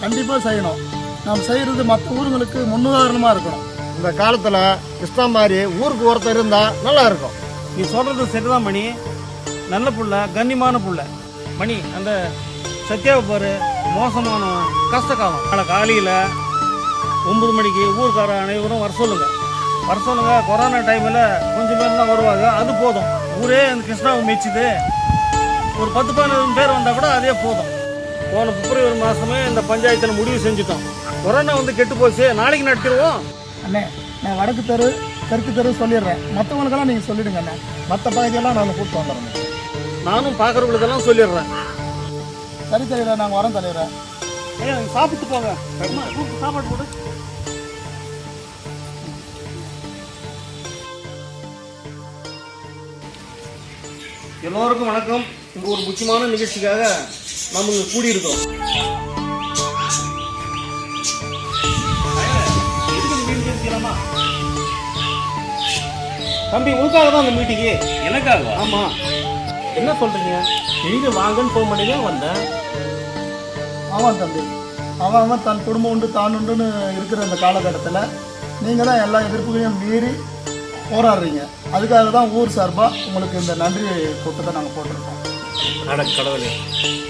கண்டிப்பா செய்யணும். நாம் செய்யறது மற்ற ஊர்களுக்கு முன்னுதாரணமா இருக்கணும். இந்த காலத்துல கிருஷ்ணா மாதிரி ஊருக்கு ஒருத்தர் இருந்தா நல்லா இருக்கும். நீ சொல்றது சரிதான் மணி. நல்ல புள்ள, கண்ணியமான புள்ள. மணி, அந்த சத்யாவை பாரு, மோசமானவன், கஷ்டகாலம். ஆனால் காலையில் 9 மணிக்கு ஊருக்கார அனைவரும் வர சொல்லுங்க. கொரோனா டைமில் கொஞ்சம் பேர் தான் வருவாங்க, அது போதும். ஊரே அந்த கிருஷ்ணாவை மெச்சுது. ஒரு 10-15 பேர் வந்தால் கூட அதே போதும். போன பிப்ரவரி மாதமே இந்த பஞ்சாயத்தில் முடிவு செஞ்சுட்டோம். கொரோனா வந்து கெட்டு போச்சு, நாளைக்கு நடத்திடுவோம். அண்ணே, நான் வடக்கு தெரு தெற்கு தெரு சொல்லிடுறேன். மற்றவங்களுக்கெல்லாம் நீங்கள் சொல்லிடுங்க அண்ணே. மற்ற பகுதியெல்லாம் நான் கூப்பிட்டு வந்துடுறேன். நானும் பார்க்குறவங்களுக்கெல்லாம் சொல்லிடுறேன். சரி தலைவரா, நாங்கள் வரோம் தலைவரா. ஐயா, சாப்பிட்டு போங்க. சாப்பாடு போட்டு. எல்லோருக்கும் வணக்கம். இங்க ஒரு முக்கியமான நிகழ்ச்சிக்காக நாம் இங்க கூடியிருக்கோம். தம்பி, உனக்காக தான் அந்த மீட்டிங்கு. எனக்காக? ஆமா. என்ன சொல்றீங்க? நீங்க வாங்கன்னு போக மாட்டீங்க, வந்தேன். ஆமாம் தம்பி, அவன் தன் குடும்பம் உண்டு தான் உண்டுன்னு இருக்கிற அந்த காலகட்டத்தில் நீங்கள் தான் எல்லா எதிர்ப்புகளையும் மீறி போராடுறீங்க. அதுக்காக தான் ஊர் சார்பாக உங்களுக்கு இந்த நன்றி கூட்டத்தை நாங்கள் போட்டிருக்கோம். அட கடவுளே,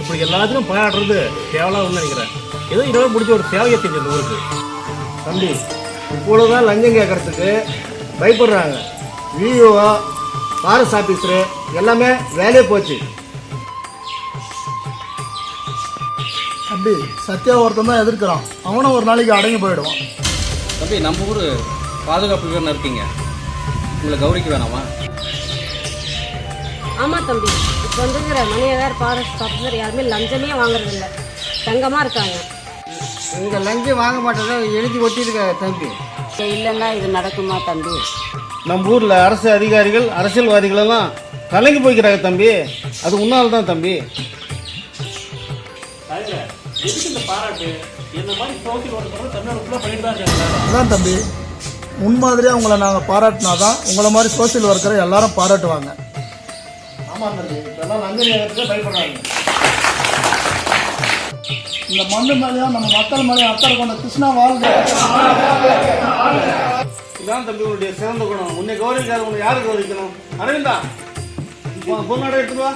இப்படி எல்லாத்துக்கும் போராடுறது தேவலாம்னு நினைக்கிறேன். ஏதோ இதோட முடிஞ்ச ஒரு சேவையை தெரிஞ்சு இந்த ஊருக்கு. தம்பி, இப்பொழுதுதான் லஞ்சம் கேட்கறதுக்கு பயப்படுறாங்க. விஓ, ஃபாரஸ்ட் ஆஃபீஸரு எல்லாமே வேலையே போச்சு. தம்பி, சத்யா ஒருத்தன் தான் எதிர்க்கிறான். அவனும் ஒரு நாளைக்கு அடங்கி போயிடுவான். தம்பி, நம்ம ஊர் பாதுகாப்பு வீரன் இருக்கீங்க, உங்களை கௌரிக்க வேணாமா? ஆமாம் தம்பி, இப்போ வந்துங்கிற மணியதார் ஃபாரஸ்ட் ஆஃபீஸர் யாருமே லஞ்சமே வாங்குறதில்ல, தங்கமாக இருக்காங்க. இங்கே லஞ்சம் வாங்க மாட்டேன் எழுதி ஒட்டியிருக்க தம்பி. இல்லைன்னா இது நடக்குமா தம்பி? நம்ம ஊரில் அரசு அதிகாரிகள், அரசியல்வாதிகள் எல்லாம் கலங்கி போய்க்கிறாங்க தம்பி. அது உன்னால் தான் தம்பி. அதான் தம்பி, முன்மாதிரியாக உங்களை நாங்கள் பாராட்டினாதான் உங்களை மாதிரி சோசியல் ஒர்க்கரை எல்லாரும் பாராட்டுவாங்க. ஆமாம் தம்பி, இப்பெல்லாம் லஞ்சம் கேட்கறதுக்கு பயப்படுறாங்க. இந்த மண்ணு மேலேயும் நம்ம மக்கள் மேலேயும் அக்கறை கொண்ட கிருஷ்ணா வாழ்க. இதான் தம்பி உன்னுடைய சிறந்த குணம். உன்னை கௌரவிக்காத உன்னை யாரு கௌரவிக்கணும்? அரவிந்தா பொன்னாடை எடுத்துட்டு வா.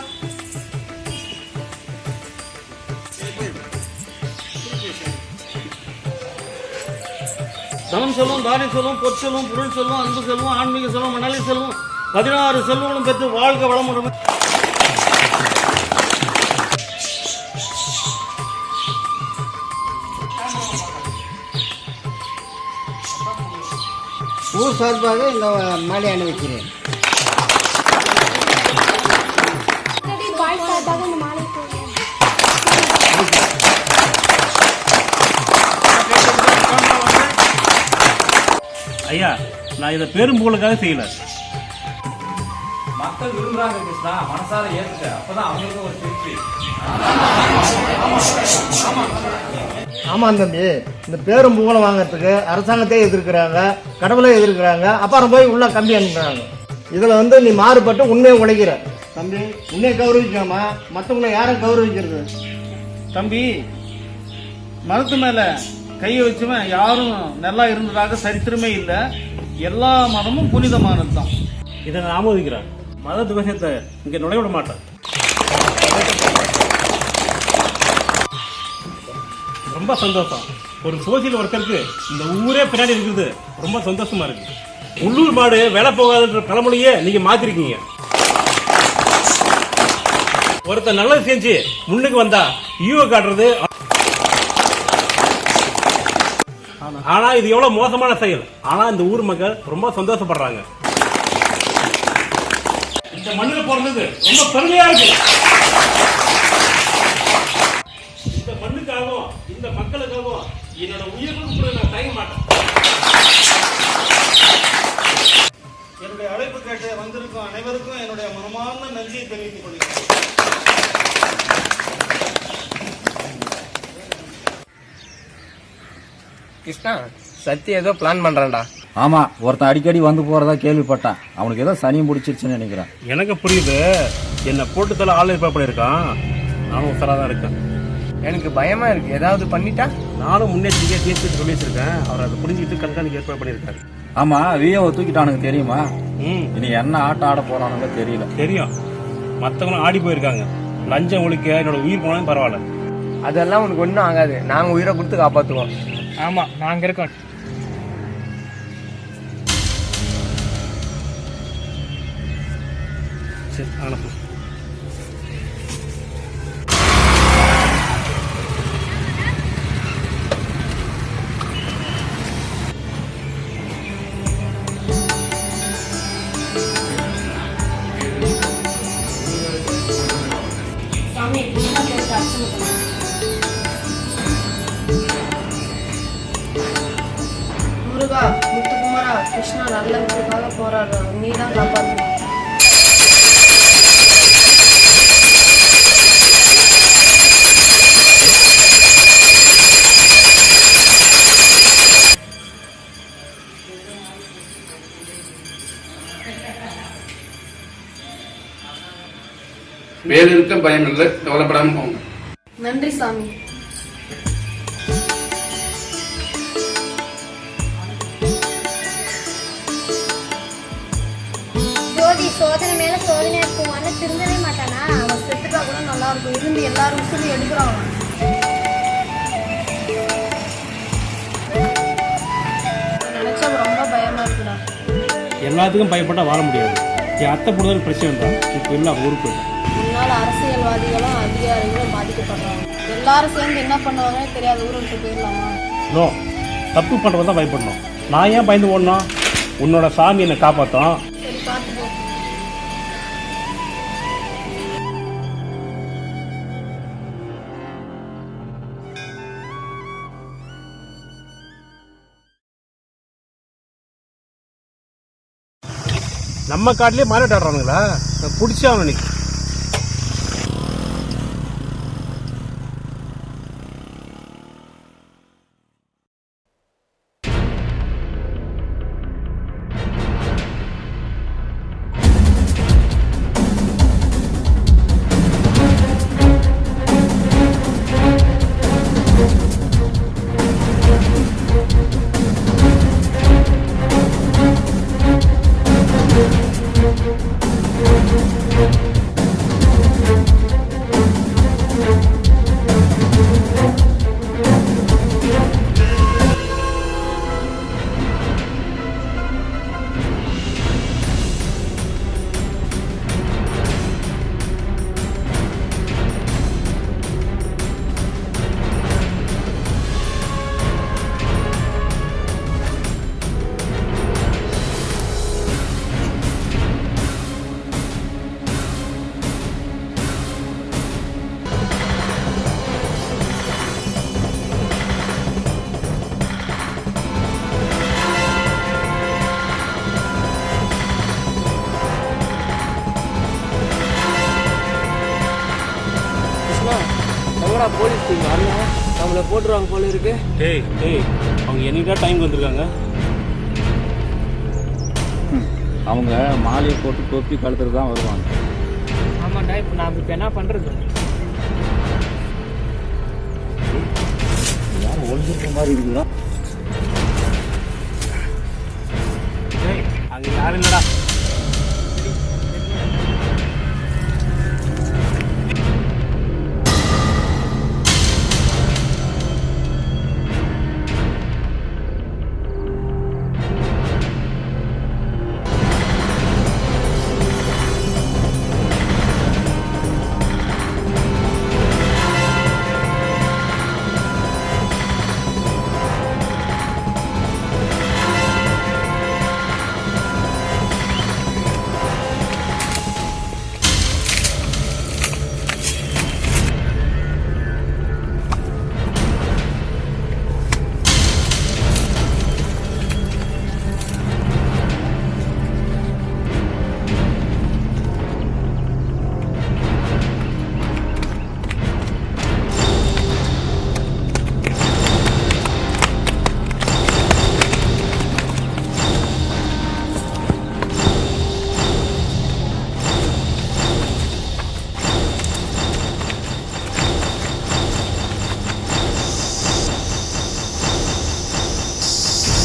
தனம் செல்வம், தானிய செல்வம், பொற்செல்வம், பொருள் செல்வம், அன்பு செல்வம், ஆன்மீக செல்வம், மணலி செல்வம் 16 செல்வங்களும் பெற்று வாழ்க வளமுடன். ஊர் சார்பாக இந்த மாலை அணிவிக்கிறேன். ஐயா, நான் இதை பெரும் புகழுக்காக செய்யல. மக்கள் விரும்புறாங்க கிருஷ்ணா, மனசார ஏத்துக்க, அப்பதான் அவங்களுக்கு ஒரு திருப்தி. ஆமாம் தம்பி, இந்த பேரும் புகழை வாங்கறதுக்கு அரசாங்கத்தையே எதிர்க்கிறாங்க, கடவுளே எதிர்க்கிறாங்க, அப்புறம் போய் உள்ள கம்பி அனுப்புறாங்க. இதில் நீ மாறுபட்டு உண்மையை உழைக்கிற. தம்பி, உன்னை கௌரவிக்காம மற்றவங்களை யாரும் கௌரவிக்கிறது? தம்பி, மரத்து மேல கையை வச்சுவன் யாரும் நல்லா இருந்ததாக சரித்திரமே இல்லை. எல்லா மதமும் புனிதமானது தான். இதை நான் ஆமோதிக்கிறேன். மத துவேஷத்தை இங்கே நுழைய விட மாட்டேன். ரொம்ப சந்தோஷம். ஒரு சோசியல் ஒர்க்கருக்கு இந்த ஊரே பின்னாடி இருக்குது. ரொம்ப சந்தோஷமா இருக்கு. உள்ளூர் மாடு வேலை போகாதுன்ற பழமொழியே நீங்க மாத்திருக்கீங்க. ஒருத்தர் நல்லது செஞ்சு முன்னுக்கு வந்தா ஈவோ காட்டுறது. ஆனா இது எவ்வளவு மோசமான செயல். ஆனா இந்த ஊர் மக்கள் ரொம்ப சந்தோஷப்படுறாங்க. இந்த மண்ணில் பிறந்தது ரொம்ப பெருமையா இருக்கு. இந்த மண்ணுக்காகவும் இந்த மக்களுக்காகவும் என்னோட உயிர்களுக்கு கூட நான் தயங்க மாட்டேன். என்னுடைய அழைப்பு கேட்டு வந்திருக்கும் அனைவருக்கும் என்னுடைய மனமார்ந்த நன்றியை தெரிவித்துக் கொள்கிறேன். கிருஷ்ணா, சத்தி ஏதோ பிளான் பண்றான்டா. ஆமா, ஒருத்தன் அடிக்கடி வந்து போறதா கேள்விப்பட்டேன். அவனுக்கு ஏதோ சனியும் பிடிச்சிருச்சுன்னு நினைக்கிறேன். எனக்கு புரியுது. என்ன போட்டு தலை ஆள் ஏற்பாடு பண்ணியிருக்கான். நானும் உத்தராதான் இருக்கேன். எனக்கு பயமா இருக்கு, ஏதாவது பண்ணிட்டா. நானும் முன்னெச்சரிக்கையா தீர்த்து சொல்லி வச்சிருக்கேன். அவர் அதை புரிஞ்சுக்கிட்டு கண்காணிக்க ஏற்பாடு பண்ணியிருக்காரு. ஆமா, வியோவை தூக்கிட்டானுங்க தெரியுமா? இனி என்ன ஆட்டம் ஆட போறானுங்க தெரியல. தெரியும், மற்றவங்களும் ஆடி போயிருக்காங்க. லஞ்சம் ஒழிக்க என்னோட உயிர் போனாலும் பரவாயில்ல. அதெல்லாம் உனக்கு ஒன்றும் ஆகாது. நாங்க உயிரை கொடுத்து காப்பாற்றுவோம். ஆமா, நாங்க இருக்கோம். சரி, அனுப்பு. முருகா, முத்துக்குமாரா, கிருஷ்ணா நல்ல விஷயத்துக்காக போராடுறான். நீ தான் காப்பாற்றணும். வேறு இருக்க பயம் இல்லை, கவலைப்படாம போங்க. நன்றி சாமி. சோதனை மேல சோதனை இருக்கும். ஆனா திருந்தவே மாட்டானா? அவன் செத்துட்டா கூட நல்லா இருக்கும். இருந்து எல்லாரும் உசுறு எடுக்கிறான். நினைச்சா ரொம்ப பயமா இருக்குடா. எல்லாத்துக்கும் பயப்பட்டா வாழ முடியாது. என் அத்தை போடுறது பிரச்சனை தான். இப்போ இல்லை, ஊருக்கு போயிட்டேன். இதனால அரசியல்வாதிகளும் அதிகாரிகளும் பாதிக்கப்படுறாங்க. எல்லாரும் சேர்ந்து என்ன பண்ணுவாங்கன்னு தெரியாத ஊரை விட்டு போயிடலாமா? நோ, தப்பு பண்றது தான் பயப்படணும். நான் ஏன் பயந்து ஓடணும்? உன்னோட சாமி என்னை காப்பாற்றும். சரி, பார்த்து போ. நம்ம காட்டிலே மாறிட்டு ஆடுறானுங்களா? பிடிச்சா அவனுக்கு. எங்கடா போலீஸ் டீம் வரல, நம்மளை போட்டுருவாங்க போல இருக்கு. டேய் டேய், அவங்க என்னைக்கா டைம் வந்திருக்காங்க. அவங்க மாலையை போட்டு தொப்பி கழுத்துட்டு தான் வருவாங்க. ஆமாண்டா, இப்போ நான் இப்போ என்ன பண்ணுறது? யாரும் ஒழிஞ்சிருக்க மாதிரி இருக்குதா? டேய், அங்கே யாரும் இல்லைடா.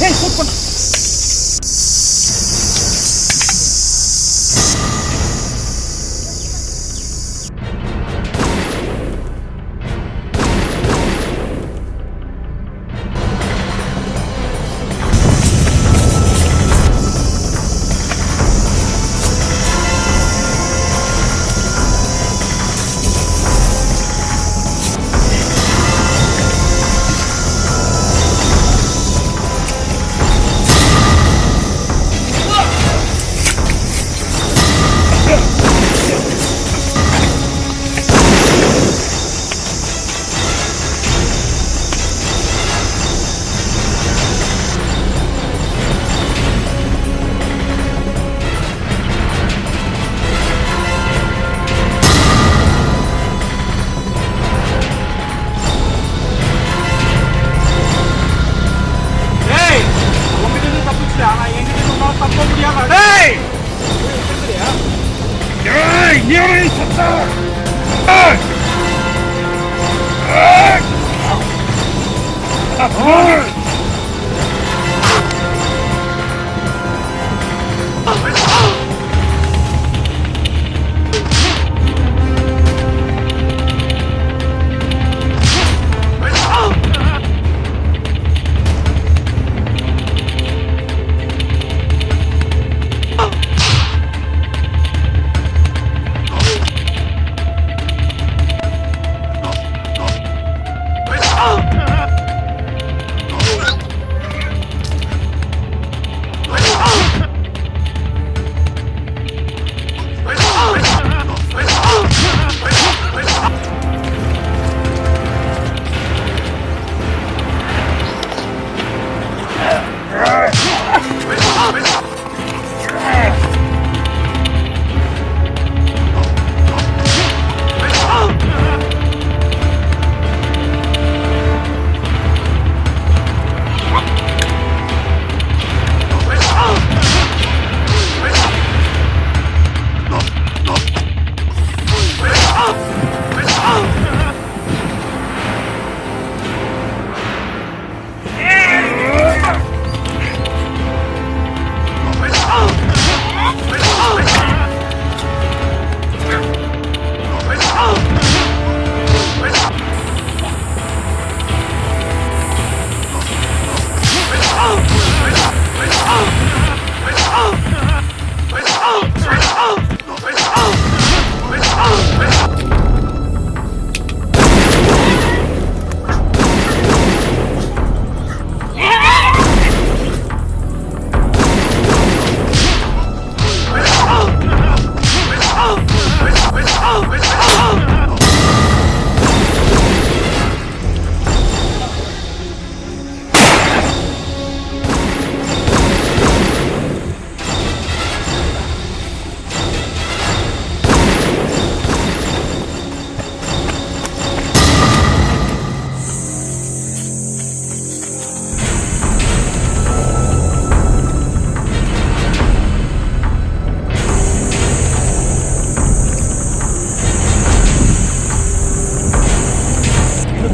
ஏய், ஷூட் பண்ணு.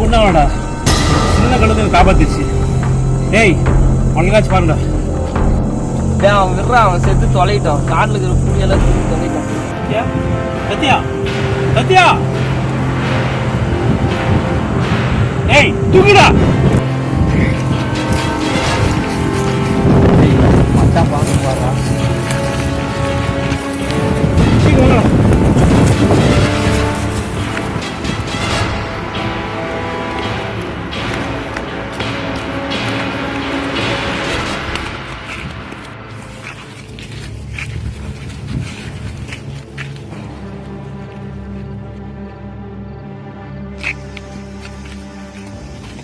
ஒன்றாடா சின்ன கழுதை காப்பாத்திச்சு. ஏய் அவனுக்காச்சும் பாருடா. அவன் விடுறான், அவன் செத்து தொலைட்டான். காட்டில் இருக்கிற புளியெல்லாம் செத்து தொலைட்டான். சத்யா சத்யா ஏய் தூக்கிடா. மச்சான் பாக்க பாடுறா.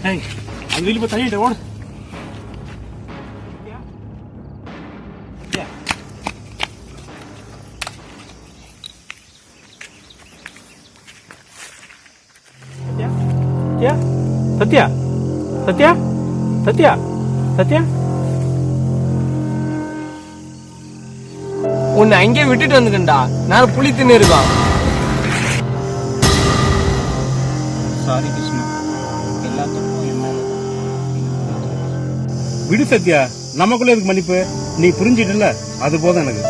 ஏய் அது வெளியே போய் தள்ளிட்டு ஓடு. சத்யா சத்யா சத்யா சத்யா உன்னை அங்கேயே விட்டுட்டு வந்துக்கண்டா. நான் புளி தின்னு இருக்கான். சாரி கிருஷ்ணா, எல்லாத்துக்கும் என் மேல விடு சத்யா, நமக்குள்ள எதுக்கு மன்னிப்பு? நீ புரிஞ்சிட்டல, அது போதும் எனக்கு.